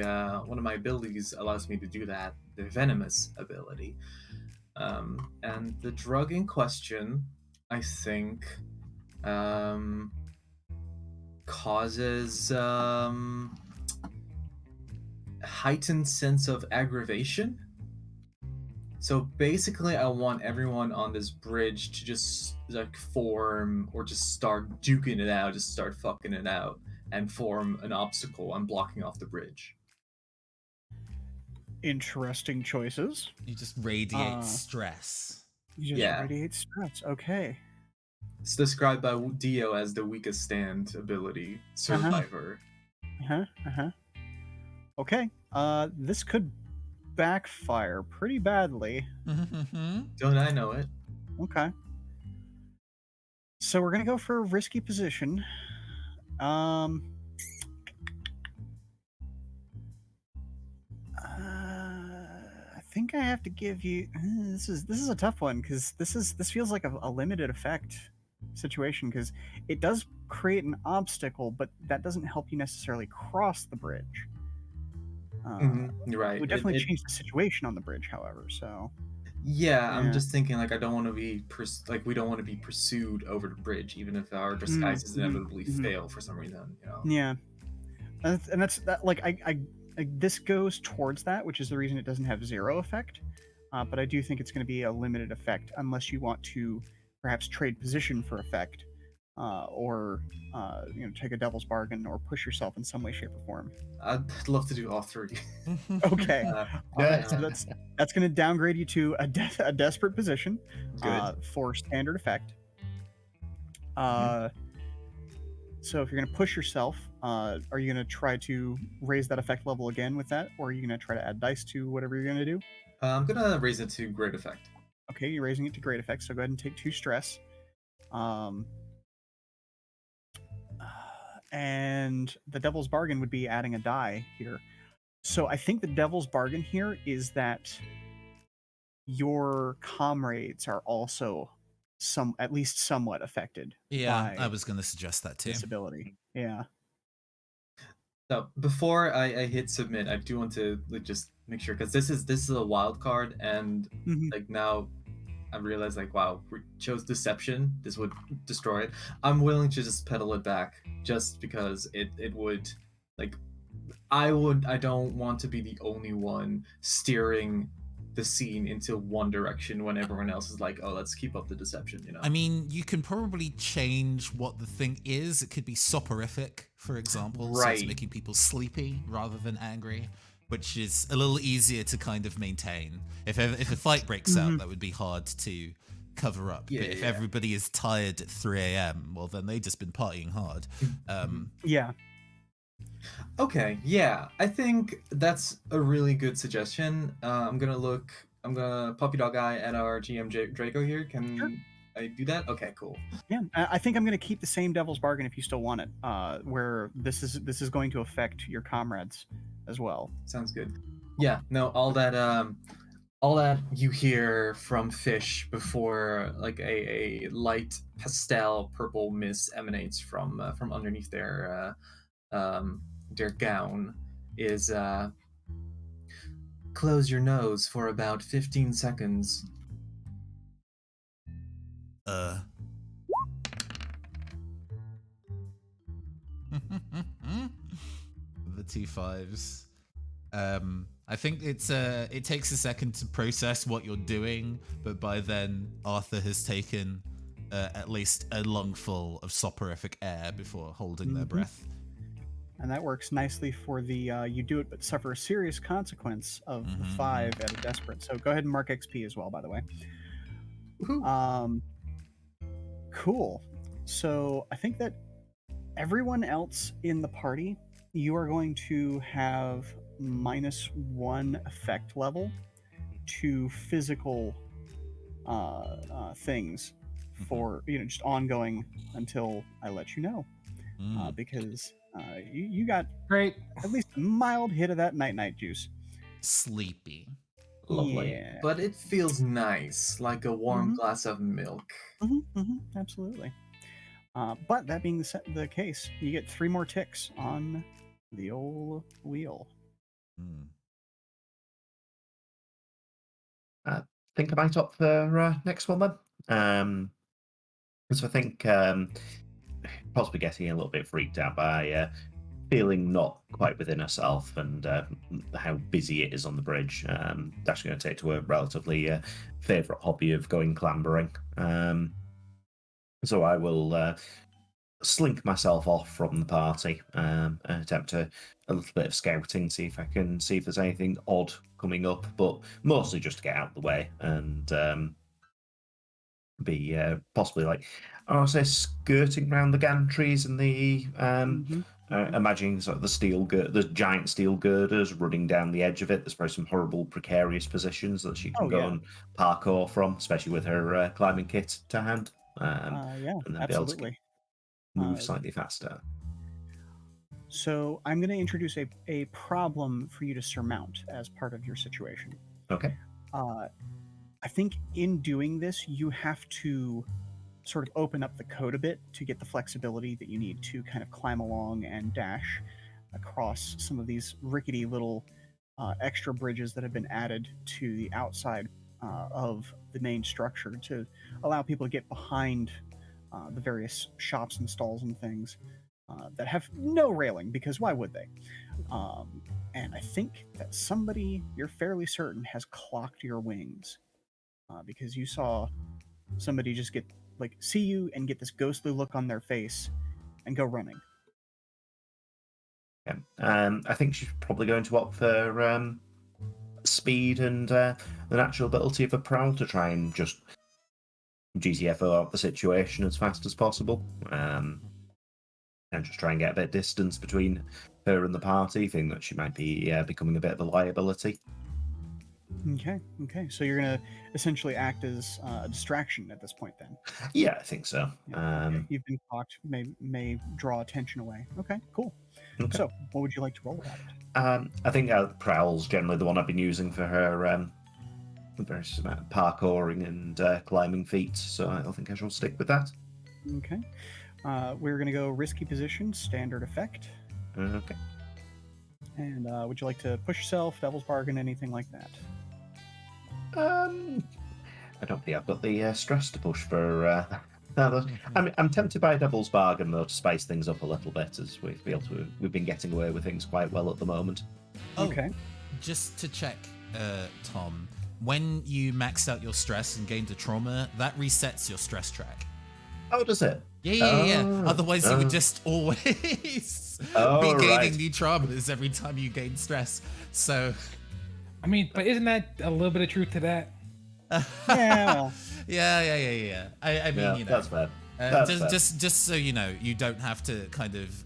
one of my abilities allows me to do that, the venomous ability. And the drug in question, I think, causes heightened sense of aggravation. So basically, I want everyone on this bridge to just like form or just start duking it out, just start fucking it out, and form an obstacle and blocking off the bridge. Interesting choices. You just radiate stress. You just radiate stress. Okay. It's described by Dio as the weakest stand ability, Survivor. Okay. This could backfire pretty badly. Don't I know it? Okay. So we're gonna go for a risky position. I think I have to give you. This is a tough one, because this feels like a limited effect situation, because it does create an obstacle, but that doesn't help you necessarily cross the bridge. You're right. It would definitely change the situation on the bridge, however. So. Yeah, I'm just thinking like I don't want to be we don't want to be pursued over the bridge, even if our disguises inevitably fail for some reason. Yeah, and that's that. Like I this goes towards that, which is the reason it doesn't have zero effect. But I do think it's going to be a limited effect unless you want to perhaps trade position for effect, or take a devil's bargain or push yourself in some way, shape, or form. I'd love to do all three. Okay. So that's going to downgrade you to a desperate position for standard effect. So if you're going to push yourself, are you going to try to raise that effect level again with that, or are you going to try to add dice to whatever you're going to do? I'm going to raise it to great effect. Okay, you're raising it to great effect, so go ahead and take 2 stress. And the devil's bargain would be adding a die here. So I think the devil's bargain here is that your comrades are also at least somewhat affected. Yeah, I was going to suggest that too. Disability. Yeah. So before I hit submit, I do want to like, just make sure because this is a wild card, and Mhm. like now I realize like wow, we chose deception. This would destroy it. I'm willing to just pedal it back just because it would like I don't want to be the only one steering the scene into one direction when everyone else is like, oh, let's keep up the deception, you know. I mean, you can probably change what the thing is. It could be soporific, for example, so it's Right. making people sleepy rather than angry, which is a little easier to kind of maintain. If a fight breaks out, Mhm. that would be hard to cover up. Yeah, But if yeah. everybody is tired at 3 a.m., well, then they've just been partying hard. Yeah. Okay, yeah, I think that's a really good suggestion. I'm gonna puppy dog eye at our GM Draco here. Can Sure. I do that? Okay, cool. Yeah, I think I'm going to keep the same devil's bargain if you still want it. Where this is going to affect your comrades as well. Sounds good. Yeah, no, all that you hear from Fish before like a light pastel purple mist emanates from underneath their gown is close your nose for about 15 seconds. Uh. The T5s. I think it takes a second to process what you're doing, but by then Arthur has taken at least a lungful of soporific air before holding their Mhm. breath. And that works nicely for the you do it but suffer a serious consequence of the 5 at a desperate. So go ahead and mark XP as well, by the way. Woohoo. Cool. So I think that everyone else in the party, you are going to have -1 effect level to physical things for just ongoing until I let you know, because you got Great. at least a mild hit of that night juice. Sleepy. Lovely. Yeah. But it feels nice, like a warm Mhm. glass of milk. Absolutely. But that being the case, you get 3 more ticks on the old wheel. Mm. Think I might opt for next one then. So I think possibly getting a little bit freaked out by feeling not quite within herself and how busy it is on the bridge. That's going to take to a relatively favourite hobby of going clambering. So I will slink myself off from the party and attempt a little bit of scouting, see if there's anything odd coming up, but mostly just to get out of the way and be possibly like I want to say skirting around the gantries and the imagining sort of the giant steel girders running down the edge of it. There's probably some horrible precarious positions that she can Oh, go yeah. and parkour from, especially with her climbing kit to hand, Yeah, and then be able to absolutely. move slightly faster. So I'm going to introduce a problem for you to surmount as part of your situation. Okay. I think in doing this, you have to sort of open up the code a bit to get the flexibility that you need to kind of climb along and dash across some of these rickety little extra bridges that have been added to the outside of the main structure to allow people to get behind the various shops and stalls and things that have no railing, because why would they? And I think that somebody, you're fairly certain, has clocked your wings because you saw somebody just see you and get this ghostly look on their face and go running. Yeah. I think she's probably going to opt for speed and the natural ability of a prowl to try and just GTFO out the situation as fast as possible. And just try and get a bit of distance between her and the party, thinking that she might be becoming a bit of a liability. Okay. So you're gonna essentially act as a distraction at this point, then. Yeah, I think so. Okay. You've been clocked. May draw attention away. Okay, cool. Okay. So, what would you like to roll about it? I think Prowl's generally the one I've been using for her various amount of parkouring and climbing feats, so I think I shall stick with that. Okay. We're gonna go risky position, standard effect. Okay. And would you like to push yourself, devil's bargain, anything like that? I don't think I've got the stress to push for. I'm tempted by a devil's bargain though to spice things up a little bit, as we've been getting away with things quite well at the moment. Oh, Okay. just to check, Tom, when you maxed out your stress and gained a trauma, that resets your stress track. Oh, does it? Yeah. Oh, Otherwise, you would just always be gaining new traumas every time you gain stress. So, I mean, but isn't that a little bit of truth to that? Yeah. yeah. I mean, Yeah, you know, that's fair. That's fair. just so you know, you don't have to kind of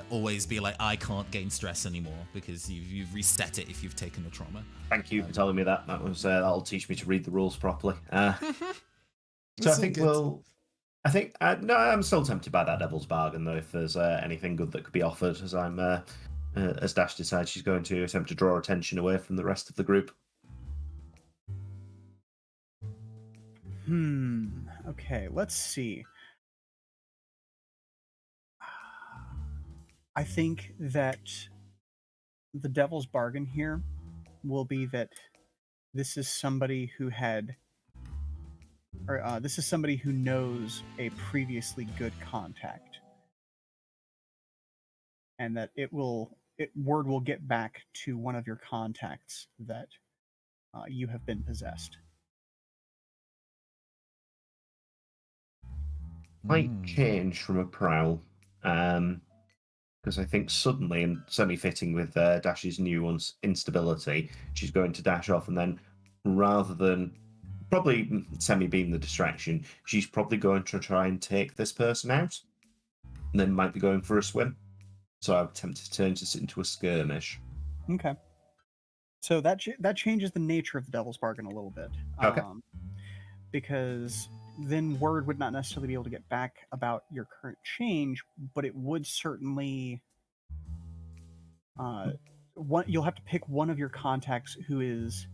always be like, I can't gain stress anymore, because you've reset it if you've taken a trauma. Thank you for telling me that. That'll teach me to read the rules properly. So I think no, I'm still tempted by that devil's bargain though. If there's anything good that could be offered, as Dash decides she's going to attempt to draw attention away from the rest of the group. Okay, let's see. I think that the devil's bargain here will be that this is somebody who knows a previously good contact, and that word will get back to one of your contacts that you have been possessed. Might change from a prowl, because I think suddenly, and semi-fitting with Dash's new instability, she's going to dash off, and then rather than probably semi-beam the distraction, she's probably going to try and take this person out, and then might be going for a swim. So I've attempted to turn this into a skirmish. Okay. So that changes the nature of the devil's bargain a little bit. Okay. Because then word would not necessarily be able to get back about your current change, but it would certainly you'll have to pick one of your contacts who is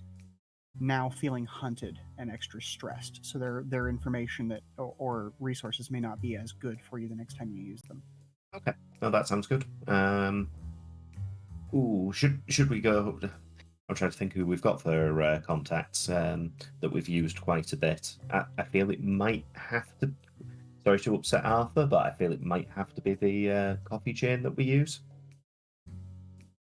now feeling hunted and extra stressed, so their information that or resources may not be as good for you the next time you use them. Okay, well, that sounds good. Should we go? I'm trying to think who we've got for contacts that we've used quite a bit. I feel it might have to. Sorry to upset Arthur, but I feel it might have to be the coffee chain that we use.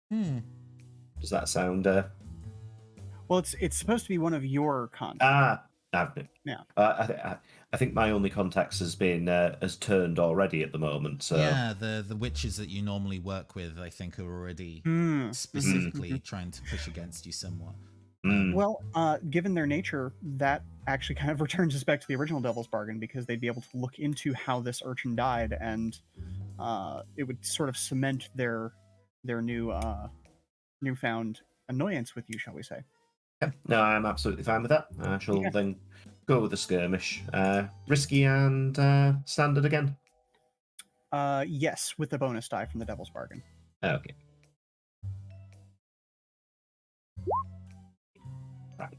Does that sound? Well, it's supposed to be one of your contacts. Yeah. I think my only contacts has turned already at the moment. So yeah, the witches that you normally work with, I think, are already specifically trying to push against you somewhat. Well, given their nature, that actually kind of returns us back to the original Devil's Bargain, because they'd be able to look into how this urchin died, and it would sort of cement their newfound annoyance with you, shall we say. Yeah, no, I'm absolutely fine with that. I shall then go with the skirmish. Risky and standard again? Yes, with the bonus die from the Devil's Bargain. Okay. Right.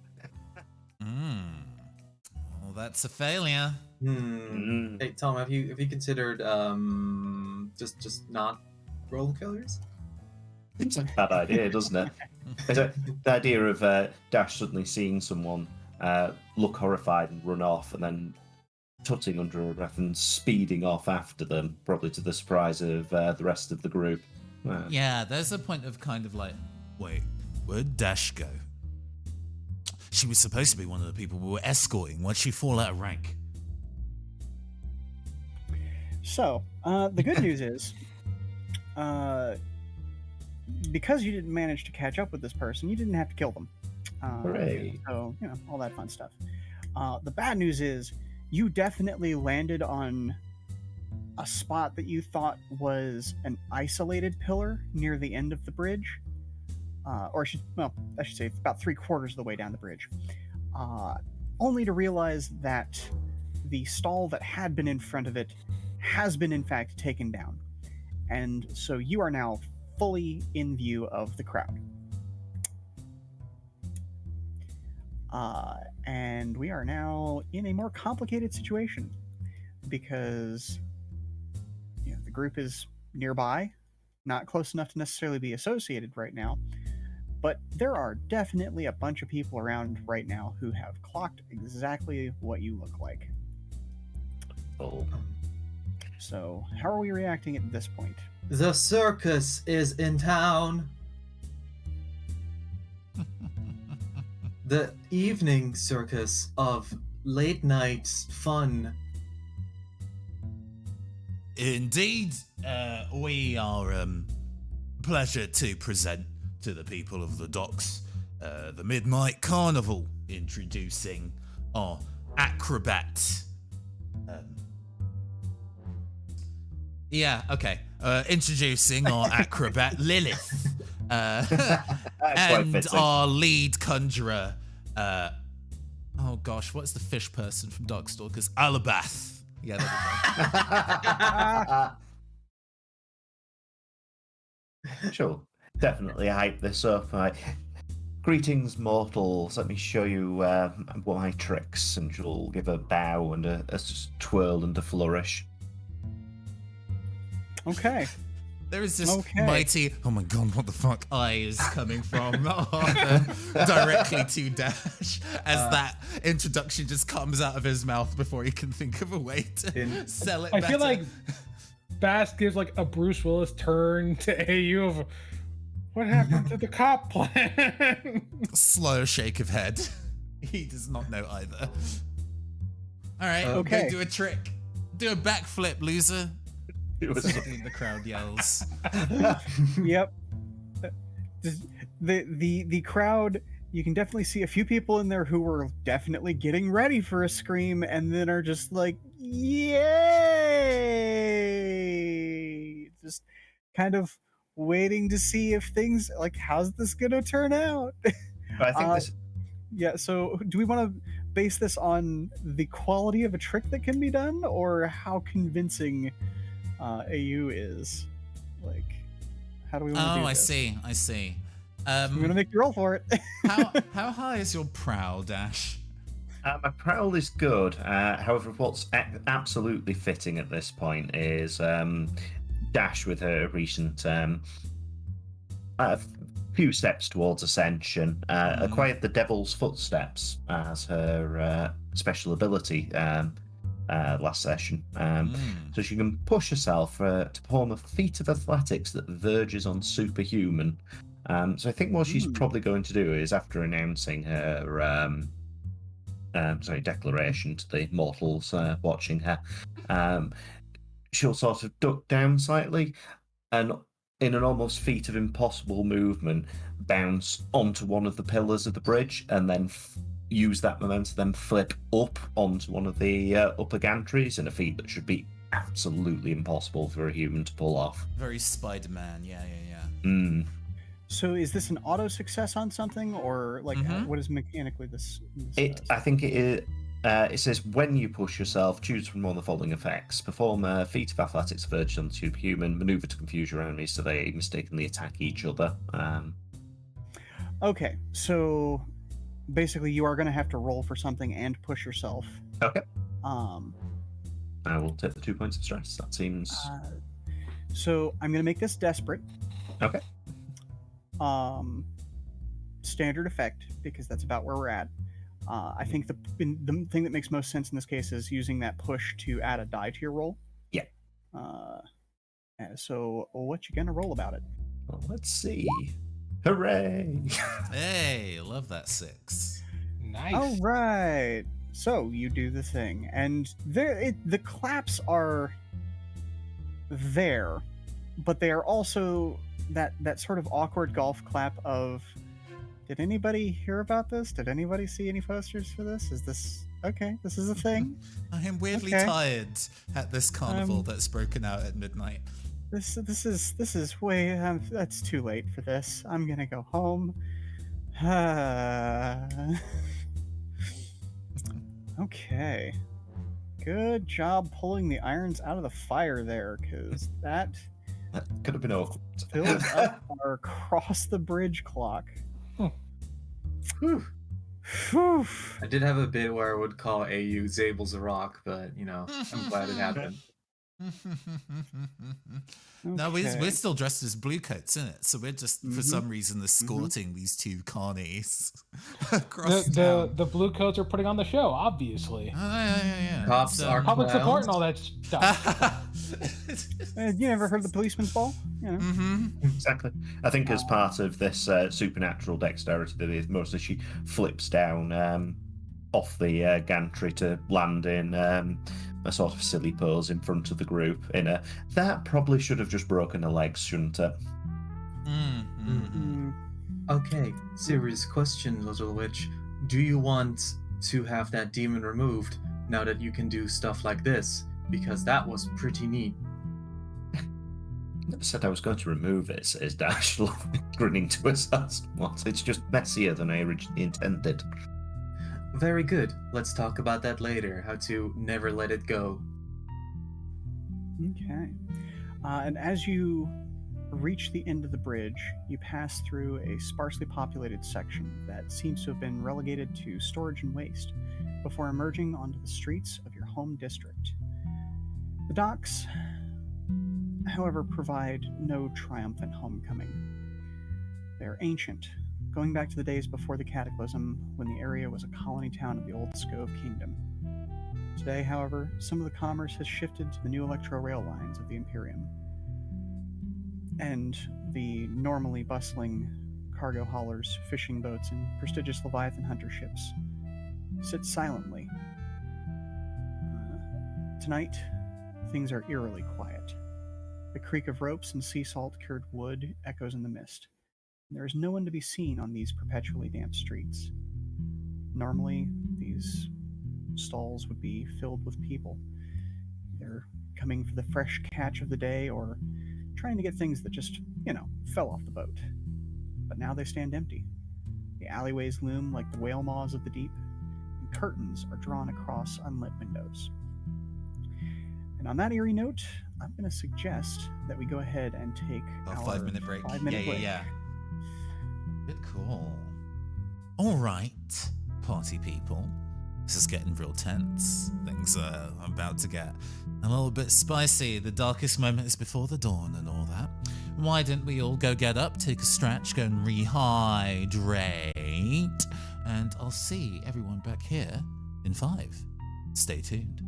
Well, that's a failure. Hey, Tom, have you considered just not rolling failures? Seems like a bad idea, doesn't it? The idea of Dash suddenly seeing someone look horrified and run off, and then tutting under her breath and speeding off after them, probably to the surprise of the rest of the group. Yeah, there's a point of kind of like, wait, where'd Dash go? She was supposed to be one of the people we were escorting. Why'd she fall out of rank? So, the good news is, because you didn't manage to catch up with this person, you didn't have to kill them. Hooray. So, all that fun stuff. The bad news is, you definitely landed on a spot that you thought was an isolated pillar near the end of the bridge. I should say about 3/4 of the way down the bridge. Only to realize that the stall that had been in front of it has been in fact taken down. And so you are now fully in view of the crowd. And we are now in a more complicated situation, because the group is nearby. not close enough to necessarily be associated right now, but there are definitely a bunch of people around right now who have clocked exactly what you look like. Oh. So, how are we reacting at this point? The circus is in town. The evening circus of late night fun. Indeed, we are pleasure to present to the people of the docks the Midnight Carnival, introducing our acrobat. Introducing our acrobat Lilith, and our lead conjurer. Oh gosh, what's the fish person from Darkstalkers? Alabath. Yeah, there we go. Sure, definitely hype this up. Greetings, mortals. Let me show you my tricks, and she'll give a bow and a twirl and a flourish. Okay. There is this mighty, oh my god, what the fuck, eyes coming from Arthur directly to Dash as that introduction just comes out of his mouth before he can think of a way to sell it I better. feel like Bass gives like a Bruce Willis turn to AU of what happened to the cop plan? Slow shake of head. He does not know either. All right, okay. Go do a trick. Do a backflip, loser. The crowd yells. Yep. The crowd, you can definitely see a few people in there who were definitely getting ready for a scream and then are just like, yay! Just kind of waiting to see if things, like, how's this gonna turn out? I think this... Yeah, so do we want to base this on the quality of a trick that can be done, or how convincing AU is? Like, how do we want to do this? I see. I'm gonna make you roll for it. how high is your prowl, Dash? My prowl is good. However, what's absolutely fitting at this point is Dash with her recent few steps towards ascension, acquired the Devil's Footsteps as her special ability last session. So she can push herself to perform a feat of athletics that verges on superhuman. So I think what she's probably going to do is, after announcing her declaration to the mortals watching her, she'll sort of duck down slightly and, in an almost feat of impossible movement, bounce onto one of the pillars of the bridge and then use that momentum to then flip up onto one of the upper gantries, in a feat that should be absolutely impossible for a human to pull off. Very Spider-Man, yeah. So is this an auto success on something, or like what is mechanically this I think it says, when you push yourself, choose from one of the following effects: perform a feat of athletics verged on superhuman, maneuver to confuse your enemies so they mistakenly attack each other. Okay, so basically you are going to have to roll for something and push yourself. Okay. I will take the 2 points of stress. That seems... So I'm going to make this desperate. Okay. Standard effect, because that's about where we're at. I think the thing that makes most sense in this case is using that push to add a die to your roll. Yeah. So what you gonna roll about it? Well, let's see. Hooray! Hey, love that 6. Nice. All right. So you do the thing, and the claps are there, but they are also that sort of awkward golf clap of, did anybody hear about this? Did anybody see any posters for this? Is this okay? This is a thing? I am weirdly tired at this carnival that's broken out at midnight. This is way that's too late for this. I'm gonna go home. Okay. Good job pulling the irons out of the fire there, because that could have been awkward. Filled up our cross the bridge clock. Whew. Whew. I did have a bit where I would call AU Zabel's a rock, but I'm glad it happened. No, we're Okay. still dressed as bluecoats, isn't it? So we're just, for some reason, escorting these two carnies across town. The blue coats are putting on the show, obviously. Yeah. Cops are Public support clowns. and all that stuff. You never heard the policeman's ball? You know. Exactly. I think as part of this supernatural dexterity that is, mostly she flips down off the gantry to land in a sort of silly pose in front of the group. That probably should have just broken her legs, shouldn't it? Okay, serious question, Little Witch. Do you want to have that demon removed now that you can do stuff like this? Because that was pretty neat. Never said I was going to remove it, says Dash, grinning to herself. What? It's just messier than I originally intended. Very good. Let's talk about that later. How to never let it go. Okay. And as you reach the end of the bridge, you pass through a sparsely populated section that seems to have been relegated to storage and waste before emerging onto the streets of your home district. The docks, however, provide no triumphant homecoming. They're ancient, going back to the days before the Cataclysm, when the area was a colony town of the old Scove Kingdom. Today, however, some of the commerce has shifted to the new electro rail lines of the Imperium, and the normally bustling cargo haulers, fishing boats, and prestigious Leviathan hunter ships sit silently. Tonight, things are eerily quiet. The creak of ropes and sea salt cured wood echoes in the mist. There is no one to be seen on these perpetually damp streets. Normally, these stalls would be filled with people. They're coming for the fresh catch of the day or trying to get things that just, fell off the boat. But now they stand empty. The alleyways loom like the whale maws of the deep, and curtains are drawn across unlit windows. And on that eerie note, I'm going to suggest that we go ahead and take our our 5-minute break. 5-minute break. Yeah. Good call. All right, party people. This is getting real tense. Things are about to get a little bit spicy. The darkest moment is before the dawn and all that. Why didn't we all go get up, take a stretch, go and rehydrate? And I'll see everyone back here in 5. Stay tuned.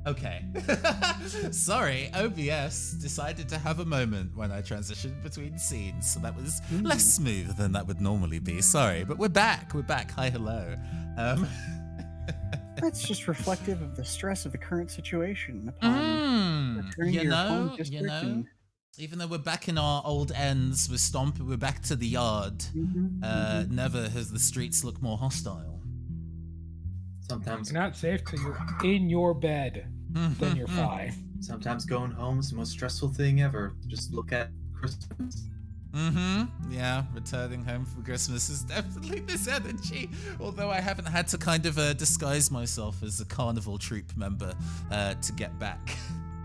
Okay. Sorry, OBS decided to have a moment when I transitioned between scenes, so that was less smooth than that would normally be. Sorry, but we're back. We're back. Hi, hello. That's just reflective of the stress of the current situation upon returning to your home district. Even though we're back in our old ends, we're back to the yard. Never has the streets looked more hostile. Sometimes You're not safe till you're in your bed. Then you're fine. Sometimes going home is the most stressful thing ever. Just look at Christmas. Yeah, returning home for Christmas is definitely this energy. Although I haven't had to kind of disguise myself as a carnival troupe member to get back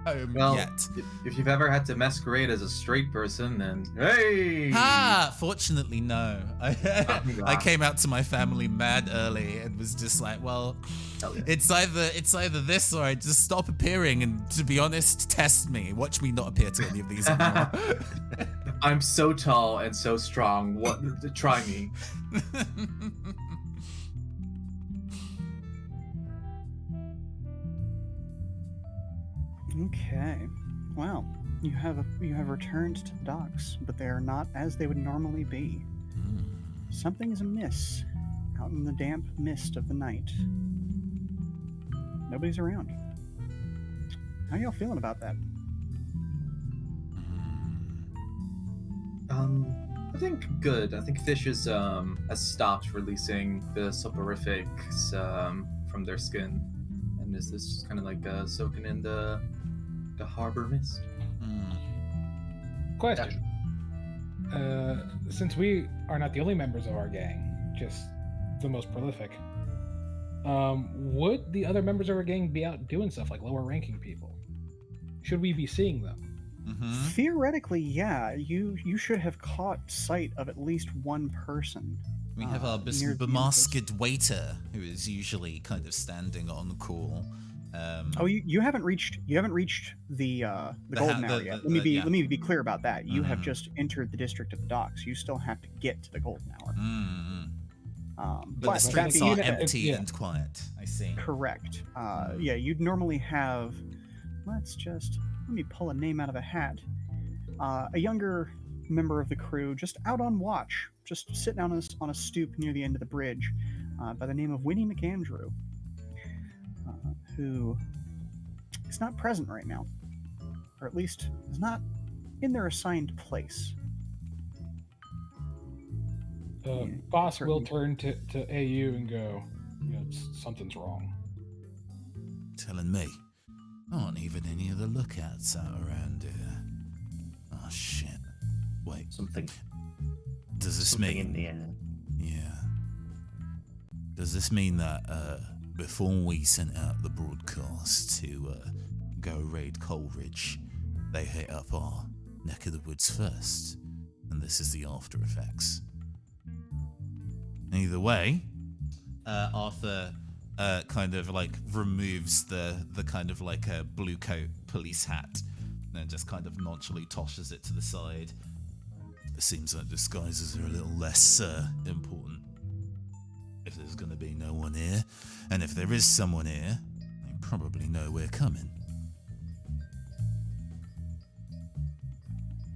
home yet. If you've ever had to masquerade as a straight person, then hey! Fortunately, no. I came out to my family mad early and was just like, well, yeah. it's either this or I just stop appearing and, to be honest, test me. Watch me not appear to any of these anymore. I'm so tall and so strong. What? Try me. Okay. Well, you have returned to the docks, but they are not as they would normally be. Something is amiss out in the damp mist of the night. Nobody's around. How y'all feeling about that? I think good. I think Fish has stopped releasing the soporifics from their skin, and is this kind of like soaking in the harbor mist? Question. Since we are not the only members of our gang, just the most prolific, would the other members of our gang be out doing stuff like lower ranking people? Should we be seeing them? Theoretically, yeah. You should have caught sight of at least one person We have our near the end of this- bemasked waiter, who is usually kind of standing on call. Oh, you haven't reached the golden hour yet. yeah. Let me be clear about that. You have Mhm. just entered the district of the docks. You still have to get to the golden hour. Mm. But the that streets being- are empty yeah. and quiet. I see. Correct. Yeah, you'd normally have. Let me pull a name out of a hat. A younger member of the crew, just out on watch, just sitting on a stoop near the end of the bridge, by the name of Winnie McAndrew, who is not present right now, or at least is not in their assigned place. Boss will certainly. turn to AU and go, something's wrong. Telling me. Aren't even any of the lookouts out around here. Oh, shit. Wait, Something does this in mean... the air. Yeah. Does this mean that, before we sent out the broadcast to, go raid Coleridge, they hit up our neck of the woods first, and this is the after effects? Either way, Arthur kind of like removes the kind of like a blue coat police hat and then just kind of nonchalantly tosses it to the side. It seems like disguises are a little less important. If there's gonna be no one here, and if there is someone here, they probably know we're coming.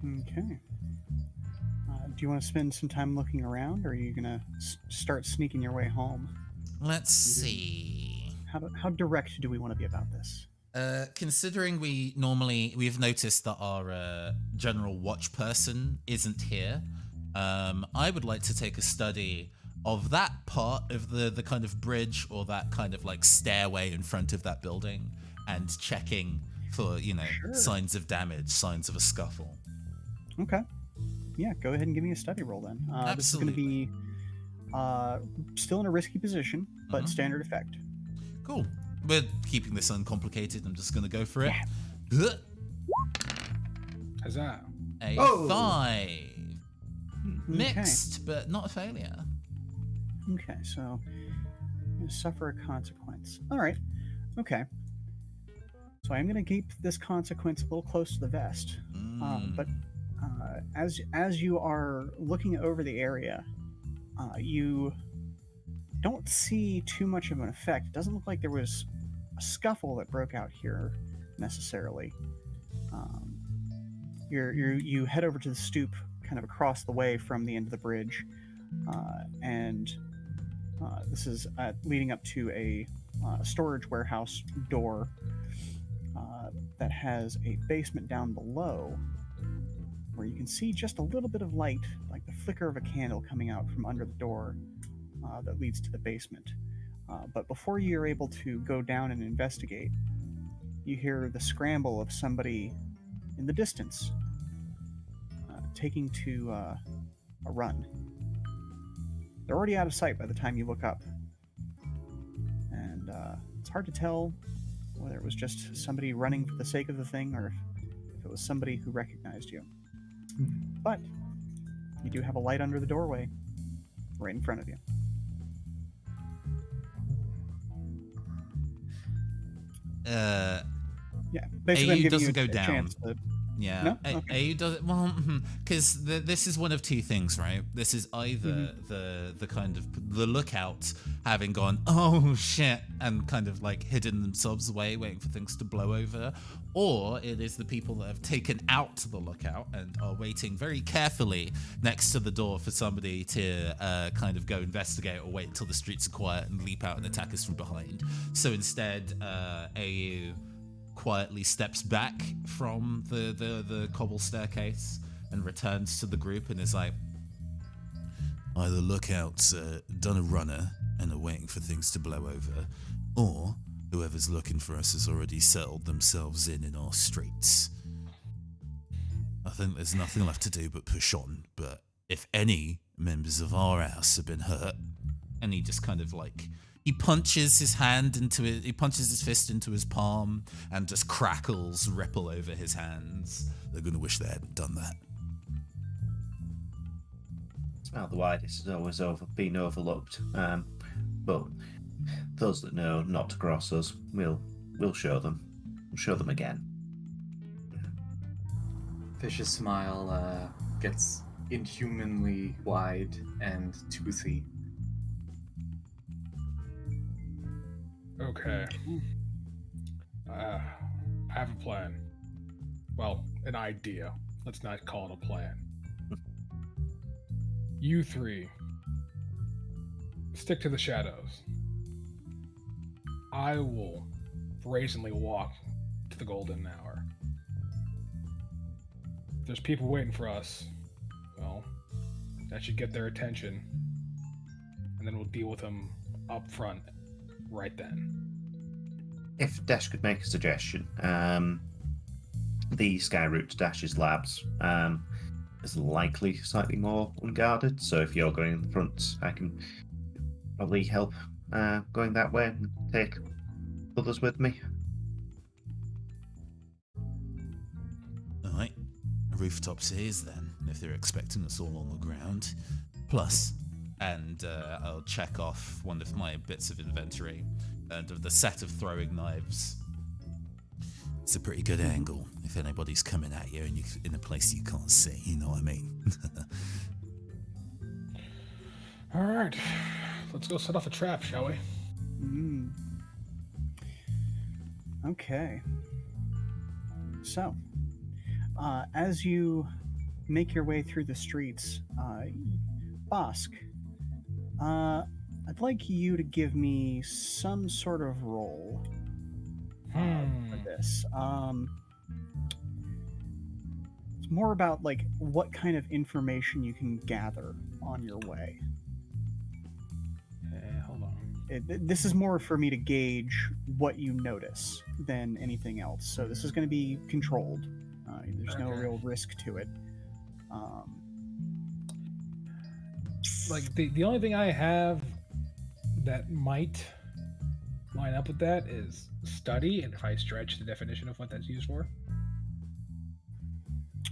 Okay. Do you want to spend some time looking around, or are you gonna start sneaking your way home? Let's see. How direct do we want to be about this? Considering we've noticed that our general watch person isn't here, I would like to take a study of that part of the kind of bridge or that kind of like stairway in front of that building and checking for, Sure. signs of damage, signs of a scuffle. Okay. Yeah, go ahead and give me a study roll then. This is going to be still in a risky position, but Mhm. standard effect. Cool. We're keeping this uncomplicated. I'm just going to go for it. Huh. Huzzah. A Oh. 5. Okay. Mixed, but not a failure. Okay, so you're going to suffer a consequence. All right. Okay. So I'm going to keep this consequence a little close to the vest. But as you are looking over the area, you don't see too much of an effect. It doesn't look like there was a scuffle that broke out here necessarily. You head over to the stoop, kind of across the way from the end of the bridge, and this is leading up to a storage warehouse door that has a basement down below, where you can see just a little bit of light, like the flicker of a candle coming out from under the door that leads to the basement. But before you're able to go down and investigate, you hear the scramble of somebody in the distance, taking to a run. They're already out of sight by the time you look up. And it's hard to tell whether it was just somebody running for the sake of the thing or if it was somebody who recognized you. But you do have a light under the doorway right in front of you. Yeah, basically I'm AU giving doesn't you go a down. chance to... Yeah, No? Okay. AU does it well because this is one of two things, right? This is either the kind of the lookout having gone oh shit and kind of like hidden themselves away, waiting for things to blow over, or it is the people that have taken out the lookout and are waiting very carefully next to the door for somebody to kind of go investigate or wait until the streets are quiet and leap out and attack us from behind. So instead, AU quietly steps back from the cobble staircase and returns to the group and is like, either lookouts done a runner and are waiting for things to blow over, or whoever's looking for us has already settled themselves in our streets. I think there's nothing left to do but push on, but if any members of our house have been hurt, and he just kind of like he punches his fist into his palm and just crackles ripple over his hands. They're gonna wish they hadn't done that. Well, the widest has always been overlooked. But those that know not to cross us, we'll show them. We'll show them again. Fish's smile gets inhumanly wide and toothy. Okay. I have a plan. Well, an idea. Let's not call it a plan. You three, stick to the shadows. I will brazenly walk to the golden hour. If there's people waiting for us, well, that should get their attention. And then we'll deal with them up front right then. If Dash could make a suggestion, the sky route to Dash's labs is likely slightly more unguarded. So if you're going in the front, I can probably help going that way and take others with me. Alright, rooftop stairs then, if they're expecting us all on the ground. Plus, and I'll check off one of my bits of inventory, and of the set of throwing knives. It's a pretty good angle if anybody's coming at you and you're in a place you can't see, you know what I mean? Alright, let's go set off a trap, shall we? Okay. So, as you make your way through the streets, Bosk, I'd like you to give me some sort of roll for this. It's more about like what kind of information you can gather on your way. Hold on. This is more for me to gauge what you notice than anything else. So this is going to be controlled. There's no real risk to it. Like the only thing I have that might line up with that is study, and if I stretch the definition of what that's used for.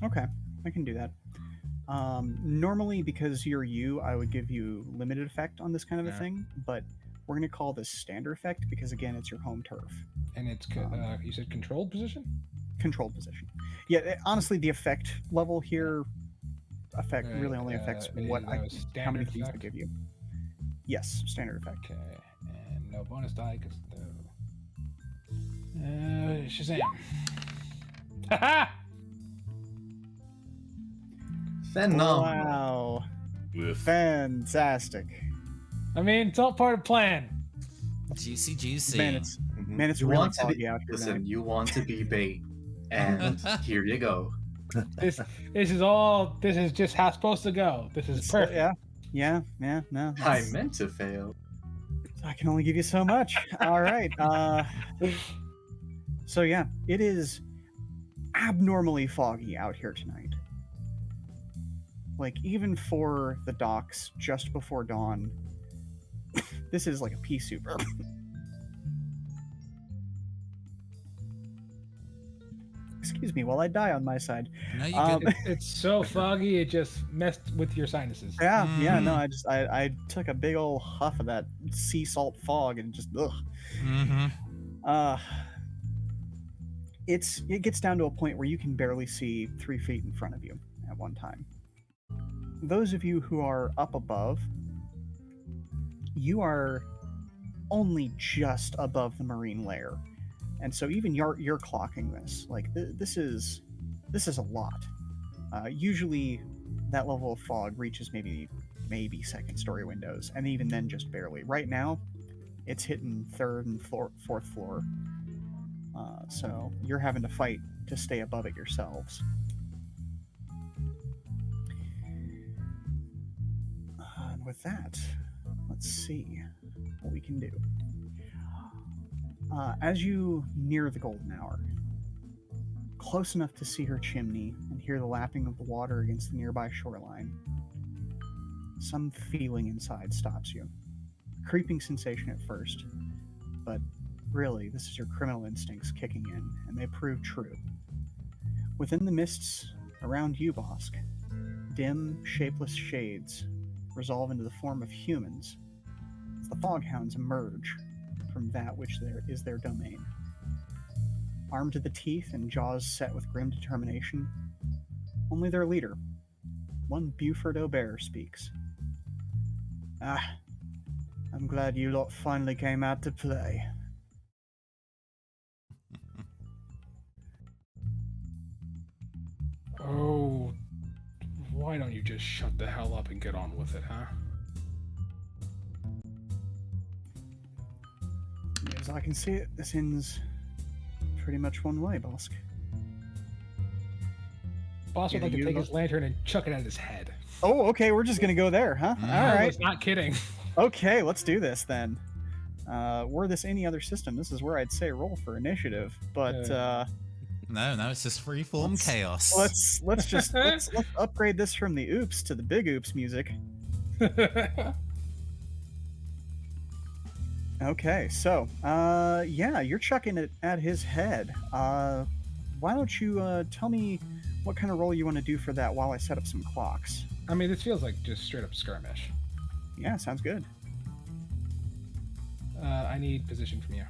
Okay, I can do that. Normally, because you're you, I would give you limited effect on this kind of a thing, but we're going to call this standard effect because, again, it's your home turf. And it's, you said controlled position? Controlled position. Yeah, honestly, the effect level here really only affects how many things I give you. Yes, standard effect. Okay, and no bonus die because Shazam. Haha! Phenomenal. Wow. Fantastic. I mean, it's all part of plan. Juicy. Man, it's You really want to foggy be, out here. listen, Now. you want to be bait, and here you go. This is just how it's supposed to go. This is perfect. Yeah. No. I meant to fail. I can only give you so much. All right. So yeah, it is abnormally foggy out here tonight. Like even for the docks just before dawn, this is like a pea soup. Excuse me while I die on my side. No, you good. It's so foggy it just messed with your sinuses. Yeah, no, I took a big old huff of that sea salt fog and just ugh. It gets down to a point where you can barely see 3 feet in front of you at one time. Those of you who are up above, you are only just above the marine layer, and so even you're clocking this. Like this is a lot. Usually, that level of fog reaches maybe second story windows, and even then just barely. Right now, it's hitting third and fourth floor. So you're having to fight to stay above it yourselves. And with that, let's see what we can do. As you near the golden hour, close enough to see her chimney and hear the lapping of the water against the nearby shoreline, some feeling inside stops you. A creeping sensation at first, but really, this is your criminal instincts kicking in, and they prove true. Within the mists around you, Bosk, dim, shapeless shades resolve into the form of humans as the foghounds emerge from that which is their domain. Armed to the teeth and jaws set with grim determination, only their leader, one Buford O'Bear, speaks. Ah, I'm glad you lot finally came out to play. Oh, why don't you just shut the hell up and get on with it, huh? As I can see it, this ends pretty much one way, Bosk. Boss would Yeah, like to you take look- his lantern and chuck it at his head. Oh, okay, we're just gonna go there, huh? Mm. All I right. was not kidding. Okay, let's do this then. Were this any other system, this is where I'd say roll for initiative, but No, it's just freeform Let's- chaos. let's upgrade this from the oops to the big oops music. Okay, so yeah, you're chucking it at his head. Why don't you tell me what kind of roll you want to do for that while I set up some clocks? I mean, this feels like just straight up skirmish. Yeah, sounds good. I need position from you.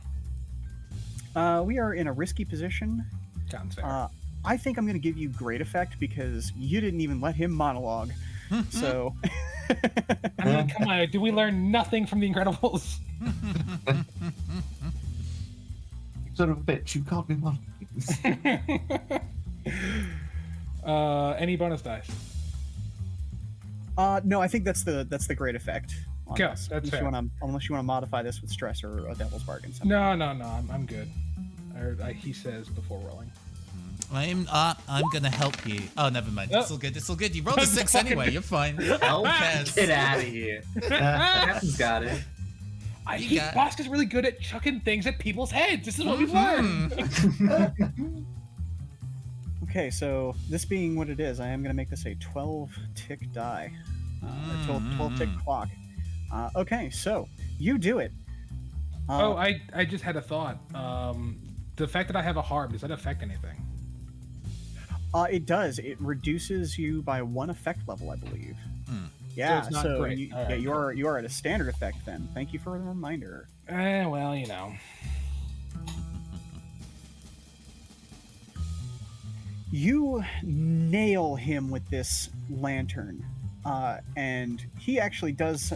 We are in a risky position. Sounds fair. I think I'm going to give you great effect because you didn't even let him monologue. So, I mean, come on, do we learn nothing from The Incredibles? Son of a bitch, you can't be one. Any bonus dice? no, I think that's the great effect. On Okay, this. that's unless fair. unless you want to modify this with stress or a devil's bargain. Something. No, I'm good. He says before rolling. I'm gonna help you. Oh, never mind. Oh. It's all good. It's all good. You rolled a 6 anyway. You're fine. Help? Who cares? Get out of here. Captain's got it. You got- Bosk is really good at chucking things at people's heads. This is what we've Mhm. learned. Okay, so this being what it is, I am going to make this a 12-tick die. A 12-tick clock. Okay, so you do it. Oh, I just had a thought. The fact that I have a harm, does that affect anything? It does. It reduces you by 1 effect level, I believe. Hmm. Yeah, So it's not so great. you, All right, you are at a standard effect then. Thank you for the reminder. Well, you know. You nail him with this lantern, and he actually does.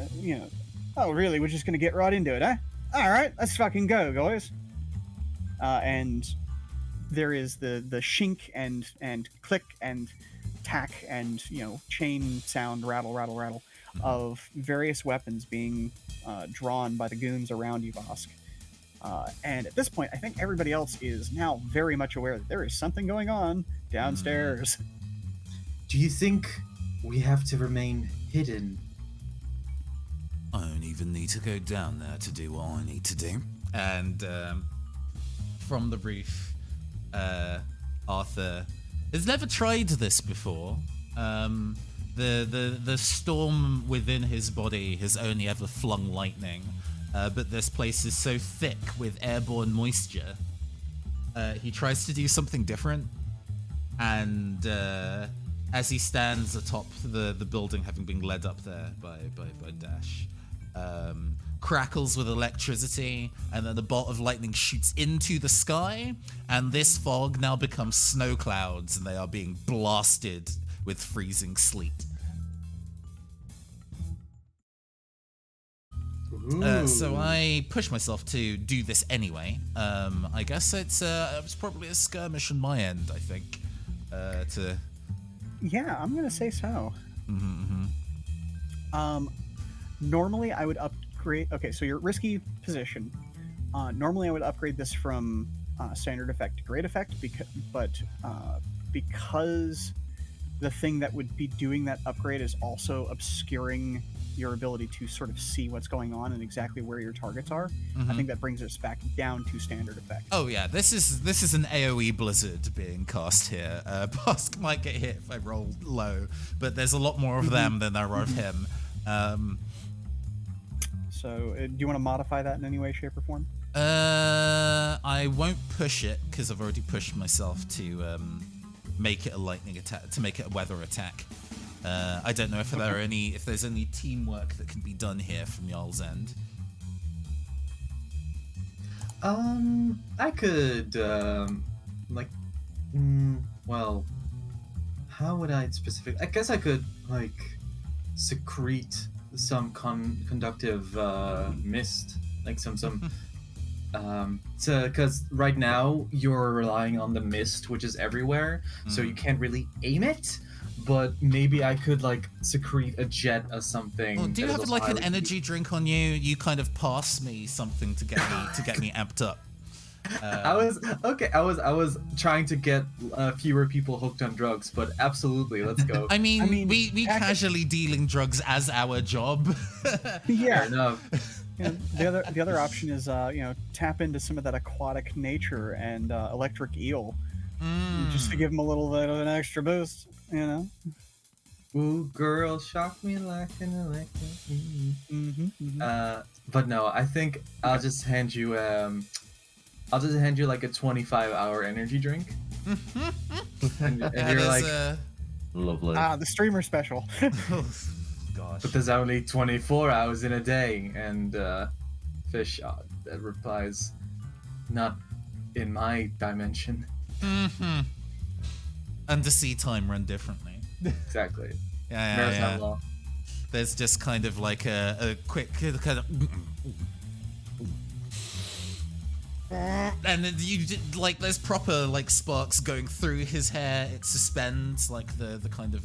Oh, really? We're just gonna get right into it, huh? All right, let's fucking go, guys. And there is the shink and click and tack and chain sound, rattle, rattle, rattle of various weapons being drawn by the goons around you, Vosk. And at this point, I think everybody else is now very much aware that there is something going on downstairs. Do you think we have to remain hidden? I don't even need to go down there to do what I need to do. And from the roof, Arthur has never tried this before. The storm within his body has only ever flung lightning, but this place is so thick with airborne moisture. He tries to do something different, and as he stands atop the building, having been led up there by Dash, crackles with electricity, and then a bolt of lightning shoots into the sky, and this fog now becomes snow clouds, and they are being blasted with freezing sleet. So I push myself to do this anyway. I guess it was probably a skirmish on my end, I think. Yeah, I'm gonna say so. Normally I would upgrade. Okay, so your risky position. Normally I would upgrade this from standard effect to great effect, because the thing that would be doing that upgrade is also obscuring your ability to sort of see what's going on and exactly where your targets are. I think that brings us back down to standard effect. Oh yeah, this is an AoE blizzard being cast here. Bosk might get hit if I roll low, but there's a lot more of them than there are of him. So do you want to modify that in any way, shape, or form? I won't push it because I've already pushed myself to make it a lightning attack, to make it a weather attack. I don't know if there's any teamwork that can be done here from y'all's end. I could, well, how would I I guess I could, secrete some conductive, mist, like some, because right now you're relying on the mist, which is everywhere, so you can't really aim it, but maybe I could, secrete a jet or something. Well, do you have an energy drink on you? You kind of pass me something to get me amped up. I was trying to get fewer people hooked on drugs, but absolutely, let's go. I mean, we casually dealing drugs as our job. Yeah. Fair enough. The other option is tap into some of that aquatic nature and electric eel, just to give them a little bit of an extra boost. Ooh, girl, shock me like an electric eel. But no, I think I'll just hand you like a 25-hour energy drink. and you're like, Lovely. The streamer special. Gosh. but there's only 24 hours in a day, and Fish replies, not in my dimension. Undersea time run differently. Exactly. Yeah. Maritime law. There's just kind of like a quick kind of. And then there's proper sparks going through his hair. It suspends the kind of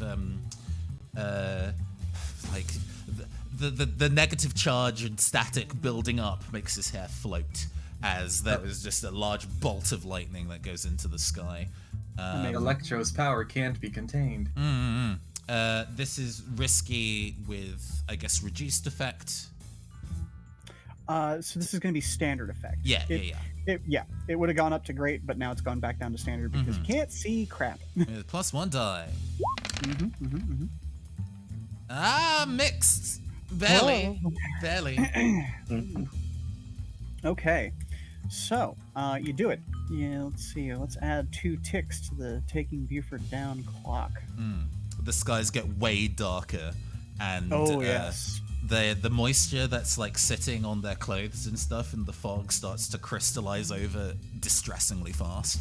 the negative charge and static building up makes his hair float as there is just a large bolt of lightning that goes into the sky. Electro's power can't be contained. This is risky with, I guess, reduced effect. So this is going to be standard effect. Yeah. It would have gone up to great, but now it's gone back down to standard because you can't see crap. Plus 1 die. Mixed. Barely. Whoa. Barely. Okay, so you do it. Yeah, let's see. Let's add 2 ticks to the taking Buford down clock. The skies get way darker, and yes. the moisture that's sitting on their clothes and stuff, and the fog starts to crystallize over distressingly fast.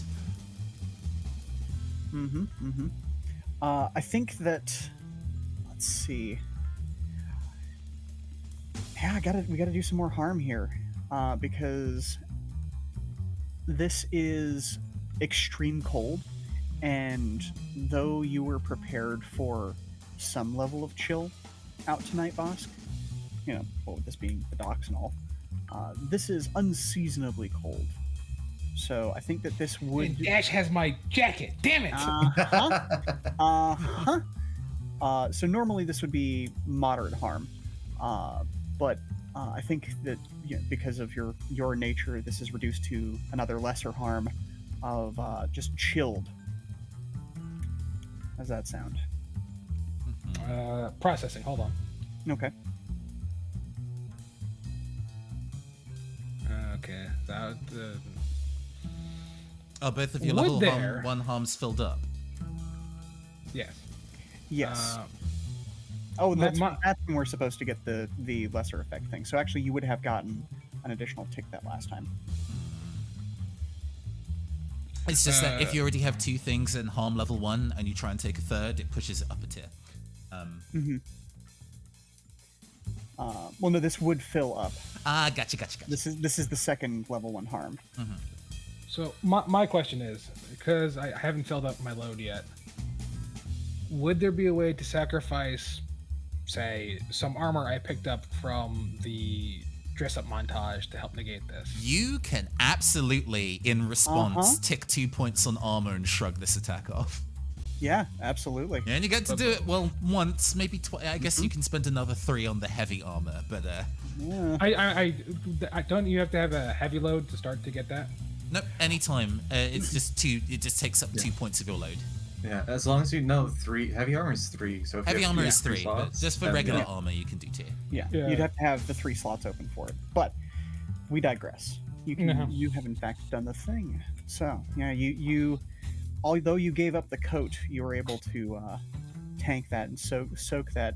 I think that. Let's see. Yeah, we gotta do some more harm here, because this is extreme cold, and though you were prepared for some level of chill out tonight, Bosk, what with this being the docks and all, this is unseasonably cold. So I think that this would. And Dash has my jacket. Damn it! So normally this would be moderate harm, but I think that because of your nature, this is reduced to another lesser harm of just chilled. How's that sound? Processing. Hold on. Okay. Okay. That. Both of your Would level there- 1 harms filled up. Yes. Yes. But That's when we're supposed to get the lesser effect thing. So actually, you would have gotten an additional tick that last time. It's just that if you already have 2 things in harm level 1 and you try and take a third, it pushes it up a tier. Well, no, this would fill up. Gotcha. This is the second level 1 harm. So my question is, because I haven't filled up my load yet, would there be a way to sacrifice, say, some armor I picked up from the dress-up montage to help negate this? You can absolutely, in response, tick 2 points on armor and shrug this attack off. Yeah, absolutely. And you get to do it, once, maybe twice. I guess you can spend another 3 on the heavy armor, but Yeah. I don't you have to have a heavy load to start to get that? nope, anytime. It's just 2. It just takes up 2 points of your load. Yeah, as long as you know 3. Heavy armor is 3. So if Heavy you have armor three is 3, but slots, just for then regular yeah. armor, you can do 2. Yeah, Yeah. you'd have to have the 3 slots open for it. But we digress. You have in fact done the thing. So yeah, you although you gave up the coat, you were able to tank that and soak that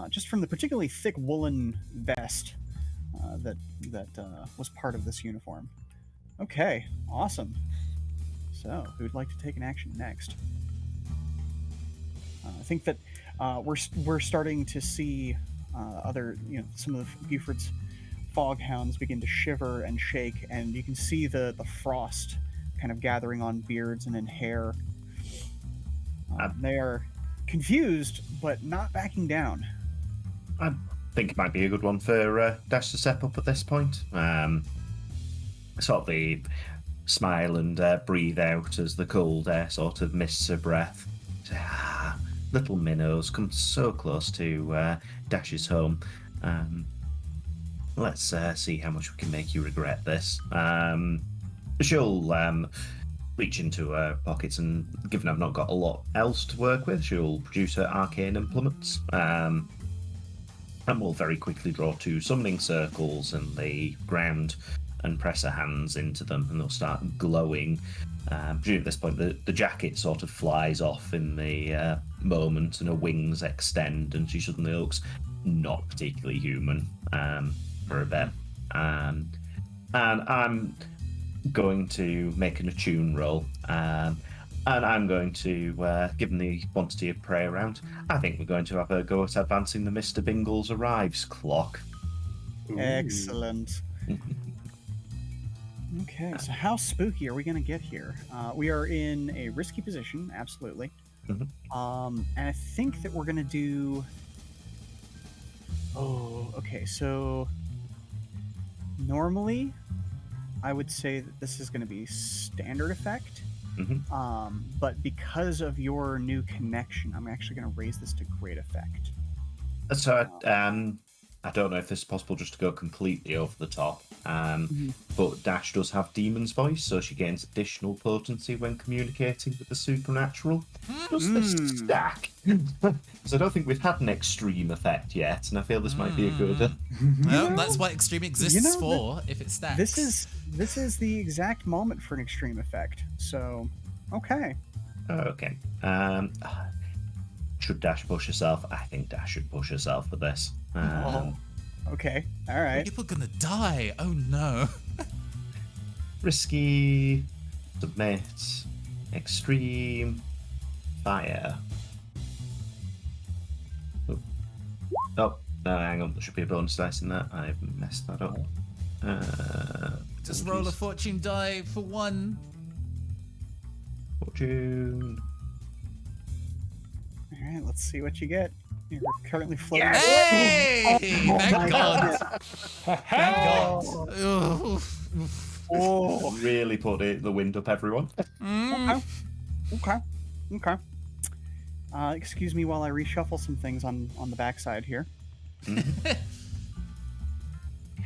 just from the particularly thick woolen vest that was part of this uniform. Okay, awesome. So, who'd like to take an action next? I think that we're starting to see other, some of Buford's foghounds begin to shiver and shake, and you can see the frost kind of gathering on beards and in hair. They are confused, but not backing down. I think it might be a good one for Dash to step up at this point. Sort of the smile and breathe out as the cold air sort of mists her breath. Little minnows come so close to Dash's home. Let's see how much we can make you regret this. She'll reach into her pockets, and given I've not got a lot else to work with, she'll produce her arcane implements. And will very quickly draw 2 summoning circles in the ground and press her hands into them, and they'll start glowing. At this point, the jacket sort of flies off in the moment, and her wings extend, and she suddenly looks not particularly human for a bit. And I'm going to make an attune roll, and I'm going to, given the quantity of prey around, I think we're going to have a go at advancing the Mr. Bingles Arrives clock. Excellent. Okay, so how spooky are we going to get here? We are in a risky position, absolutely. And I think that we're going to do... Oh, okay, so... Normally, I would say that this is going to be standard effect. But because of your new connection, I'm actually going to raise this to great effect. So I don't know if this is possible just to go completely over the top, but Dash does have Demon's Voice, so she gains additional potency when communicating with the supernatural. Does this stack? So I don't think we've had an extreme effect yet, and I feel this might be a good... Well, that's what extreme exists for, if it stacks. This is the exact moment for an extreme effect, so okay. Okay. Should Dash push herself? I think Dash should push herself for this. Okay, all right. People are gonna die. Oh no. Risky, submit, extreme, fire. Oh, no, hang on. There should be a bonus dice in that. I've messed that up. Just roll a fortune die for 1. Fortune. All right, let's see what you get. You're currently floating. Hey! Thank my God. Thank God. Oh. Really put the wind up, everyone. Okay. Excuse me while I reshuffle some things on the backside here.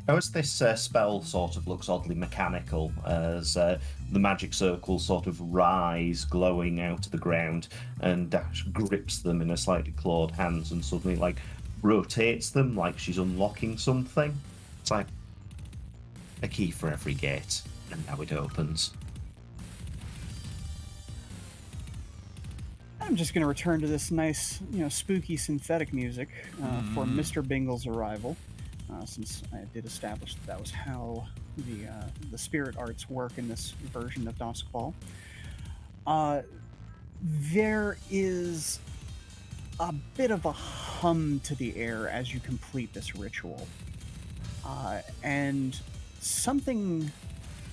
How is this spell sort of looks oddly mechanical as the magic circles sort of rise, glowing out of the ground, and Dash grips them in her slightly clawed hands and suddenly like rotates them like she's unlocking something. It's like a key for every gate, and now it opens. I'm just going to return to this nice, spooky synthetic music for Mr. Bingle's arrival. Since I did establish that was how the spirit arts work in this version of Duskfall. There is a bit of a hum to the air as you complete this ritual. And something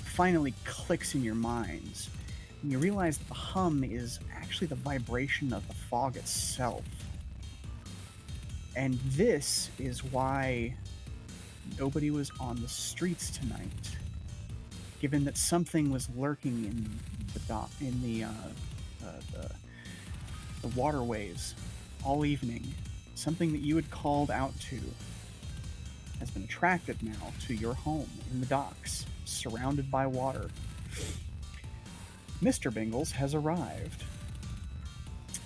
finally clicks in your minds. And you realize that the hum is actually the vibration of the fog itself. And this is why nobody was on the streets tonight, given that something was lurking in the waterways all evening. Something that you had called out to has been attracted now to your home in the docks, surrounded by water. Mr. Bingles has arrived.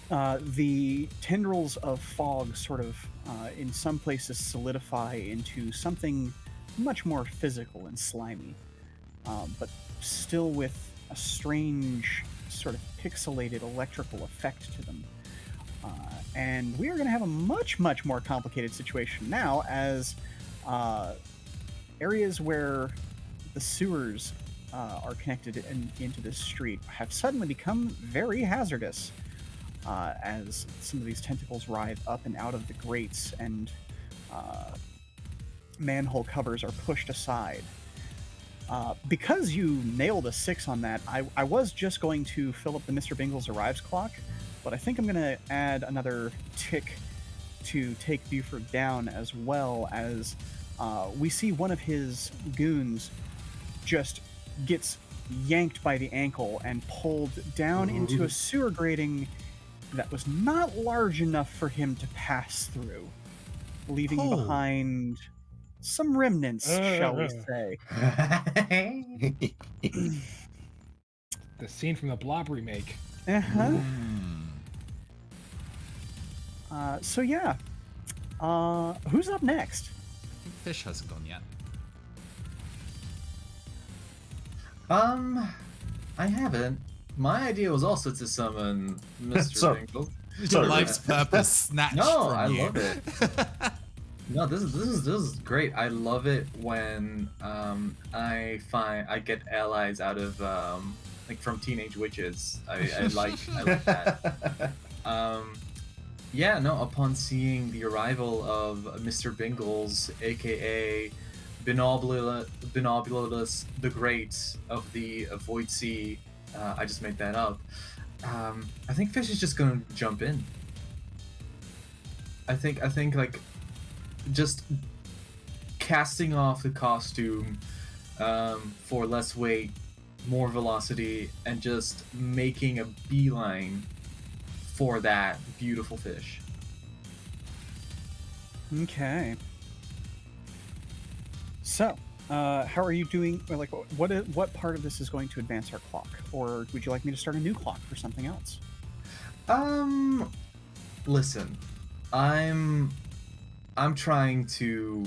The tendrils of fog sort of, in some places, solidify into something much more physical and slimy, but still with a strange, sort of pixelated electrical effect to them. And we are going to have a much, much more complicated situation now, as areas where the sewers are connected into this street have suddenly become very hazardous, as some of these tentacles writhe up and out of the grates, and manhole covers are pushed aside. Because you nailed a 6 on that, I was just going to fill up the Mr. Bingles Arrives clock, but I think I'm going to add another tick to take Buford down, as well as we see one of his goons just gets yanked by the ankle and pulled down into a sewer grating that was not large enough for him to pass through, leaving behind some remnants, shall we say. The scene from the Blob remake. Uh-huh. So yeah. Who's up next? I think Fish hasn't gone yet. I haven't. My idea was also to summon Mr. Bingle. Your life's purpose snatched No, from I you. love it. No, this is great. I love it when I get allies out of like from teenage witches. I like that. Yeah, no. Upon seeing the arrival of Mr. Bingles, aka Binobulus the Great of the Void Sea, I just made that up. I think Fish is just gonna jump in. I think like just casting off the costume for less weight, more velocity, and just making a beeline for that beautiful fish. Okay. So, how are you doing? Like, what part of this is going to advance our clock, or would you like me to start a new clock for something else? Listen, I'm trying to,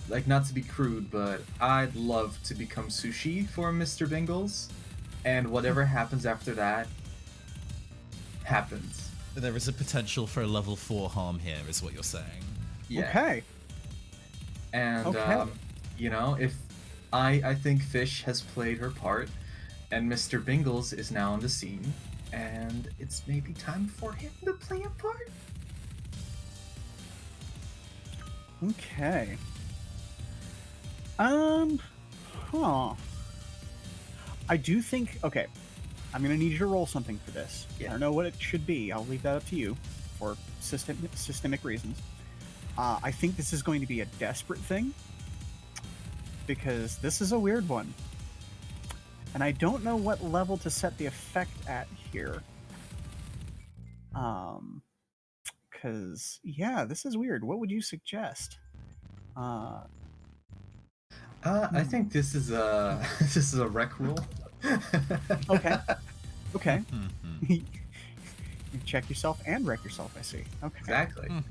like, not to be crude, but I'd love to become sushi for Mr. Bingles, and whatever happens after that happens. There is a potential for a level 4 harm here, is what you're saying. Yeah. Okay. And Okay. you know, if I think Fish has played her part, and Mr. Bingles is now on the scene, and it's maybe time for him to play a part. Okay. I do think. Okay, I'm gonna need you to roll something for this. Yeah. I don't know what it should be. I'll leave that up to you for systemic reasons. I think this is going to be a desperate thing, because this is a weird one, and I don't know what level to set the effect at here. Because yeah, this is weird. What would you suggest? I think this is a this is a rec roll. Okay. Okay. Mhm. You check yourself and wreck yourself, I see. Okay. Exactly. Mhm.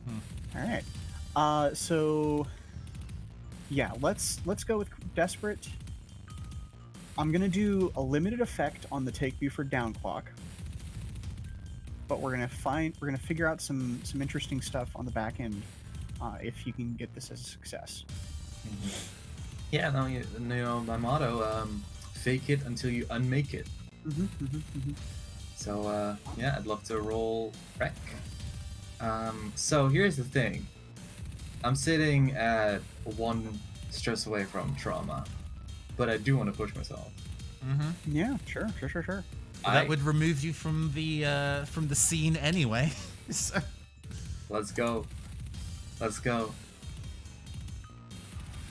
All right. So yeah, let's go with desperate. I'm gonna do a limited effect on the take Buford down clock, but we're gonna figure out some interesting stuff on the back end if you can get this as a success. Yeah, no, you know my motto: fake it until you unmake it. So yeah, I'd love to roll rec. So here's the thing: I'm sitting at 1 stress away from trauma, but I do want to push myself. Mhm. Yeah, sure. That would remove you from the scene anyway. So. Let's go.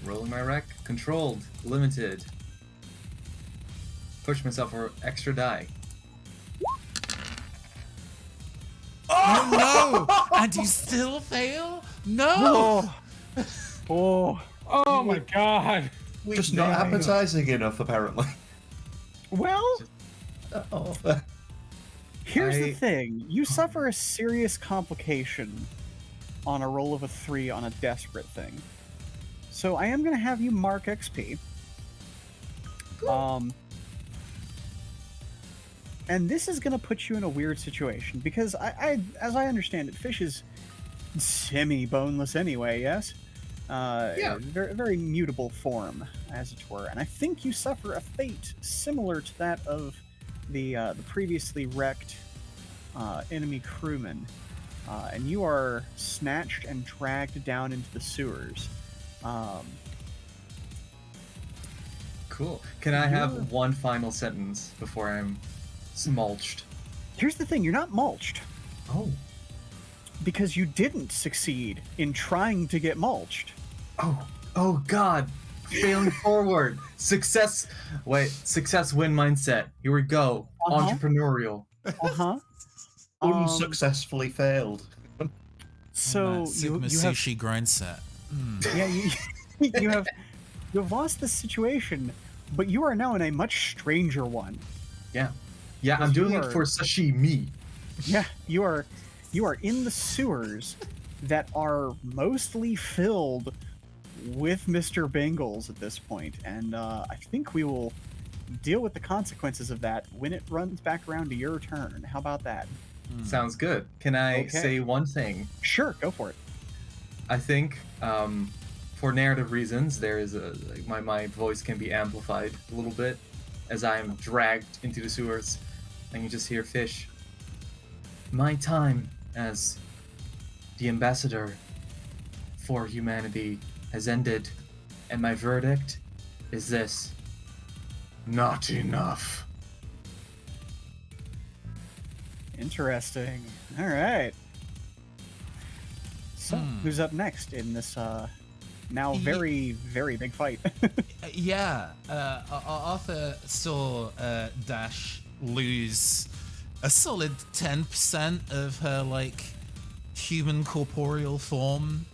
Rolling my rec. Controlled. Limited. Push myself for extra die. Oh no! And you still fail? No! Oh, my god! Just not appetizing enough, apparently. well, Oh. here's the I- thing. You suffer a serious complication on a roll of a 3 on a desperate thing. So I am going to have you mark XP. And this is going to put you in a weird situation because as I understand it, fish is semi-boneless anyway. Yes, Yeah. very, very mutable form, as it were. And I think you suffer a fate similar to that of the previously wrecked enemy crewman, and you are snatched and dragged down into the sewers. Um, Cool. Can I You're- have one final sentence before I'm mulched? Here's the thing: you're not mulched Oh. because you didn't succeed in trying to get mulched. Oh God. Failing forward. Success. Wait. Success win mindset. Here we go. Uh-huh. Entrepreneurial. Uh-huh. Unsuccessfully failed. So Sigma you have sushi grind set. yeah you have lost this situation, but you are now in a much stranger one. Yeah. Yeah. I'm Because you doing it are- for sashimi. Yeah, you are in the sewers that are mostly filled with Mr. Bengals at this point, and I think we will deal with the consequences of that when it runs back around to your turn. How about that? Sounds good. Can I Okay. say one thing? Sure, go for it. I think for narrative reasons, there is my voice can be amplified a little bit as I am dragged into the sewers, and you just hear fish. My time as the ambassador for humanity has ended, and my verdict is this: not enough. Interesting. All right. So, who's up next in this now Ye- very, very big fight? Yeah, Arthur saw Dash lose a solid 10% of her like human corporeal form.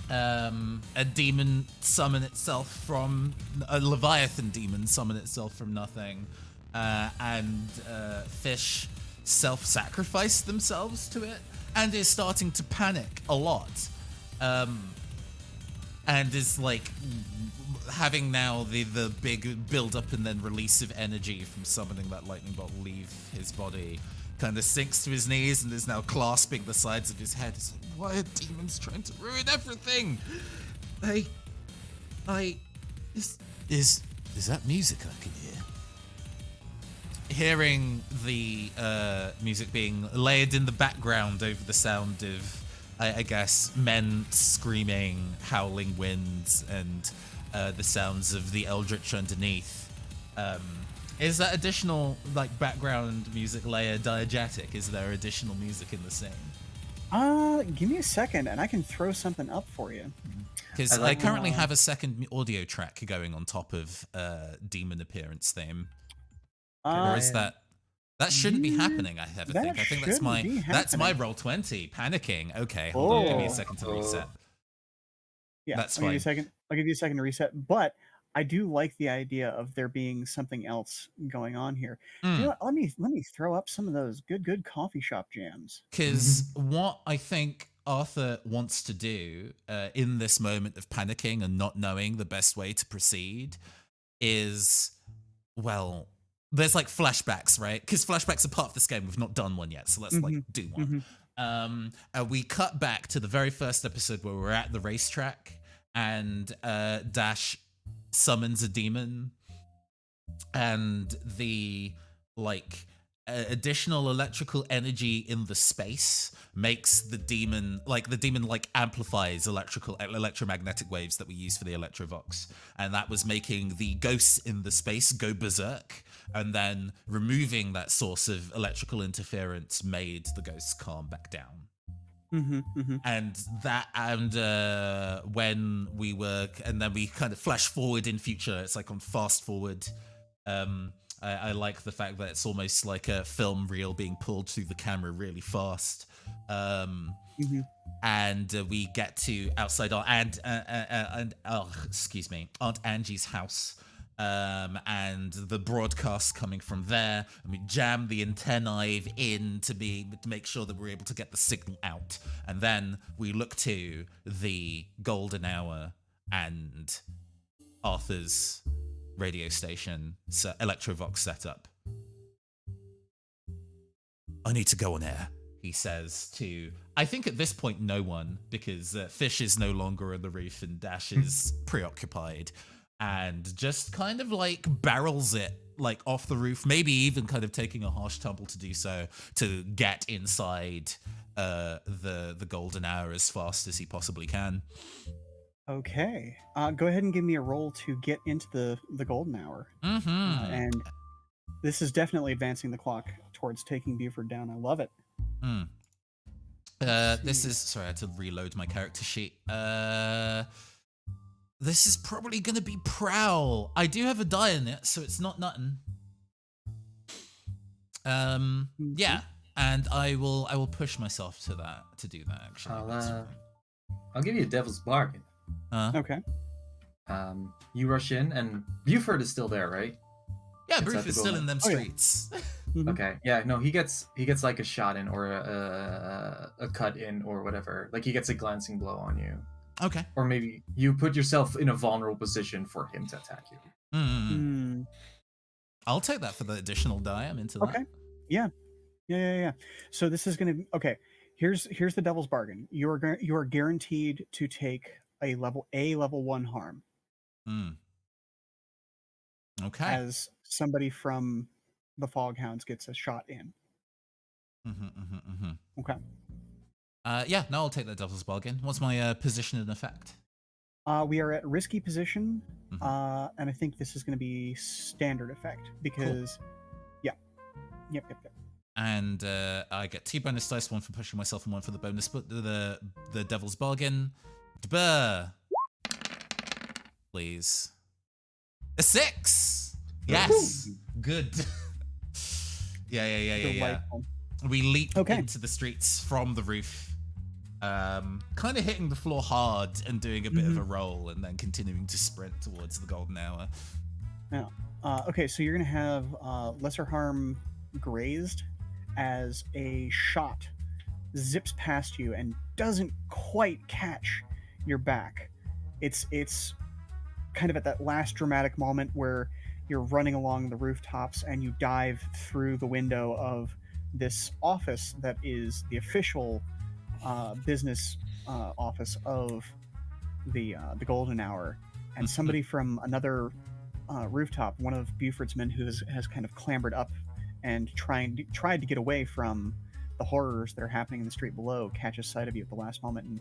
A demon summon itself from a Leviathan demon summon itself from nothing, and fish self-sacrifice themselves to it, and is starting to panic a lot. And is like having now the big build up and then release of energy from summoning that lightning bolt leave his body, kind of sinks to his knees and is now clasping the sides of his head. It's like, why are demons trying to ruin everything? Is that music I can hear? Hearing the music being layered in the background over the sound of, I guess, men screaming, howling winds, and the sounds of the eldritch underneath. Is that additional like background music layer diegetic? Is there additional music in the scene? Give me a second, and I can throw something up for you. Because I like- I currently have a second audio track going on top of demon appearance theme. Or is that shouldn't be happening? I have a that think. I think that's shouldn't be my happening. roll 20. Panicking. Okay, hold on. Give me a Oh. second to reset. Yeah, That's I'll give you a fine. second. I'll give you a second to reset. But I do like the idea of there being something else going on here. You know what? Let me throw up some of those good coffee shop jams. Because what I think Arthur wants to do in this moment of panicking and not knowing the best way to proceed is, well, there's like flashbacks, right? Because flashbacks are part of this game. We've not done one yet, so let's like do one. We cut back to the very first episode where we're at the racetrack and Dash summons a demon, and the like additional electrical energy in the space makes the demon amplifies electromagnetic waves that we use for the Electrovox, and that was making the ghosts in the space go berserk, and then removing that source of electrical interference made the ghosts calm back down. And when we were, and then we kind of flash forward in future, it's like on fast forward. I like the fact that it's almost like a film reel being pulled through the camera really fast. And we get to outside Aunt Angie's house. And the broadcast coming from there, and we jam the antennae in to make sure that we're able to get the signal out, and then we look to the golden hour and Arthur's radio station Electrovox setup. I need to go on air, he says to, I think at this point, no one, because Fish is no longer on the roof and Dash is preoccupied, and just kind of like barrels it like off the roof, maybe even kind of taking a harsh tumble to do so, to get inside the golden hour as fast as he possibly can. Okay. Go ahead and give me a roll to get into the golden hour. Mm-hmm. And this is definitely advancing the clock towards taking Buford down. I love it. Mm. This is, sorry, I had to reload my character sheet. This is probably gonna be Prowl. I do have a die in it, so it's not nothing. Yeah, and I will push myself to do that actually. I'll give you a devil's bargain. Okay. You rush in, and Buford is still there, right? Yeah, Inside Bruce the is still golden- in them Oh, yeah. streets. Okay, yeah, no, he gets like a shot in or a cut in or whatever. Like he gets a glancing blow on you, Okay. or maybe you put yourself in a vulnerable position for him to attack you. Hmm. I'll take that for the additional die. I'm into that. Okay. Yeah. So this is going to okay. Here's the devil's bargain. You are guaranteed to take a level 1 harm Okay. as somebody from the Foghounds gets a shot in. Okay. Yeah, no, I'll take that devil's bargain. What's my position and effect? We are at risky position, and I think this is going to be standard effect because, Yep. And I get 2 bonus dice, 1 for pushing myself and 1 for the bonus, but the devil's bargain. Dbur. Please. A 6. Yes. Good. Yeah. Delightful. We leap Okay. into the streets from the roof, kind of hitting the floor hard and doing a bit of a roll, and then continuing to sprint towards the golden hour. Yeah. Okay, so you're going to have lesser harm grazed as a shot zips past you and doesn't quite catch your back. It's kind of at that last dramatic moment where you're running along the rooftops and you dive through the window of this office that is the official business office of the Golden Hour, and somebody from another rooftop, one of Buford's men who has kind of clambered up and tried to get away from the horrors that are happening in the street below, catches sight of you at the last moment and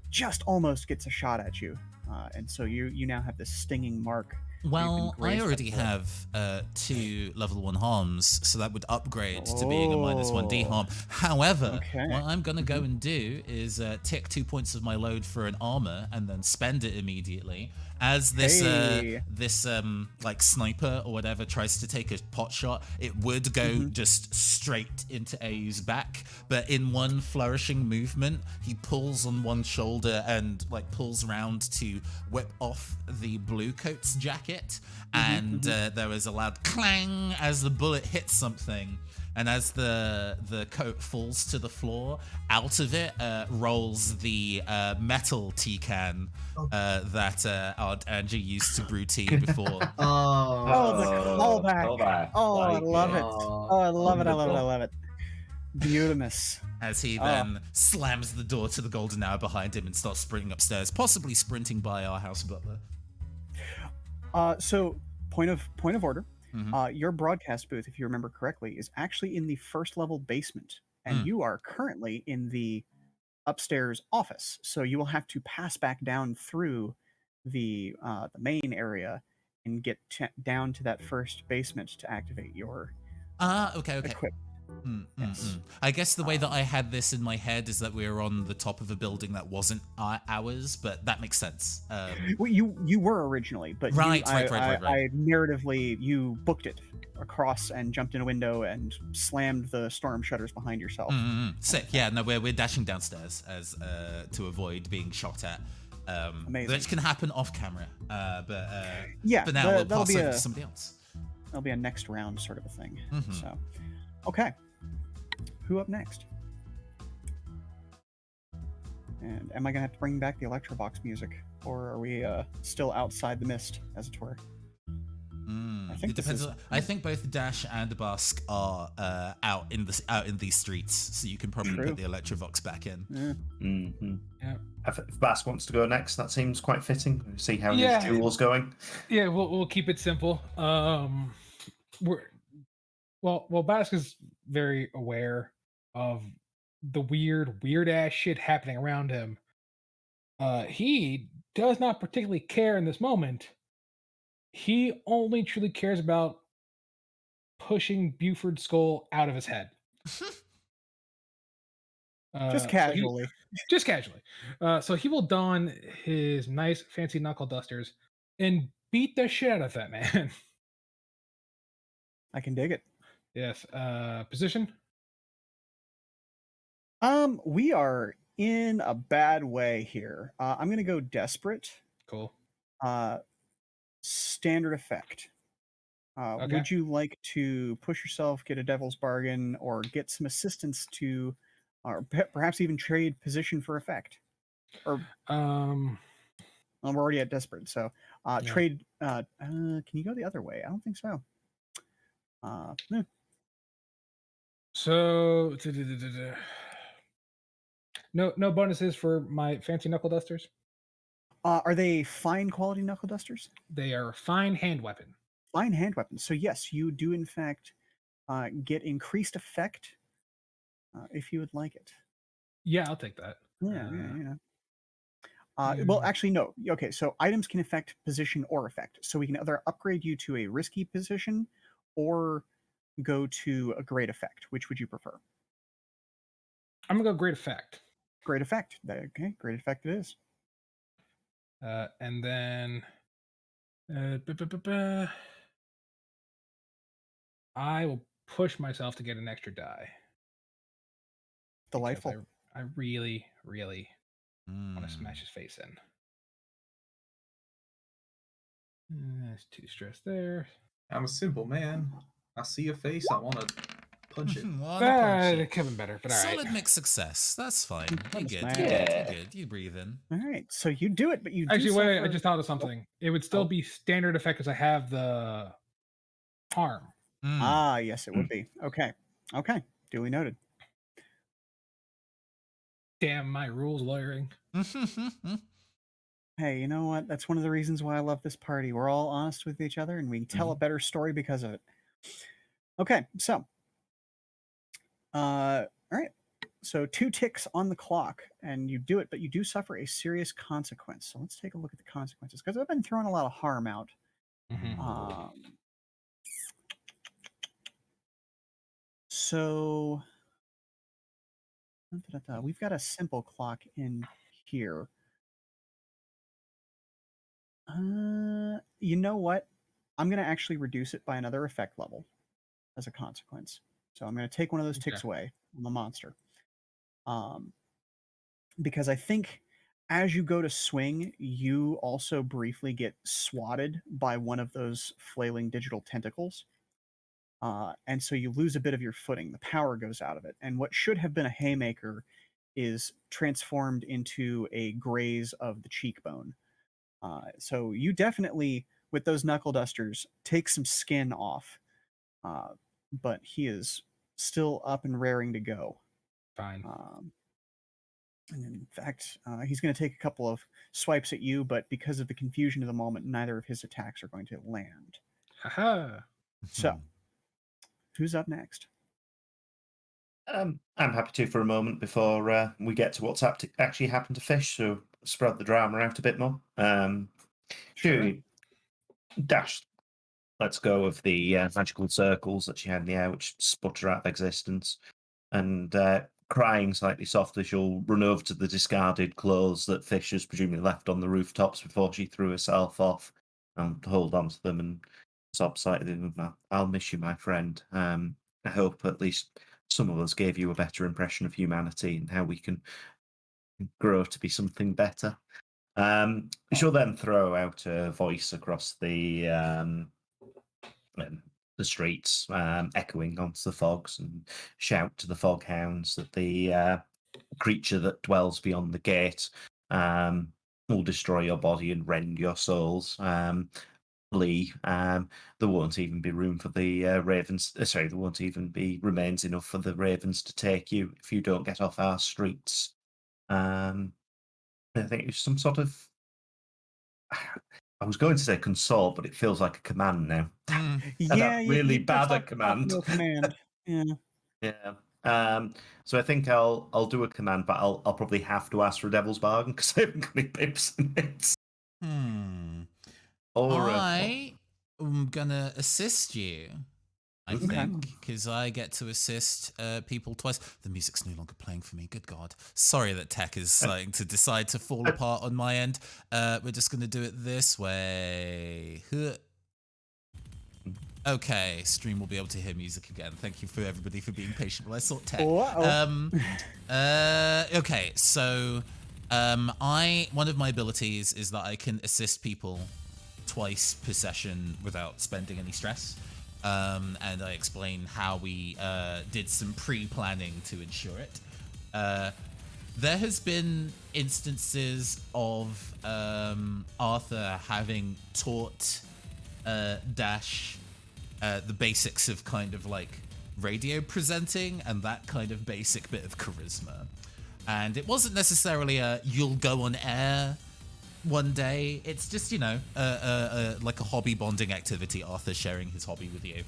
just almost gets a shot at you. And so you now have this stinging mark. Well, I already have 2 level 1 harms, so that would upgrade to being a -1d harm. However, what I'm going to go and do is tick 2 points of my load for an armor and then spend it immediately. As this like sniper or whatever tries to take a pot shot, it would go just straight into Ayu's back, but in one flourishing movement, he pulls on one shoulder and like pulls around to whip off the blue coat's jacket, and there is a loud clang as the bullet hits something. And as the coat falls to the floor, out of it rolls the metal tea can that our Angie used to brew tea before. The callback. Oh, I love it. Oh, I love it. I love it. Beautimous. As he then slams the door to the golden hour behind him and starts sprinting upstairs, possibly sprinting by our house butler. So point of order. Your broadcast booth, if you remember correctly, is actually in the first level basement, and you are currently in the upstairs office. So you will have to pass back down through the main area and get down to that first basement to activate your okay. equipment. Yes. I guess the way that I had this in my head is that we were on the top of a building that wasn't ours, but that makes sense. Well, you were originally, but right. I narratively you booked it across and jumped in a window and slammed the storm shutters behind yourself. Sick. Yeah. No, we're dashing downstairs as to avoid being shot at. Amazing. Which can happen off camera. But yeah, for now we'll pass over to somebody else. That'll be a next round sort of a thing. So. Okay. Who up next? And am I gonna have to bring back the Electrovox music, or are we still outside the mist, as it were? I think It this depends. is. I think both Dash and Busk are out in these streets, so you can probably True. put the Electrovox back in. Yeah. Mm-hmm. Yeah. If Bask wants to go next, that seems quite fitting. See how Yeah. his duel's going. Yeah, we'll keep it simple. Bask is very aware of the weird ass shit happening around him. He does not particularly care in this moment. He only truly cares about pushing Buford's skull out of his head. Just casually. Just casually. So he will don his nice fancy knuckle dusters and beat the shit out of that man. I can dig it. Yes. Position. We are in a bad way here. I'm gonna go desperate. Cool. Standard effect. Okay. Would you like to push yourself, get a devil's bargain, or get some assistance to, or perhaps even trade position for effect? Or well, we're already at desperate, so Yeah. trade. Can you go the other way? I don't think so. Yeah. So no bonuses for my fancy knuckle dusters. Are they fine quality knuckle dusters? They are a fine hand weapon. Fine hand weapons. So yes, you do in fact get increased effect if you would like it. Yeah, I'll take that. Yeah. Well, actually, no. Okay, so items can affect position or effect. So we can either upgrade you to a risky position or go to a great effect. Which would you prefer? I'm gonna go great effect. Great effect. Okay, great effect it is. And then I will push myself to get an extra die. Delightful. I really want to smash his face in. That's 2 stress there. I'm a simple man. I see a face, I want to punch it. It could have been better, but all right. Solid mixed success. That's fine. You That's good. nice. You Yeah. good. You breathe in. All right, so you do it, but you Actually, do wait, I suffer- just thought of something. It would still be standard effect because I have the harm. Ah, yes, it would be. Okay, duly noted. Damn my rules lawyering. Hey, you know what? That's one of the reasons why I love this party. We're all honest with each other, and we can tell a better story because of it. Okay, so, all right. So 2 ticks on the clock, and you do it, but you do suffer a serious consequence. So let's take a look at the consequences, because I've been throwing a lot of harm out. So we've got a simple clock in here. You know what? I'm going to actually reduce it by another effect level as a consequence. So I'm going to take one of those ticks away on the monster. Because I think as you go to swing, you also briefly get swatted by one of those flailing digital tentacles. And so you lose a bit of your footing. The power goes out of it. And what should have been a haymaker is transformed into a graze of the cheekbone. So you definitely, with those knuckle dusters, take some skin off. But he is still up and raring to go. Fine. And in fact, he's going to take a couple of swipes at you, but because of the confusion of the moment, neither of his attacks are going to land. Haha. So, who's up next? I'm happy to for a moment before we get to what's actually happened to Fish, so spread the drama out a bit more. Sure. Dash, let's go of the magical circles that she had in the air, which sputter out of existence. And crying slightly softly, she'll run over to the discarded clothes that Fish has presumably left on the rooftops before she threw herself off, and hold on to them and sob slightly. I'll miss you, my friend. I hope at least some of us gave you a better impression of humanity and how we can grow to be something better. She'll then throw out a voice across the streets, echoing onto the fogs, and shout to the foghounds that the creature that dwells beyond the gate will destroy your body and rend your souls. flee, there won't even be room for the ravens. Sorry, there won't even be remains enough for the ravens to take you if you don't get off our streets. I think it's some sort of. I was going to say consort, but it feels like a command now. Yeah, really you bad talk at command. no command. Yeah. Yeah. So I think I'll do a command, but I'll probably have to ask for a devil's bargain because I haven't got any pips in it. Or I am gonna assist you. I Okay. think because I get to assist people twice. The music's no longer playing for me. Good God! Sorry that tech is starting to decide to fall apart on my end. We're just gonna do it this way. Okay, stream will be able to hear music again. Thank you for everybody for being patient while I sort tech. Okay, so one of my abilities is that I can assist people twice per session without spending any stress. And I explain how we did some pre-planning to ensure it. There has been instances of Arthur having taught Dash the basics of kind of like radio presenting and that kind of basic bit of charisma. And it wasn't necessarily a you'll go on air one day. It's just, you know, like a hobby bonding activity, Arthur sharing his hobby with you.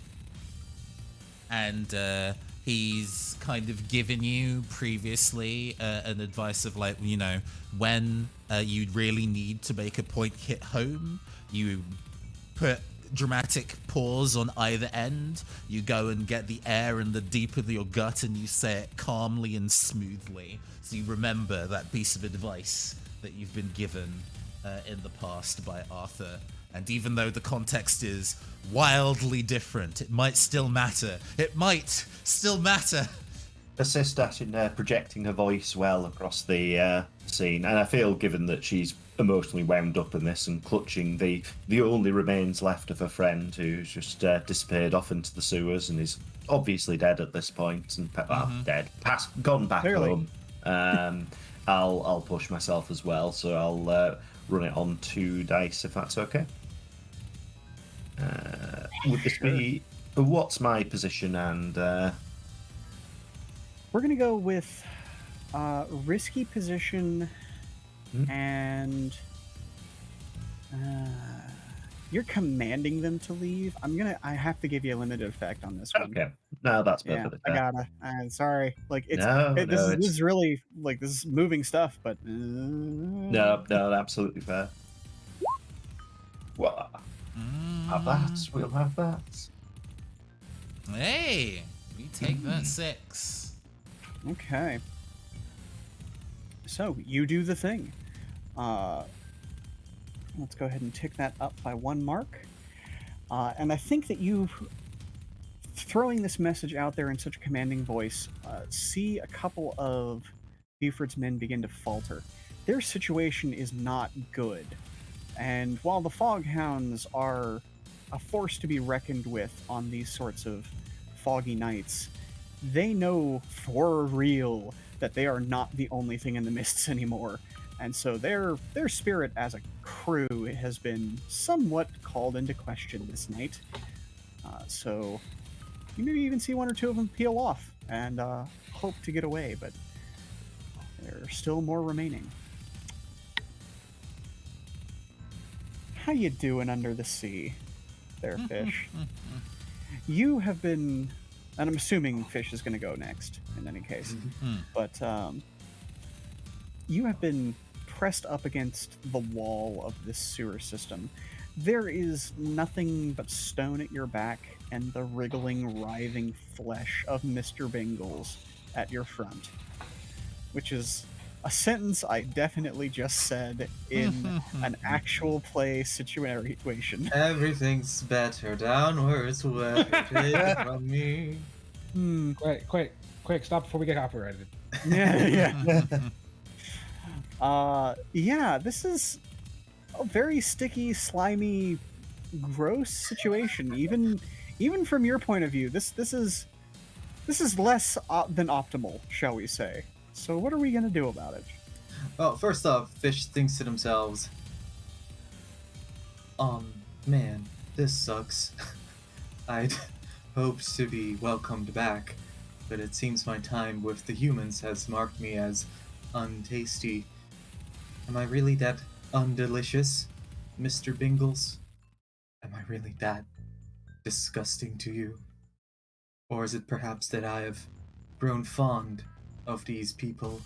And he's kind of given you previously an advice of like, you know, when you really need to make a point hit home, you put dramatic pause on either end. You go and get the air in the deep of your gut and you say it calmly and smoothly. So you remember that piece of advice that you've been given in the past by Arthur. And even though the context is wildly different, it might still matter. It might still matter. Assist us in projecting her voice well across the scene, and I feel, given that she's emotionally wound up in this and clutching the only remains left of her friend who's just disappeared off into the sewers and is obviously dead at this point, and gone back Clearly. home. I'll push myself as well, so I'll run it on 2 dice if that's okay. Would this be what's my position and? We're gonna go with risky position, and you're commanding them to leave. I have to give you a limited effect on this one. Okay, no, that's Yeah, perfect. I gotta. I'm sorry. Like it's No, this is really like this is moving stuff, but no, absolutely fair. Well, have that. We'll have that. Hey, we take that 6. Okay. So you do the thing. Let's go ahead and tick that up by 1 mark. And I think that you throwing this message out there in such a commanding voice, see a couple of Buford's men begin to falter. Their situation is not good. And while the Foghounds are a force to be reckoned with on these sorts of foggy nights, they know for real that they are not the only thing in the mists anymore. And so their spirit as a crew has been somewhat called into question this night. So you maybe even see 1 or 2 of them peel off and hope to get away, but there are still more remaining. How you doing under the sea there, Fish? You have been, and I'm assuming Fish is going to go next in any case, but you have been pressed up against the wall of this sewer system. There is nothing but stone at your back and the wriggling, writhing flesh of Mr. Bingles at your front, which is a sentence I definitely just said in an actual play situation. Everything's better downwards, whoever take from me. Quick, stop before we get copyrighted. Yeah, this is a very sticky, slimy, gross situation. Even from your point of view, this is less than optimal, shall we say. So what are we going to do about it? Well, first off, Fish thinks to themselves, Man, this sucks. I'd hoped to be welcomed back, but it seems my time with the humans has marked me as untasty. Am I really that undelicious, Mr. Bingles? Am I really that disgusting to you? Or is it perhaps that I have grown fond of these people,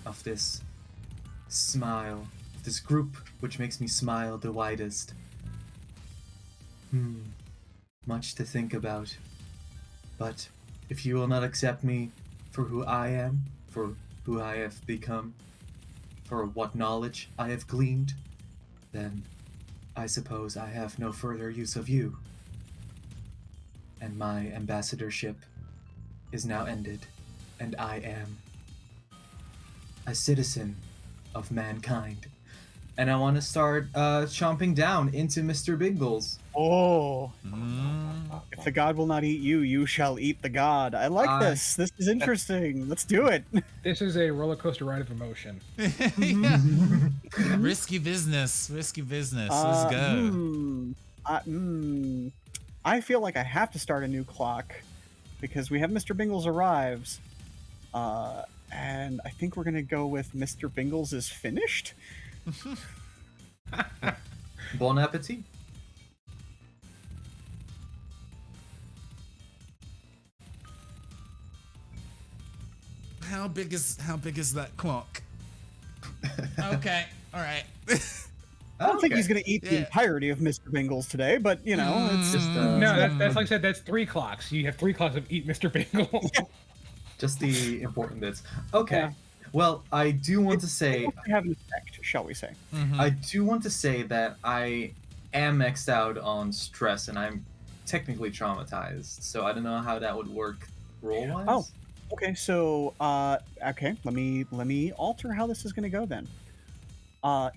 of this smile, of this group which makes me smile the widest? Much to think about. But if you will not accept me for who I am, for who I have become, for what knowledge I have gleaned, then I suppose I have no further use of you. And my ambassadorship is now ended, and I am a citizen of mankind. And I want to start chomping down into Mr. Bingles. Oh. If the god will not eat you, you shall eat the god. I like this. This is interesting. Let's do it. This is a roller coaster ride of emotion. Yeah. Risky business. Risky business. Let's go. I feel like I have to start a new clock because we have Mr. Bingles arrives. And I think we're going to go with Mr. Bingles is finished. Bon appetit. How big is that clock? Okay, all right. I don't think he's going to eat the entirety of Mr. Bingles today, but you know, it's just no. That's like I said. That's 3 clocks. You have 3 clocks of eat Mr. Bingles. Just the important bits. Okay. Yeah. Well, I do want to say have an effect, shall we say? I do want to say that I am maxed out on stress, and I'm technically traumatized. So I don't know how that would work role-wise. Oh, okay. So, okay. Let me alter how this is going to go then.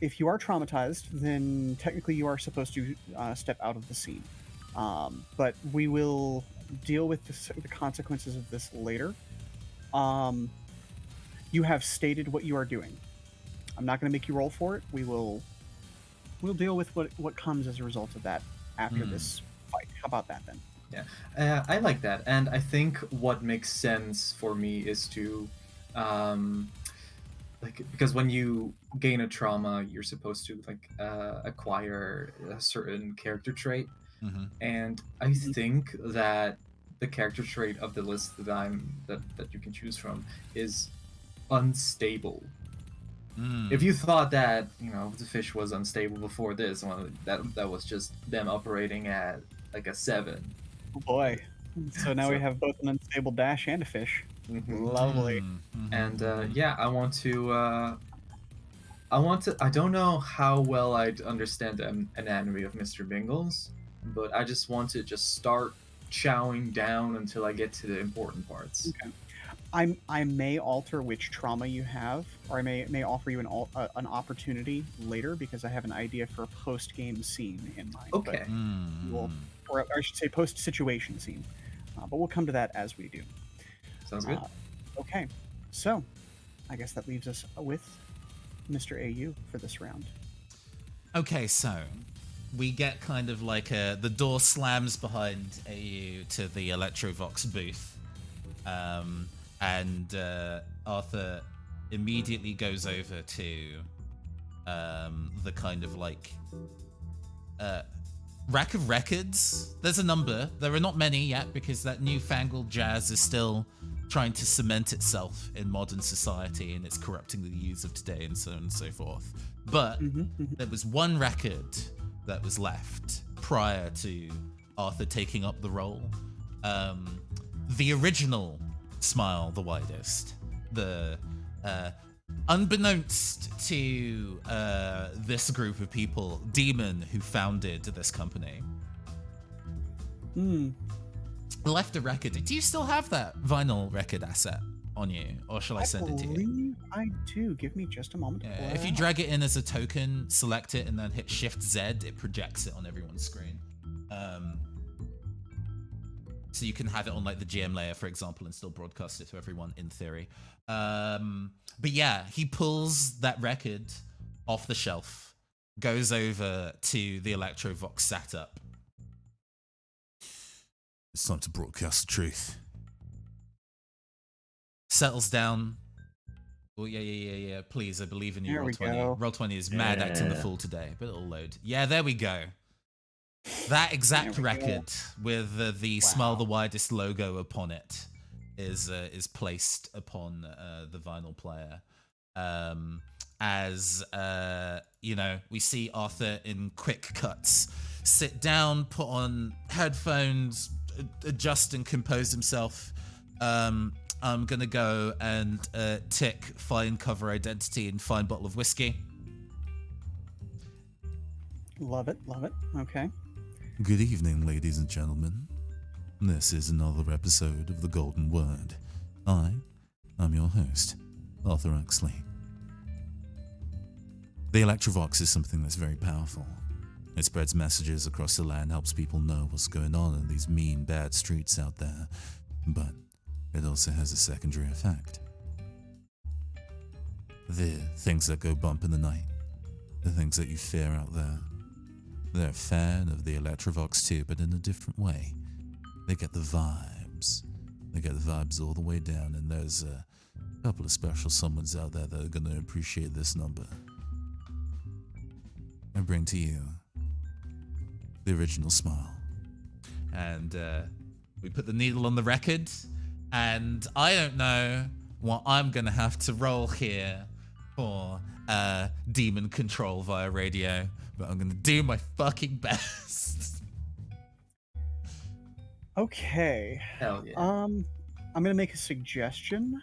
If you are traumatized, then technically you are supposed to step out of the scene. But we will deal with the consequences of this later. You have stated what you are doing. I'm not going to make you roll for it. We'll deal with what comes as a result of that after this fight. How about that then? Yeah, I like that, and I think what makes sense for me is to, because when you gain a trauma, you're supposed to acquire a certain character trait, and I think that the character trait of the list that you can choose from is unstable. If you thought that the fish was unstable before this, well, that was just them operating at like a 7. Oh boy! So now we have both an unstable dash and a fish. Lovely. And yeah, I want to. I don't know how well I'd understand the anatomy of Mr. Bingles, but I just want to start chowing down until I get to the important parts. Okay. I may alter which trauma you have, or I may offer you an opportunity later because I have an idea for a post-game scene in mind. Okay. Or I should say post-situation scene. But we'll come to that as we do. Sounds good. Okay. So, I guess that leaves us with Mr. AU for this round. Okay, so we get kind of like the door slams behind AU to the Electrovox booth. And Arthur immediately goes over to the kind of like rack of records. There's a number. There are not many yet because that newfangled jazz is still trying to cement itself in modern society and it's corrupting the youths of today and so on and so forth. But there was one record that was left prior to Arthur taking up the role. The original Smile the Widest. The unbeknownst to this group of people, Demon, who founded this company, left a record. Do you still have that vinyl record asset on you, or shall I send it to you? I believe I do. Give me just a moment. Yeah, if you drag it in as a token, select it, and then hit Shift-Z, it projects it on everyone's screen. So you can have it on like the GM layer, for example, and still broadcast it to everyone in theory. But yeah, he pulls that record off the shelf, goes over to the Electrovox setup. It's time to broadcast the truth. Settles down. Oh, yeah. Please, I believe in you, There we Roll20. go. Roll20 is mad acting the fool today, but it'll load. Yeah, there we go. That exact There we go. record with the Smile the Widest logo upon it is placed upon the vinyl player. As we see Arthur in quick cuts sit down, put on headphones, adjust and compose himself. I'm gonna go and tick find cover identity and find bottle of whiskey. Love it. Okay. Good evening, ladies and gentlemen. This is another episode of The Golden Word. I'm your host, Arthur Uxley. The Electrovox is something that's very powerful. It spreads messages across the land, helps people know what's going on in these mean, bad streets out there. But it also has a secondary effect. The things that go bump in the night, the things that you fear out there, they're a fan of the Electrovox too, but in a different way. They get the vibes. They get the vibes all the way down, and there's a couple of special someones out there that are going to appreciate this number. I bring to you the original Smile. And we put the needle on the record, and I don't know what I'm going to have to roll here for demon control via radio, but I'm going to do my fucking best. Okay. Hell yeah. I'm gonna make a suggestion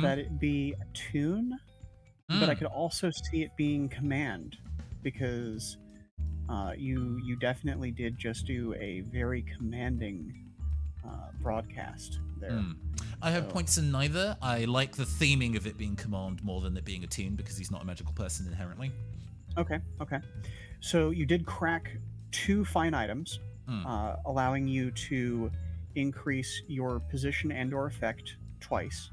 that it be a tune, but I could also see it being command, because you definitely did just do a very commanding broadcast there. I have points in neither. I like the theming of it being command more than it being a tune, because he's not a magical person inherently. Okay. So you did crack 2 fine items, allowing you to increase your position and or effect twice.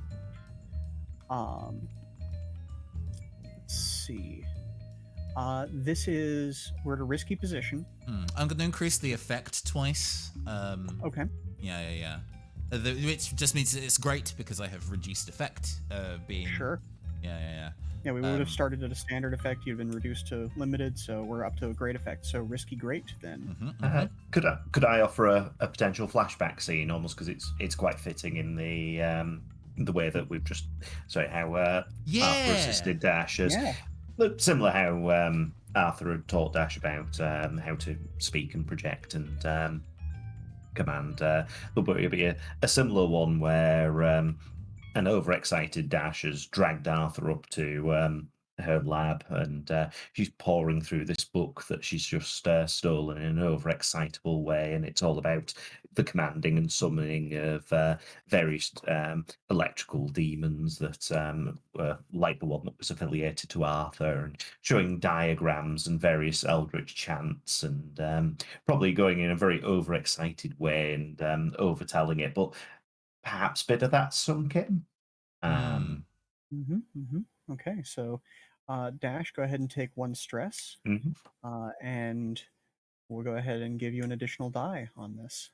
Let's see. We're at a risky position. I'm going to increase the effect twice. Okay. Yeah. Which just means it's great because I have reduced effect being... Sure. Yeah. Yeah, we would have started at a standard effect. You've been reduced to limited, so we're up to a great effect. So risky great then. Could I offer a potential flashback scene, almost because it's quite fitting in the way that we've just how Arthur assisted Dash as similar how Arthur had taught Dash about how to speak and project and command. There'll be a similar one where an overexcited Dash has dragged Arthur up to her lab, and she's pouring through this book that she's just stolen in an overexcitable way, and it's all about the commanding and summoning of various electrical demons that were like the one that was affiliated to Arthur, and showing diagrams and various eldritch chants, and probably going in a very overexcited way and overtelling it, but perhaps a bit of that sunk in. Okay, so Dash, go ahead and take 1 stress, and we'll go ahead and give you an additional die on this.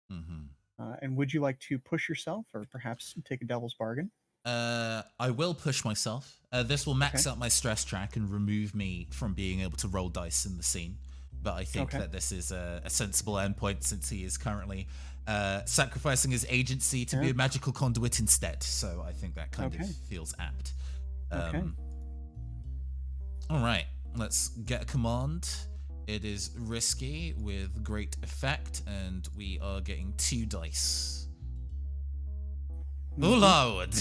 And would you like to push yourself, or perhaps take a devil's bargain? I will push myself. This will max out my stress track and remove me from being able to roll dice in the scene. But I think that this is a sensible endpoint, since he is currently sacrificing his agency to be a magical conduit instead. So I think that kind of feels apt. All right, let's get a command. It is risky with great effect, and we are getting 2 dice. Oh Lord!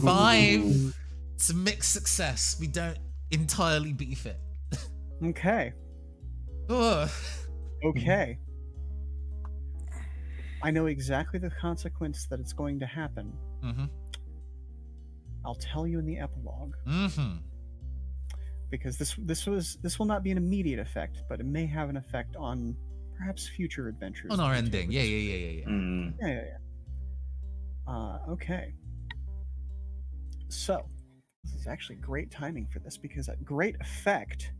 5. It's a mixed success. We don't entirely beef it. Okay. Ugh. Okay. I know exactly the consequence that it's going to happen. I'll tell you in the epilogue. Because this will not be an immediate effect, but it may have an effect on perhaps future adventures. On our ending. Yeah. Okay. So, This is actually great timing for this because at great effect,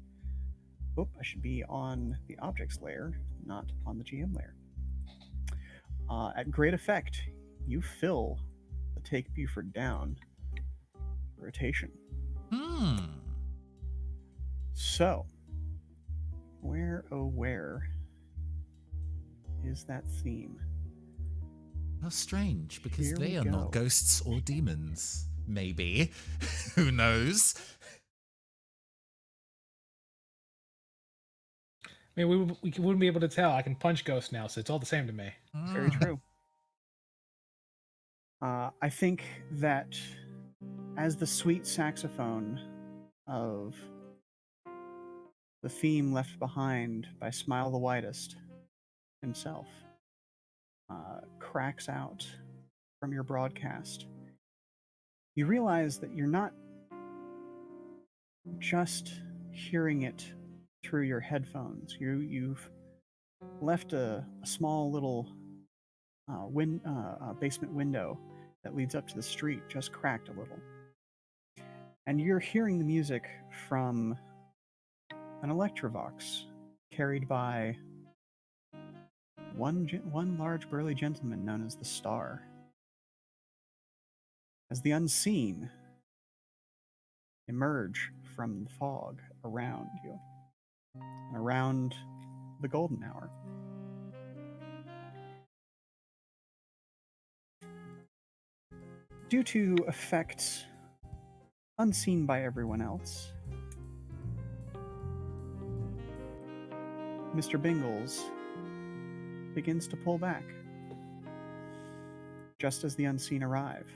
I should be on the objects layer, not on the GM layer. At great effect, you fill the Take Buford Down rotation. So, where is that theme? How strange, because Here they we are go. not ghosts or demons. Maybe. Who knows? I mean, we wouldn't be able to tell. I can punch ghosts now, so it's all the same to me. Very true. I think that as the sweet saxophone of the theme left behind by Smile the Whitest himself cracks out from your broadcast, you realize that you're not just hearing it through your headphones. You've left a small little basement window that leads up to the street just cracked a little. And you're hearing the music from an Electrovox carried by one large burly gentleman known as the Star. As the unseen emerge from the fog around you and around the golden hour. Due to effects unseen by everyone else, Mr. Bingles begins to pull back just as the unseen arrive.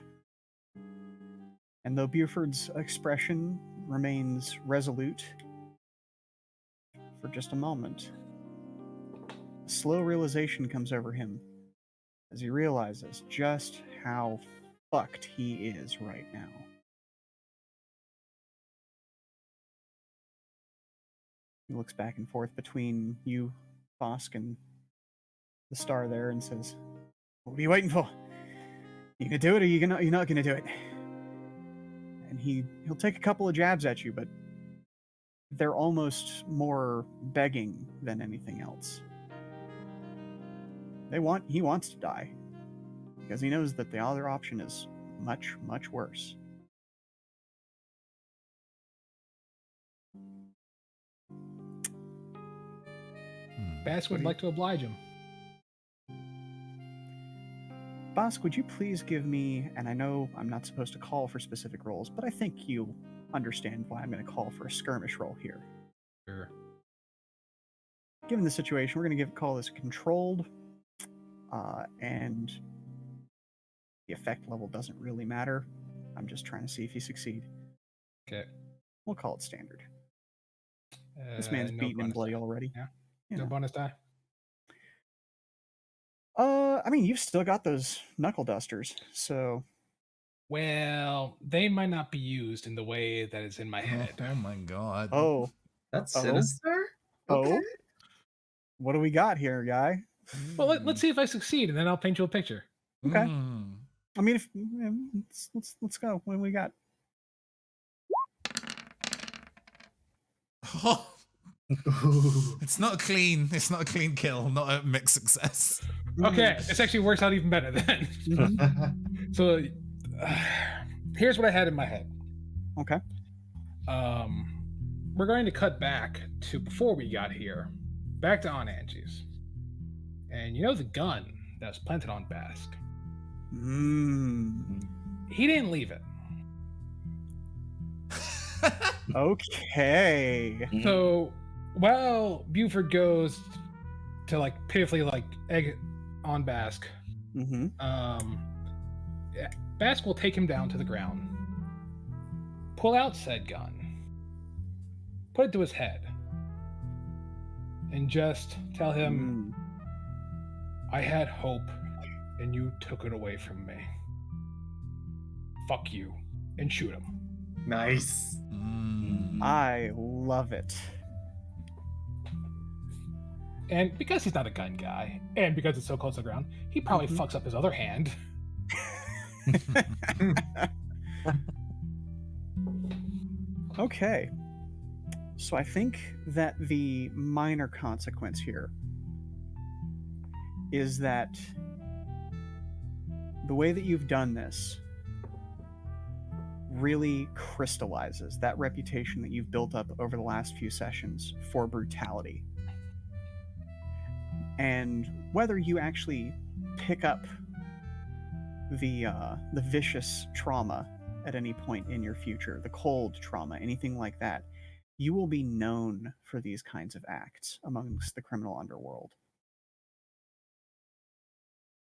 And though Buford's expression remains resolute for just a moment, a slow realization comes over him as he realizes just how fucked he is right now. He looks back and forth between you, Bosk, and the Star there and says, "What are you waiting for? You gonna do it or you're not gonna do it?" And he'll take a couple of jabs at you, but they're almost more begging than anything else. He wants to die because he knows that the other option is much, much worse. Bass would like to oblige him. Bosk, would you please give me, and I know I'm not supposed to call for specific roles, but I think you understand why I'm going to call for a skirmish roll here. Sure. Given the situation, we're going to call this controlled, and the effect level doesn't really matter. I'm just trying to see if you succeed. Okay. We'll call it standard. This man's no beaten and bonus bloody die. already. Yeah. You No know. bonus die. I mean, you've still got those knuckle dusters, so Well, they might not be used in the way that is in my head. Oh my god. That's Oh. sinister. Oh. Okay. What do we got here, guy? Well, let's see if I succeed, and then I'll paint you a picture. Okay. Mm. I mean, let's go. What do we got? Oh, it's not a clean kill, not a mixed success. Okay, this actually works out even better then. So, here's what I had in my head. Okay. We're going to cut back to before we got here, back to Aunt Angie's. And you know the gun that was planted on Bask? He didn't leave it. Okay. So while Buford goes to pitifully egg on Bask, Mm-hmm. Bask will take him down to the ground, pull out said gun, put it to his head, and just tell him, I had hope, and you took it away from me. Fuck you, and shoot him. Nice. I love it. And because he's not a gun guy, and because it's so close to the ground, he probably fucks up his other hand. Okay. So I think that the minor consequence here is that the way that you've done this really crystallizes that reputation that you've built up over the last few sessions for brutality. And whether you actually pick up the vicious trauma at any point in your future, the cold trauma, anything like that, you will be known for these kinds of acts amongst the criminal underworld.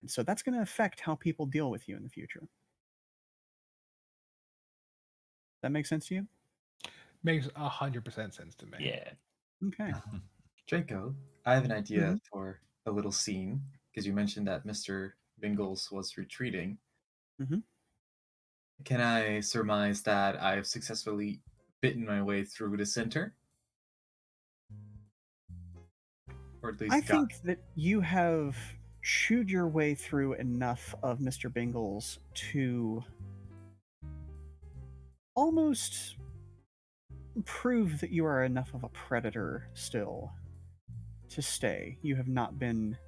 And so that's going to affect how people deal with you in the future. That makes sense to you? Makes 100% sense to me. Yeah. Okay. Draco, I have an idea Mhm. for a little scene because you mentioned that Mr. Bingles was retreating. Mhm. Can I surmise that I've successfully bitten my way through the center? Or at I least got. think that you have chewed your way through enough of Mr. Bingles to almost prove that you are enough of a predator still to stay. You have not been,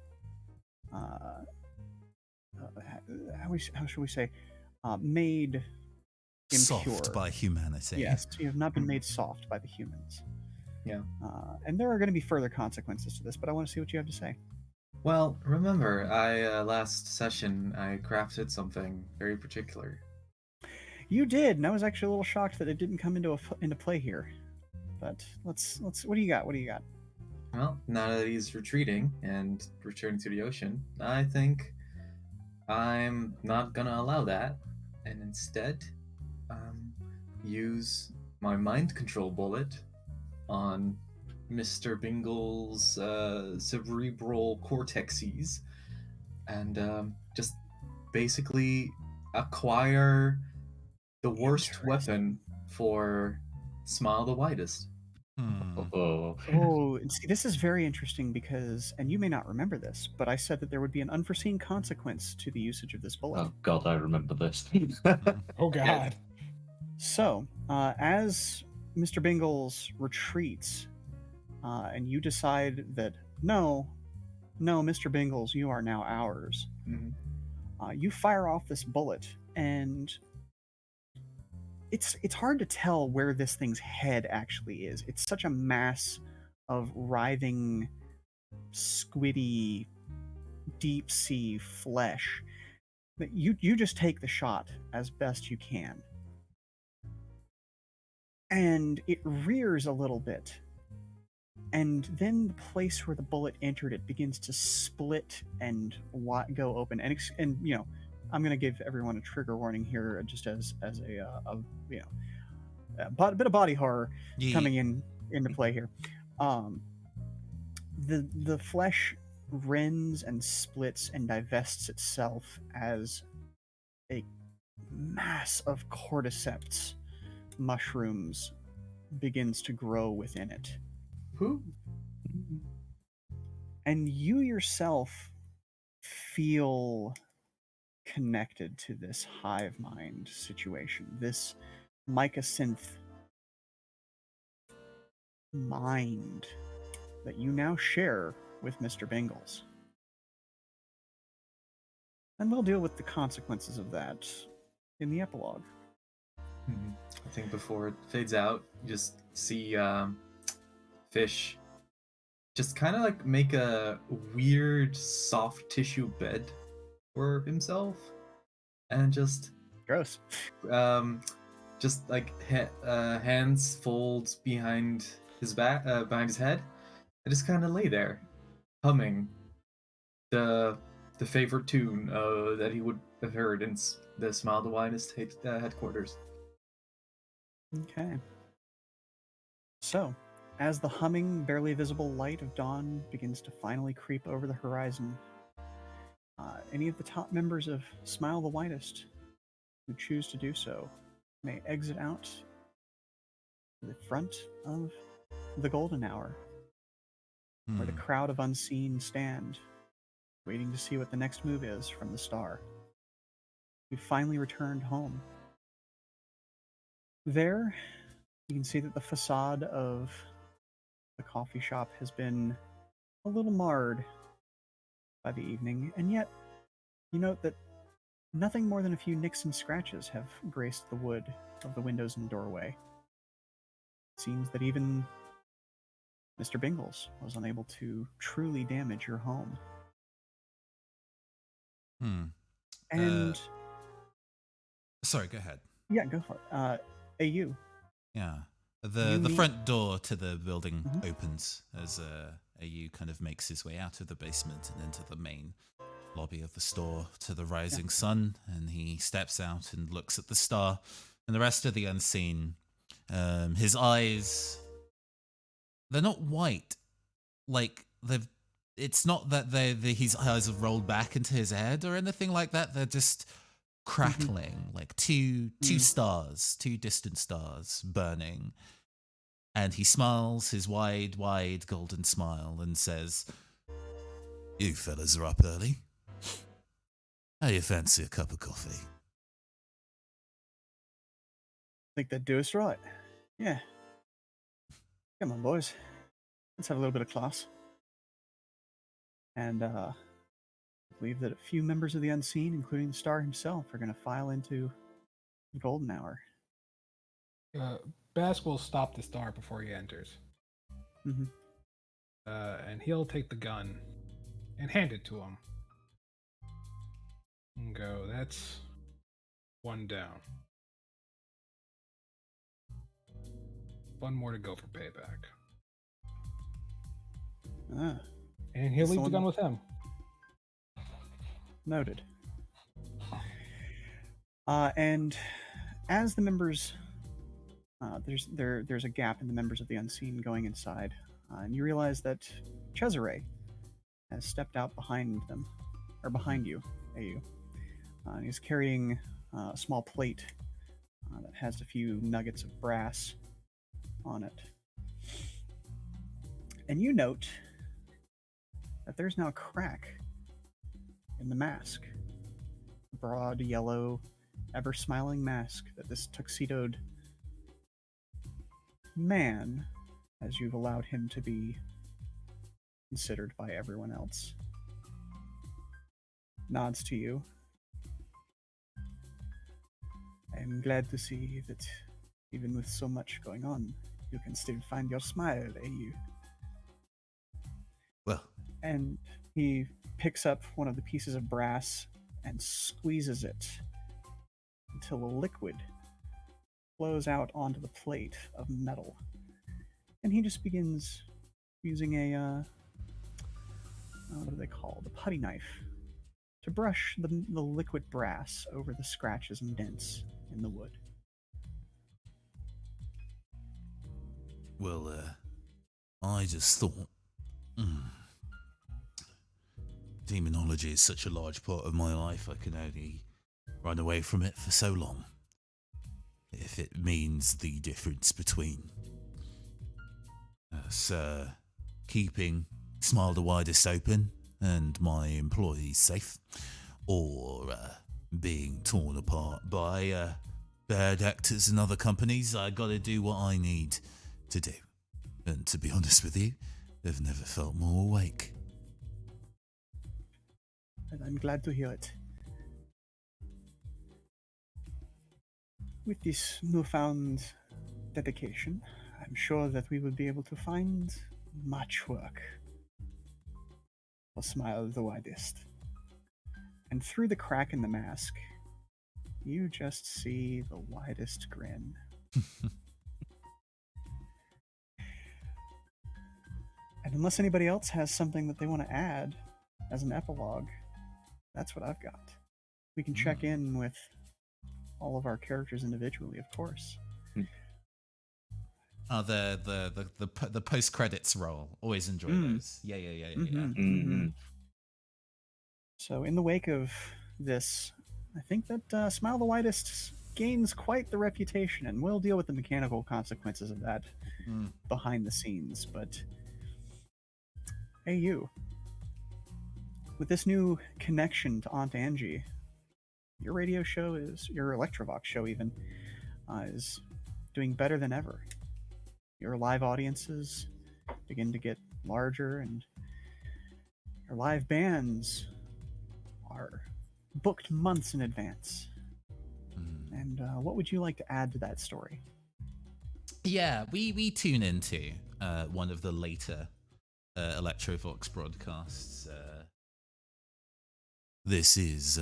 how should we say, made impure. Soft by humanity. Yes, you have not been made soft by the humans. Yeah. And there are going to be further consequences to this, but I want to see what you have to say. Well, remember, last session I crafted something very particular. You did, and I was actually a little shocked that it didn't come into play here. But let's. What do you got? What do you got? Well, now that he's retreating and returning to the ocean, I think I'm not gonna allow that, and instead, use my mind control bullet on Mr. Bingle's cerebral cortexes, and just basically acquire the worst weapon for Smile the Widest. Oh. Oh, and see, this is very interesting because, and you may not remember this, but I said that there would be an unforeseen consequence to the usage of this bullet. Oh God, I remember this. Oh God. So, as Mr. Bingles retreats, and you decide that no, Mr. Bingles, you are now ours. Mhm. You fire off this bullet, and it's hard to tell where this thing's head actually is. It's such a mass of writhing, squiddy, deep sea flesh that you just take the shot as best you can. And it rears a little bit. And then the place where the bullet entered it begins to split and go open. And you know, I'm going to give everyone a trigger warning here, just as a you know, a bit of body horror coming into play here. The flesh rends and splits and divests itself as a mass of cordyceps mushrooms begins to grow within it. Who? And you yourself feel connected to this hive mind situation, this mycosynth mind that you now share with Mr. Bingles. And we'll deal with the consequences of that in the epilogue. I think before it fades out, you just see Fish just kind of like make a weird soft tissue bed for himself, and just Gross. just like hands folds behind his back, behind his head, and just kind of lay there, humming the favorite tune that he would have heard in the Smile the Widest headquarters. Okay. So, as the humming, barely visible light of dawn begins to finally creep over the horizon, any of the top members of Smile the Widest who choose to do so may exit out to the front of the golden hour, where the crowd of unseen stand, waiting to see what the next move is from the star. You finally returned home. There, You can see that the facade of the coffee shop has been a little marred by the evening, and yet you note that nothing more than a few nicks and scratches have graced the wood of the windows and doorway. It seems that even Mr. Bingles was unable to truly damage your home. And sorry, go ahead. yeah, go for it. AU. Yeah. The front door to the building opens as AU kind of makes his way out of the basement and into the main lobby of the store to the rising sun, and he steps out and looks at the star and the rest of the unseen. His eyes, they're not white, like it's not that his eyes have rolled back into his head or anything like that. They're just crackling, like two stars, two distant stars burning. And he smiles his wide golden smile and says, "You fellas are up early. How you fancy a cup of coffee?" Think that'd do us right. Yeah. Come on, boys. Let's have a little bit of class. And I believe that a few members of the Unseen, including the Star himself, are going to file into the golden hour. Bask will stop the Star before he enters. And he'll take the gun and hand it to him. And go, that's one down. One more to go for payback. And he'll leave the gun with him. Noted. And as the members, there's a gap in the members of the Unseen going inside, and you realize that Cesare has stepped out behind them, or behind you, AU. He's carrying a small plate that has a few nuggets of brass on it. And you note that there's now a crack in the mask. A broad, yellow, ever-smiling mask that this tuxedoed man, as you've allowed him to be considered by everyone else, nods to you. I am glad to see that even with so much going on, you can still find your smile, AU. Well. And he picks up one of the pieces of brass and squeezes it until a liquid flows out onto the plate of metal. And he just begins using a, what do they call, the putty knife, to brush the liquid brass over the scratches and dents in the wood. Well, I just thought, demonology is such a large part of my life, I can only run away from it for so long. If it means the difference between us keeping Smile the Widest open and my employees safe, or being torn apart by bad actors and other companies, I gotta do what I need to do. And to be honest with you, I've never felt more awake. And I'm glad to hear it. With this newfound dedication, I'm sure that we will be able to find much work for Smile the Widest. And through the crack in the mask, you just see the widest grin. And unless anybody else has something that they want to add as an epilogue, that's what I've got. We can check in with all of our characters individually, of course. The post credits roll. Always enjoy those. Yeah. So in the wake of this, I think that Smile the Widest gains quite the reputation, and we'll deal with the mechanical consequences of that behind the scenes. But hey, you, with this new connection to Aunt Angie, your radio show your Electrovox show even, is doing better than ever. Your live audiences begin to get larger, and your live bands are booked months in advance. And what would you like to add to that story? Yeah, we tune into one of the later Electrovox broadcasts. This is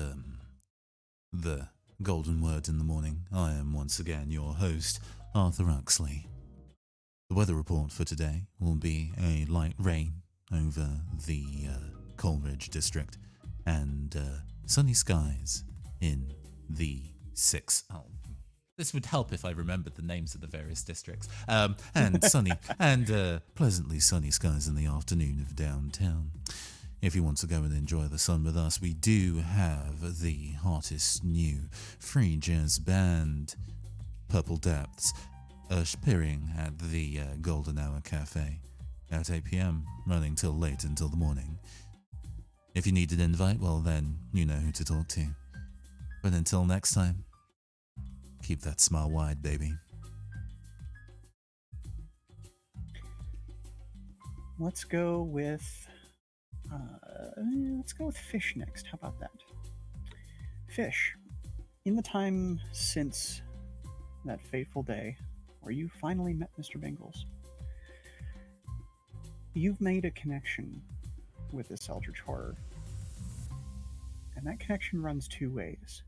the Golden Word in the Morning. I am once again your host, Arthur Uxley. The weather report for today will be a light rain over the Coleridge district and sunny skies in the this would help if I remembered the names of the various districts. And sunny and pleasantly sunny skies in the afternoon of downtown. If you want to go and enjoy the sun with us, we do have the hottest new free jazz band, Purple Depths, appearing at the Golden Hour Cafe at 8 p.m, running till late until the morning. If you need an invite, well then, you know who to talk to. But until next time, keep that smile wide, baby. Let's go with Fish next. How about that? Fish, in the time since that fateful day where you finally met Mr. Bingles, you've made a connection with this eldritch horror. And that connection runs two ways.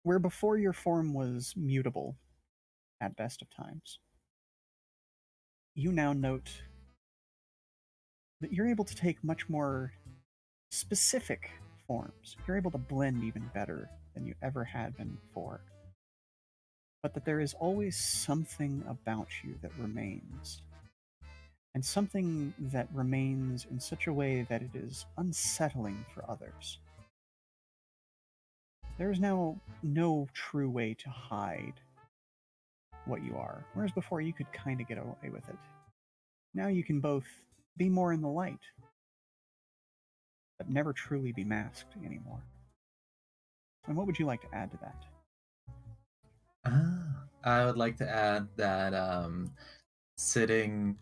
Where before your form was mutable at best of times, you now note that you're able to take much more specific forms. You're able to blend even better than you ever had been before. But that there is always something about you that remains. And something that remains in such a way that it is unsettling for others. There is now no true way to hide what you are, whereas before you could kind of get away with it. Now you can both be more in the light, but never truly be masked anymore. And what would you like to add to that? I would like to add that sitting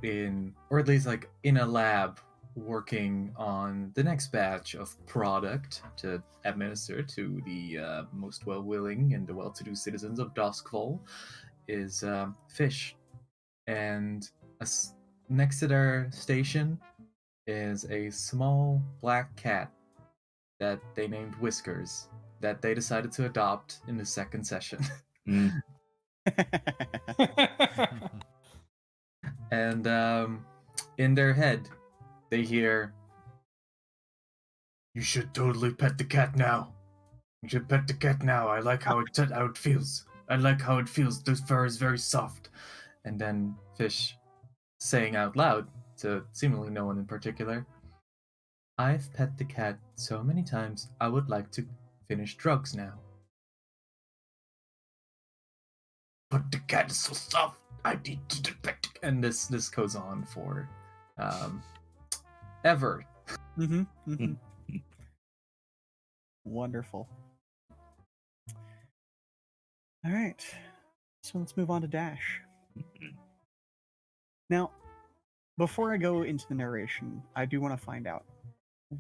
in, or at least like in a lab, working on the next batch of product to administer to the most well-willing and the well-to-do citizens of Duskfall is Fish. And next to their station is a small black cat that they named Whiskers, that they decided to adopt in the second session. And in their head, they hear, "You should totally pet the cat now. You should pet the cat now. I like how it feels. I like how it feels. The fur is very soft." And then Fish saying out loud to seemingly no one in particular, "I've pet the cat so many times, I would like to finish drugs now." "But the cat is so soft. I need to pet the cat." And this goes on for ever. Wonderful. All right, so let's move on to Dash. Now, before I go into the narration, I do want to find out,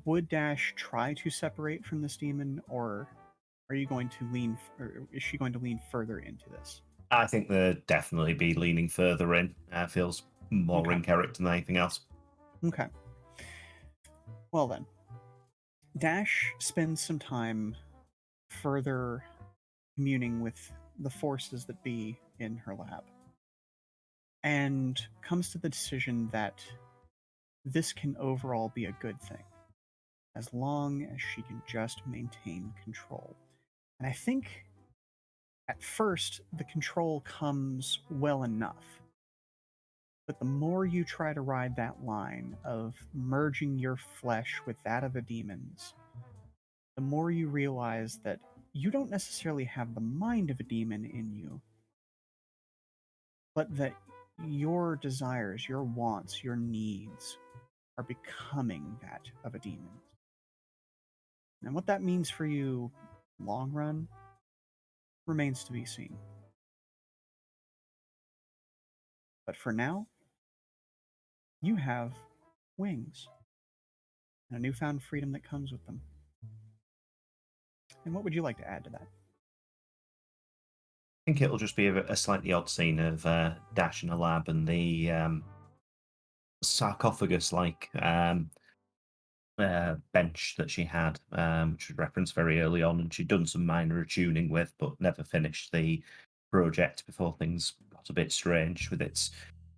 would Dash try to separate from this demon, or are you going to lean, or is she going to lean further into this? I think they'd definitely be leaning further in. Feels more in character than anything else. Okay. Well then, Dash spends some time further communing with the forces that be in her lab, and comes to the decision that this can overall be a good thing, as long as she can just maintain control. And I think at first the control comes well enough, but the more you try to ride that line of merging your flesh with that of a demon's, the more you realize that you don't necessarily have the mind of a demon in you, but that your desires, your wants, your needs are becoming that of a demon. And what that means for you long run remains to be seen. But for now, you have wings and a newfound freedom that comes with them. And what would you like to add to that? I think it'll just be a slightly odd scene of Dash in a lab and the sarcophagus-like bench that she had, which was referenced very early on, and she'd done some minor tuning with, but never finished the project before things got a bit strange with its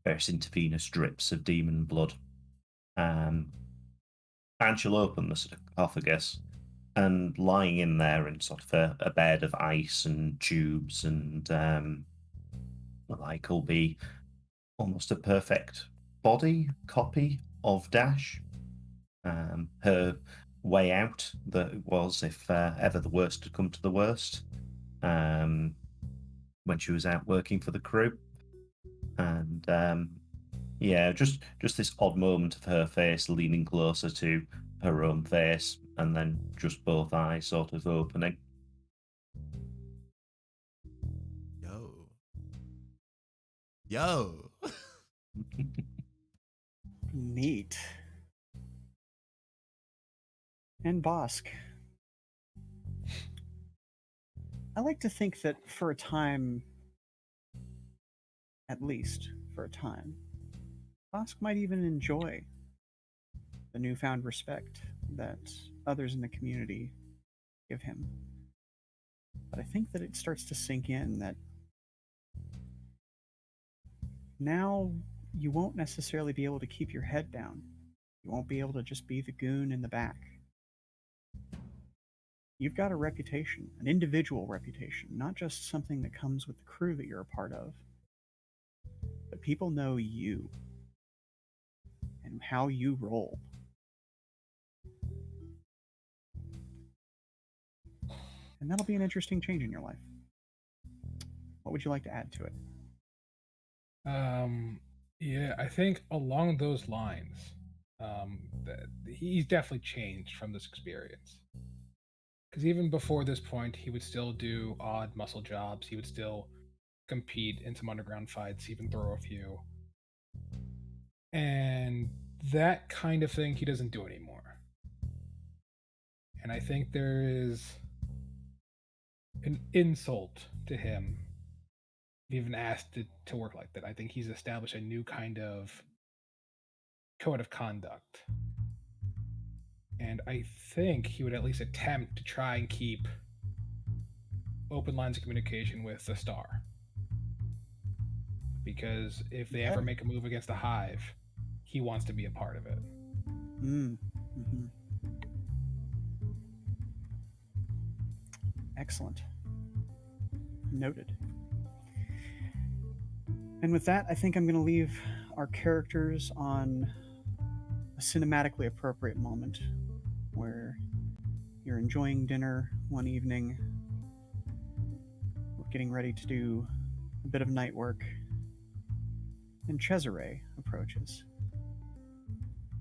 various intravenous drips of demon blood. And she'll open the sarcophagus, and lying in there in sort of a bed of ice and tubes and the like will be almost a perfect body copy of Dash. Her way out that was if ever the worst had come to the worst, when she was out working for the crew. And yeah, just this odd moment of her face leaning closer to her own face, and then just both eyes sort of opening. Yo. Neat. And Bosk. I like to think that for a time, at least for a time, Bosk might even enjoy the newfound respect that others in the community give him. But I think that it starts to sink in that now you won't necessarily be able to keep your head down. You won't be able to just be the goon in the back. You've got a reputation, an individual reputation, not just something that comes with the crew that you're a part of. But people know you and how you roll. And that'll be an interesting change in your life. What would you like to add to it? Yeah, I think along those lines, he's definitely changed from this experience. Because even before this point, he would still do odd muscle jobs. He would still compete in some underground fights, even throw a few. And that kind of thing he doesn't do anymore. And I think there is an insult to him even asked to work like that. I think he's established a new kind of code of conduct. And I think he would at least attempt to try and keep open lines of communication with the Star. Because if they ever make a move against the Hive, he wants to be a part of it. Mm-hmm. Excellent. Noted. And with that, I think I'm going to leave our characters on a cinematically appropriate moment where you're enjoying dinner one evening, we're getting ready to do a bit of night work, and Cesare approaches.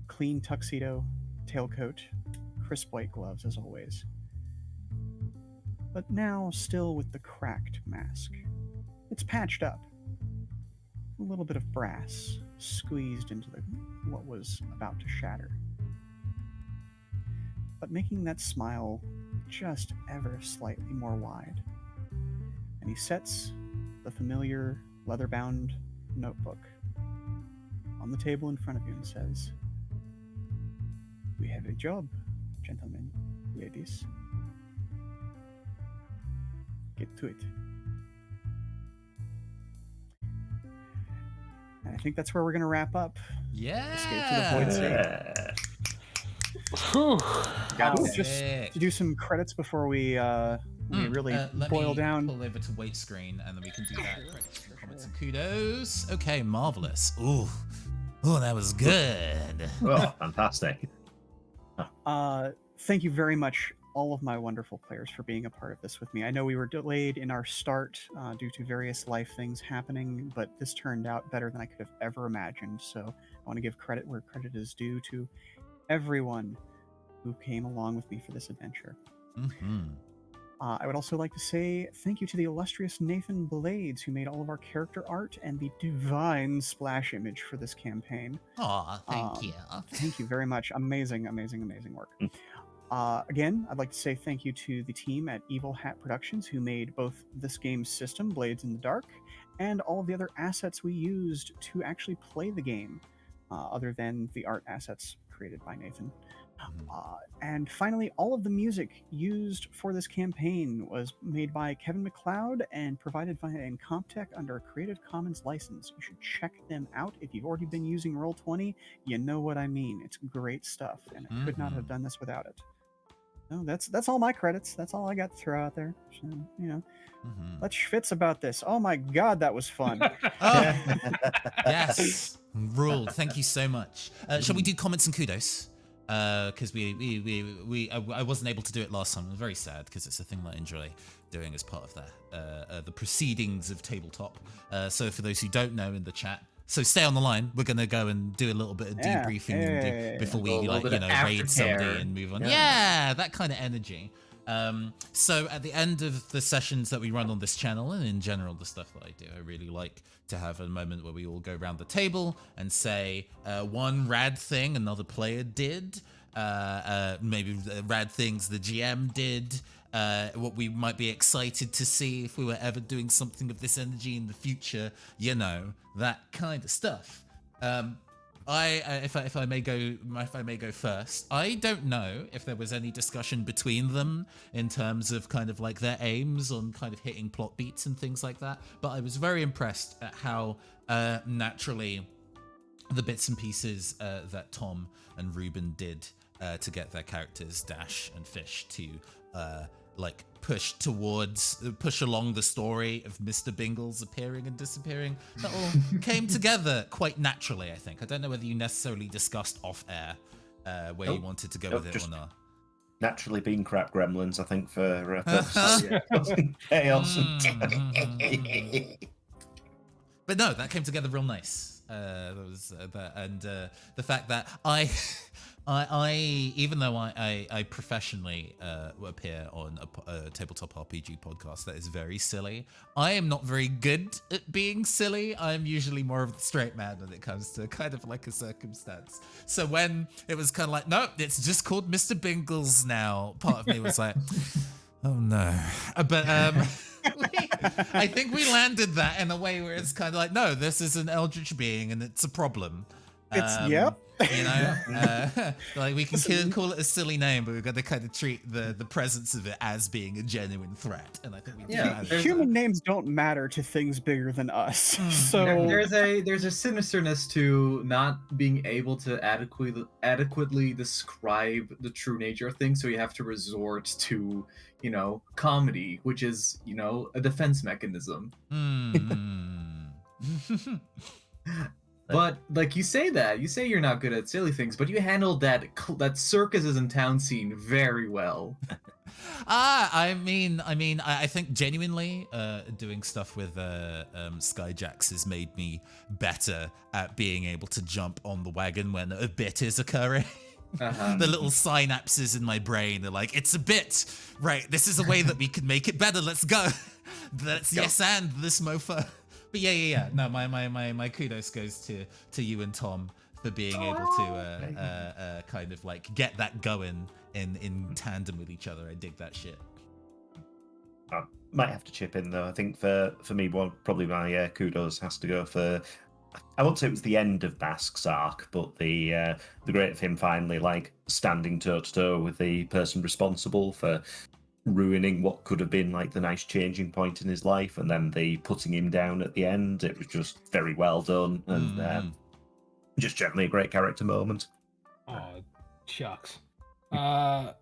Clean tuxedo, tailcoat, crisp white gloves as always. But now still with the cracked mask. It's patched up. A little bit of brass squeezed into what was about to shatter. But making that smile just ever slightly more wide. And he sets the familiar leather-bound notebook on the table in front of you and says, "We have a job, gentlemen, ladies. Get to it." And I think that's where we're going to wrap up. Yeah. Escape to the Void Sea. Just to do some credits before we really boil down. Pull over to wait screen, and then we can do that. Comments and kudos. Okay, marvelous. Ooh, that was good. Oh, fantastic. Thank you very much, all of my wonderful players, for being a part of this with me. I know we were delayed in our start due to various life things happening, but this turned out better than I could have ever imagined. So I want to give credit where credit is due to everyone who came along with me for this adventure. Mm-hmm. I would also like to say thank you to the illustrious Nathan Blades, who made all of our character art and the divine splash image for this campaign. Aw, thank you. Thank you very much. Amazing, amazing, amazing work. Again, I'd like to say thank you to the team at Evil Hat Productions, who made both this game's system, Blades in the Dark, and all of the other assets we used to actually play the game, other than the art assets created by Nathan. And finally, all of the music used for this campaign was made by Kevin MacLeod and provided via Incomptech under a Creative Commons license. You should check them out. If you've already been using Roll20, you know what I mean. It's great stuff, and I could not have done this without it. No, that's all my credits. That's all I got to throw out there. So, let's schwitz about this. Oh my god, that was fun. Oh, yes, ruled. Thank you so much. Shall we do comments and kudos? Because I wasn't able to do it last time. I was very sad because it's a thing that I enjoy doing as part of the proceedings of tabletop. So for those who don't know in the chat, so stay on the line. We're gonna go and do a little bit of debriefing before we raid somebody and move on. Yeah, that kind of energy. So at the end of the sessions that we run on this channel, and in general the stuff that I do, I really like to have a moment where we all go around the table and say one rad thing another player did, maybe rad things the GM did, what we might be excited to see if we were ever doing something of this energy in the future, that kind of stuff. If I may go first, I don't know if there was any discussion between them in terms of kind of like their aims on kind of hitting plot beats and things like that, but I was very impressed at how naturally the bits and pieces that Tom and Ruben did to get their characters Dash and Fish to push along the story of Mr. Bingles appearing and disappearing. That all came together quite naturally, I think. I don't know whether you necessarily discussed off air where you wanted to go with it or not. Naturally being crap gremlins, I think, for chaos. But no, that came together real nice. The fact that I even though I professionally appear on a tabletop RPG podcast that is very silly, I am not very good at being silly. I'm usually more of the straight man when it comes to kind of like a circumstance. So when it was kind of like, no, it's just called Mr. Bingles now, part of me was like, oh no. But I think we landed that in a way where it's kind of like, no, this is an eldritch being and it's a problem. Yep. Like we can call it a silly name, but we've got to kind of treat the presence of it as being a genuine threat. And I think we do that. Human names don't matter to things bigger than us. So there's a sinisterness to not being able to adequately describe the true nature of things, so you have to resort to comedy, which is a defense mechanism. But like you say you're not good at silly things, but you handled that circuses in town scene very well. I think genuinely doing stuff with Skyjacks has made me better at being able to jump on the wagon when a bit is occurring. The little synapses in my brain are like, it's a bit, right? This is a way that we can make it better. Let's go. Yes, and this mofo. But yeah. No, my kudos goes to you and Tom for being able to kind of like get that going in tandem with each other. I dig that shit. I might have to chip in though. I think for me, probably my kudos has to go for. I won't say it was the end of Bask's arc, but the great of him finally like standing toe to toe with the person responsible for ruining what could have been like the nice changing point in his life, and then the putting him down at the end. It was just very well done, and just generally a great character moment. Oh, shucks. Thanks.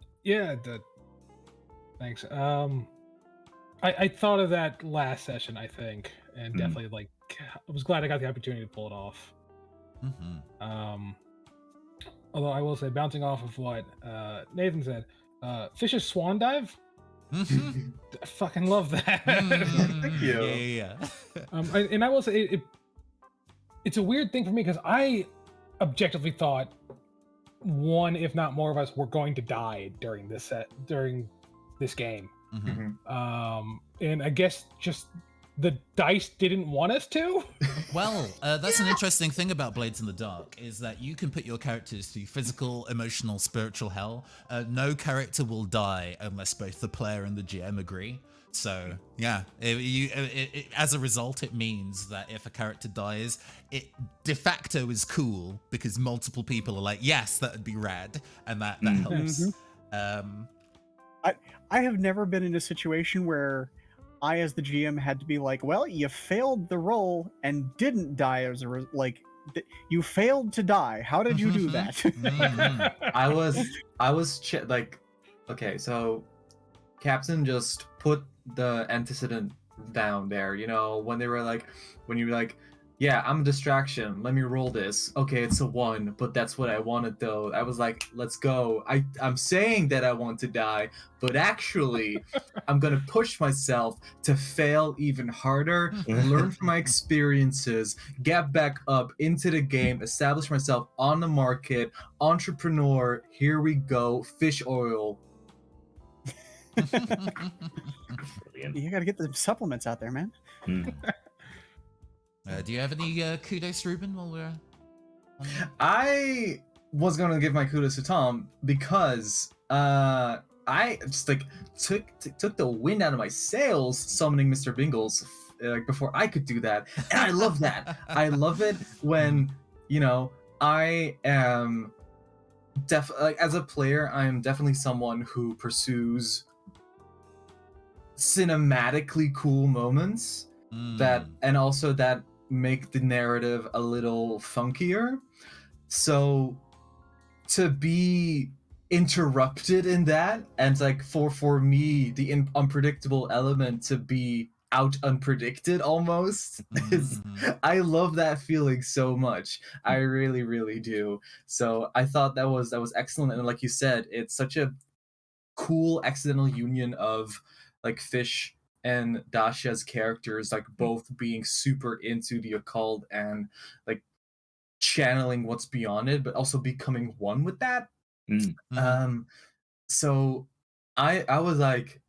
I thought of that last session, I think, and definitely like I was glad I got the opportunity to pull it off. Although I will say, bouncing off of what Nathan said, Fish's swan dive. I fucking love that. Thank you. Yeah. And I will say it's a weird thing for me because I objectively thought one, if not more of us, were going to die during this game. And I guess just the dice didn't want us to. Well, that's an interesting thing about Blades in the Dark, is that you can put your characters through physical, emotional, spiritual hell. No character will die unless both the player and the GM agree. So, yeah, as a result, it means that if a character dies, it de facto is cool because multiple people are like, yes, that would be rad, and that helps. I have never been in a situation where I, as the GM, had to be like, "Well, you failed the roll and didn't die as a you failed to die. How did you do that?" I was like, okay, so Captain just put the antecedent down there. You know, when they were like, when you were like, yeah, I'm a distraction. Let me roll this. Okay, it's a 1, but that's what I wanted though. I was like, let's go. I'm saying that I want to die, but actually, I'm gonna push myself to fail even harder, learn from my experiences, get back up into the game, establish myself on the market, entrepreneur. Here we go, fish oil. You got to get the supplements out there, man. Do you have any kudos, Ruben, while we're on? I was going to give my kudos to Tom because I just like took the wind out of my sails summoning Mr. Bingles before I could do that. And I love that. I love it when, you know, I am as a player, I am definitely someone who pursues cinematically cool moments and also that make the narrative a little funkier. So to be interrupted in that, and like for me the unpredictable element to be out unpredicted almost is, I love that feeling so much. I really, really do. So I thought that was excellent, and like you said, it's such a cool accidental union of like Fish and Dasha's characters like both being super into the occult and like channeling what's beyond it, but also becoming one with that. So I was like,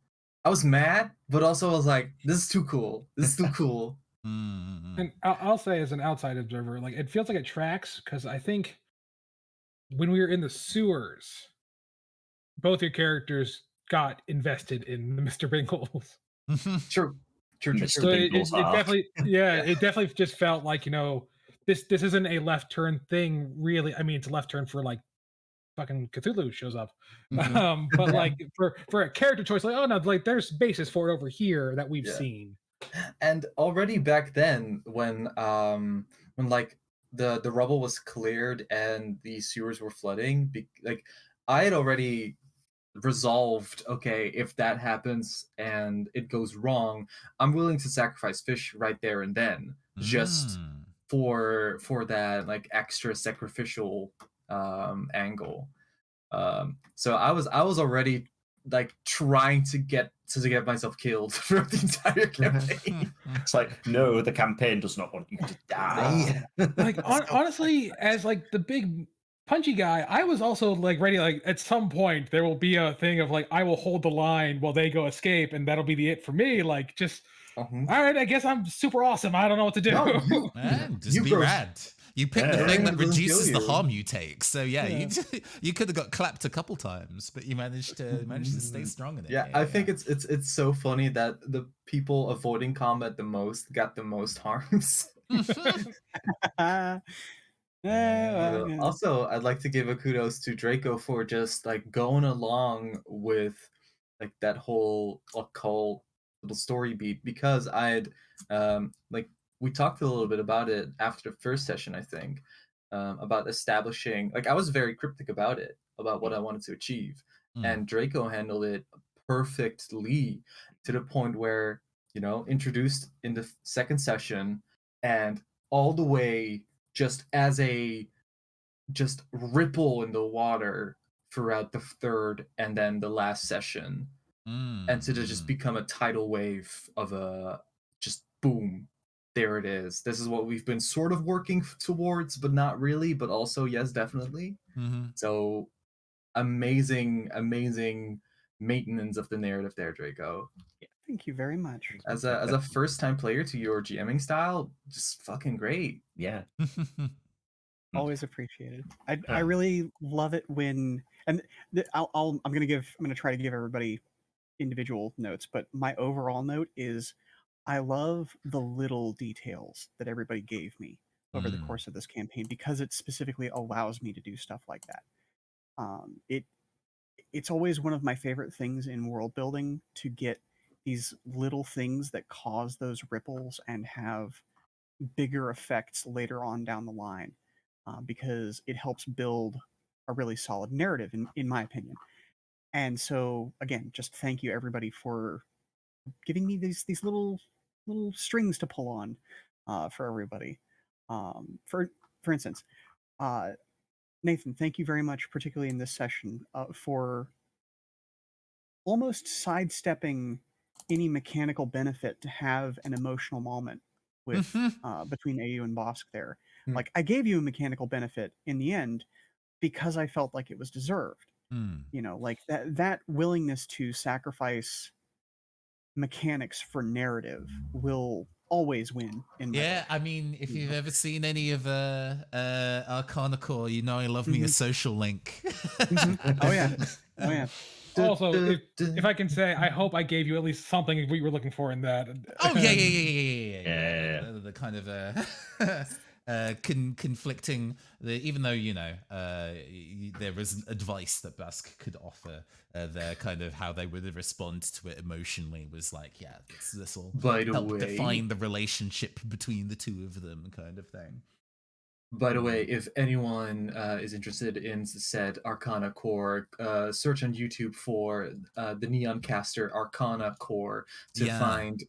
I was mad, but also I was like, this is too cool. This is too cool. And I'll say, as an outside observer, like it feels like it tracks because I think when we were in the sewers, both your characters got invested in the Mr. Bingles. True. Mr. So Bingles it arc. definitely, it definitely just felt like, you know, this isn't a left turn thing, really. I mean, it's a left turn for like fucking Cthulhu shows up, but like for a character choice, like, oh no, like there's basis for it over here that we've seen. And already back then, when like the rubble was cleared and the sewers were flooding, like I had already resolved, okay, if that happens and it goes wrong, I'm willing to sacrifice Fish right there and then, just for that like extra sacrificial angle. So I was already like trying to get myself killed for the entire campaign. It's like, no, the campaign does not want you to die. Like honestly, as like the big punchy guy, I was also like ready, like at some point there will be a thing of like I will hold the line while they go escape, and that'll be the it for me. Like just all right, I guess I'm super awesome. I don't know what to do. No, just be rad. You pick the thing that reduces the harm you take. So you could have got clapped a couple times, but you managed to stay strong in it. I think it's so funny that the people avoiding combat the most got the most harms. Also, I'd like to give a kudos to Draco for just like going along with like that whole occult little story beat, because I had like we talked a little bit about it after the first session, I think, about establishing, like I was very cryptic about it, about what I wanted to achieve, and Draco handled it perfectly to the point where, you know, introduced in the second session and all the way just as a just ripple in the water throughout the third and then the last session, and to just become a tidal wave of a just boom, there it is. This is what we've been sort of working towards, but not really, but also yes, definitely. So amazing maintenance of the narrative there, Draco. Thank you very much. As a first time player to your GMing style, just fucking great. Yeah. Always appreciated. I Yeah. really love it when, and I'm gonna try to give everybody individual notes, but my overall note is I love the little details that everybody gave me over the course of this campaign because it specifically allows me to do stuff like that. It's always one of my favorite things in world building to get these little things that cause those ripples and have bigger effects later on down the line, because it helps build a really solid narrative, in my opinion. And so, again, just thank you everybody for giving me these little strings to pull on, for everybody. For instance, uh, Nathan, thank you very much, particularly in this session, for almost sidestepping any mechanical benefit to have an emotional moment with between AU and Bosk there. Hmm. Like, I gave you a mechanical benefit in the end because I felt like it was deserved. You know, like that willingness to sacrifice mechanics for narrative will always win in my Yeah, book. I mean, if you've ever seen any of Arcana Core, you know I love me a social link. Oh yeah. Oh yeah. Also, if I can say, I hope I gave you at least something we were looking for in that. Oh yeah. Yeah. The kind of conflicting. Even though there was advice that Busk could offer, their kind of how they would respond to it emotionally was like, yeah, this will By the help way- define the relationship between the two of them, kind of thing. By the way, if anyone is interested in said Arcana Core, search on YouTube for the Neon Caster Arcana Core to Yeah. find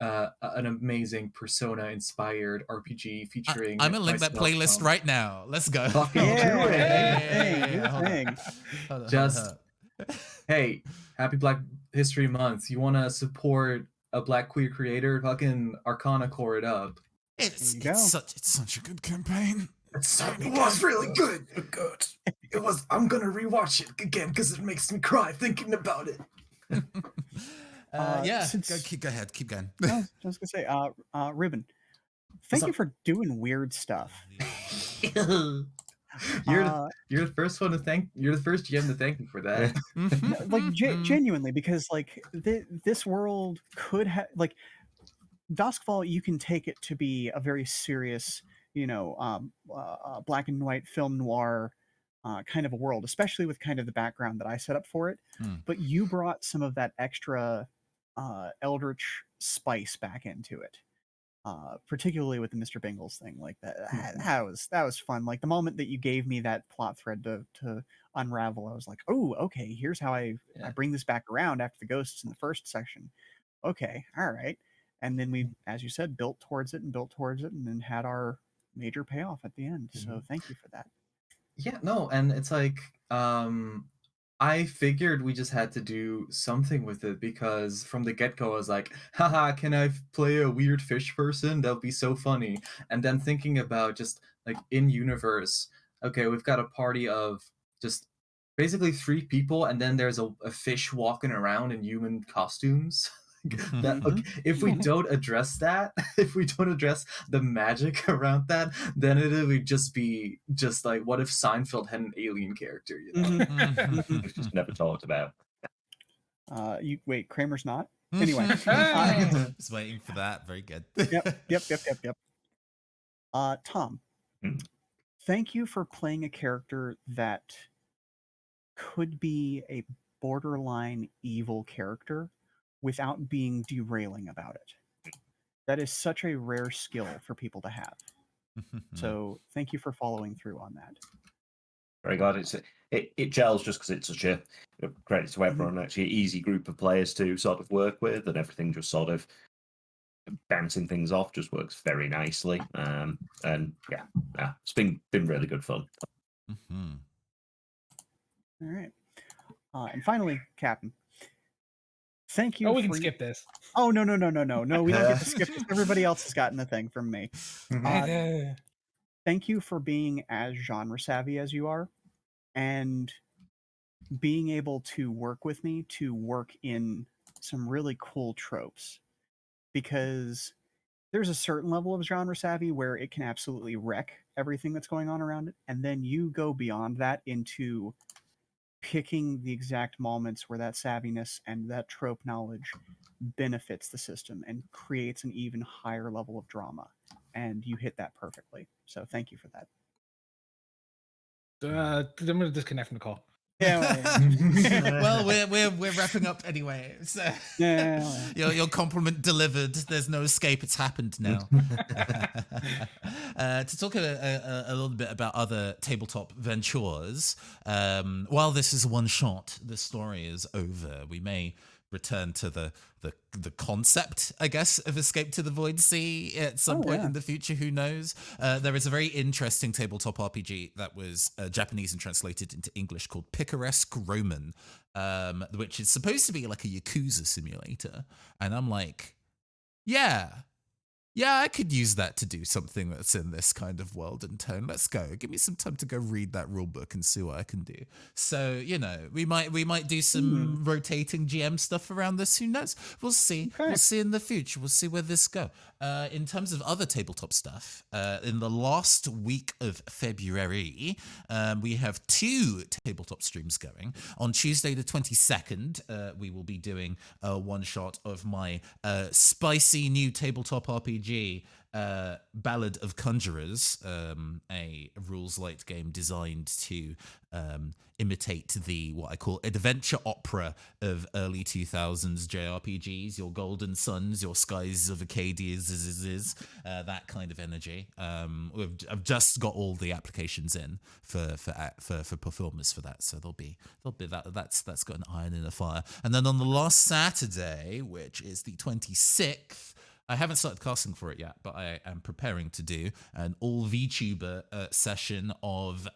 an amazing Persona-inspired RPG featuring. I'm gonna link that myself, playlist Tom. right now. Let's go. Fucking Yeah, do do it. the Hold on. thing. Hold on, Just- hold on. Hey, happy Black History Month. You want to support a Black queer creator? Fucking Arcana Core it up. It's There you go. such a good campaign. It was really good. It was. I'm gonna rewatch it again because it makes me cry thinking about it. Yeah, since- go ahead, keep going. I was gonna say, Ribbon, thank you up? for doing weird stuff. You're the first one to thank. You're the first GM to thank me for that. No, like genuinely, because like this world could have like Duskfall. You can take it to be a very serious, black and white film noir kind of a world, especially with kind of the background that I set up for it. But you brought some of that extra eldritch spice back into it. Particularly with the Mr. Bingles thing, like that was fun. Like the moment that you gave me that plot thread to unravel, I was like, oh, okay, here's how I bring this back around after the ghosts in the first section. Okay, all right. And then we, as you said, built towards it, and then had our major payoff at the end. So thank you for that. Yeah, no, and it's like, I figured we just had to do something with it because from the get-go I was like, haha, can I play a weird fish person? That would be so funny. And then thinking about just like in universe, okay, we've got a party of just basically 3 people, and then there's a fish walking around in human costumes. That, okay, if we don't address that, if we don't address the magic around that, then it would just be just like, what if Seinfeld had an alien character? You know? It's just never talked about. You wait, Kramer's not. Anyway, just waiting for that. Very good. Yep. Tom, thank you for playing a character that could be a borderline evil character without being derailing about it. That is such a rare skill for people to have. So thank you for following through on that. Very good. It gels just because it's such a credit to everyone. Actually, an easy group of players to sort of work with, and everything just sort of bouncing things off just works very nicely. And yeah, it's been really good fun. All right. And finally, Captain, thank you. Oh, we can skip this. Oh, no. We don't get to skip this. Everybody else has gotten the thing from me. Thank you for being as genre savvy as you are, and being able to work with me to work in some really cool tropes, because there's a certain level of genre savvy where it can absolutely wreck everything that's going on around it, and then you go beyond that into picking the exact moments where that savviness and that trope knowledge benefits the system and creates an even higher level of drama, and you hit that perfectly. So thank you for that. I'm gonna disconnect from the call. Yeah, well, Well, we're wrapping up anyway. So yeah. your compliment delivered. There's no escape. It's happened now. To talk a little bit about other tabletop ventures, while this is one shot, the story is over. We may return to the concept, I guess, of Escape to the Void Sea at some point in the future. Who knows? There is a very interesting tabletop RPG that was Japanese and translated into English called Picaresque Roman, which is supposed to be like a Yakuza simulator. And I'm like, yeah, I could use that to do something that's in this kind of world and tone. Let's go. Give me some time to go read that rule book and see what I can do. So, we might do some rotating GM stuff around this. Who knows? We'll see. Okay. We'll see in the future. We'll see where this go. In terms of other tabletop stuff, in the last week of February, we have 2 tabletop streams going. On Tuesday the 22nd, we will be doing a one-shot of my spicy new tabletop RPG, Ballad of Conjurers, a rules light game designed to imitate what I call adventure opera of early 2000s JRPGs, your Golden Suns, your Skies of Acadia, that kind of energy. I've just got all the applications in for performers for that, so there'll be that's got an iron in the fire. And then on the last Saturday, which is the 26th, I haven't started casting for it yet, but I am preparing to do an all VTuber session of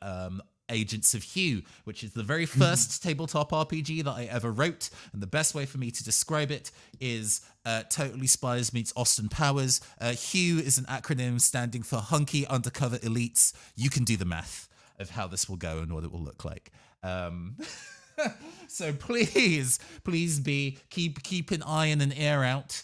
Agents of Hue, which is the very first tabletop RPG that I ever wrote. And the best way for me to describe it is Totally Spies meets Austin Powers. Hue is an acronym standing for Hunky Undercover Elites. You can do the math of how this will go and what it will look like. So please keep an eye and an ear out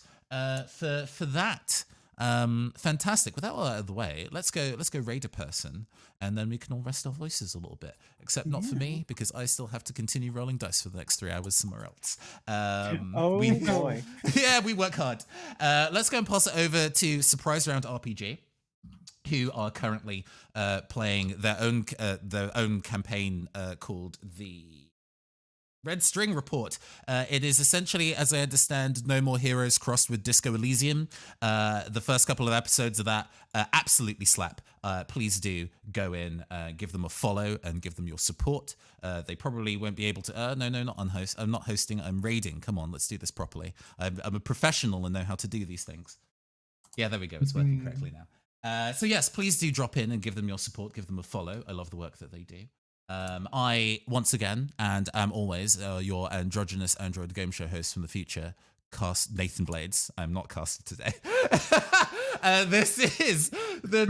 for that. Fantastic. With that all out of the way, let's go raid a person, and then we can all rest our voices a little bit. Except not for me, because I still have to continue rolling dice for the next 3 hours somewhere else. Boy. Yeah, we work hard. Let's go and pass it over to Surprise Round RPG, who are currently playing their own campaign called the Red String Report. It is essentially, as I understand, No More Heroes crossed with Disco Elysium. The first couple of episodes of that absolutely slap. Please do go in, give them a follow, and give them your support. They probably won't be able to... No, not unhost. I'm not hosting, I'm raiding. Come on, let's do this properly. I'm a professional and know how to do these things. Yeah, there we go. It's working correctly now. So yes, please do drop in and give them your support, give them a follow. I love the work that they do. I, once again, and am always your androgynous android game show host from the future, cast Nathan Blades. I'm not casted today. This is the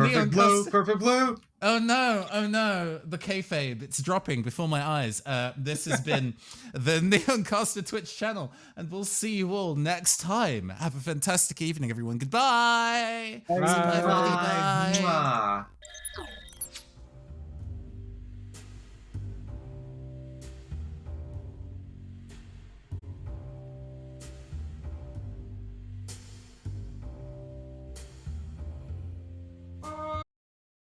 Perfect blue. Oh no, the kayfabe, it's dropping before my eyes. This has been the Neoncaster Twitch channel, and we'll see you all next time. Have a fantastic evening, everyone. Goodbye. Bye.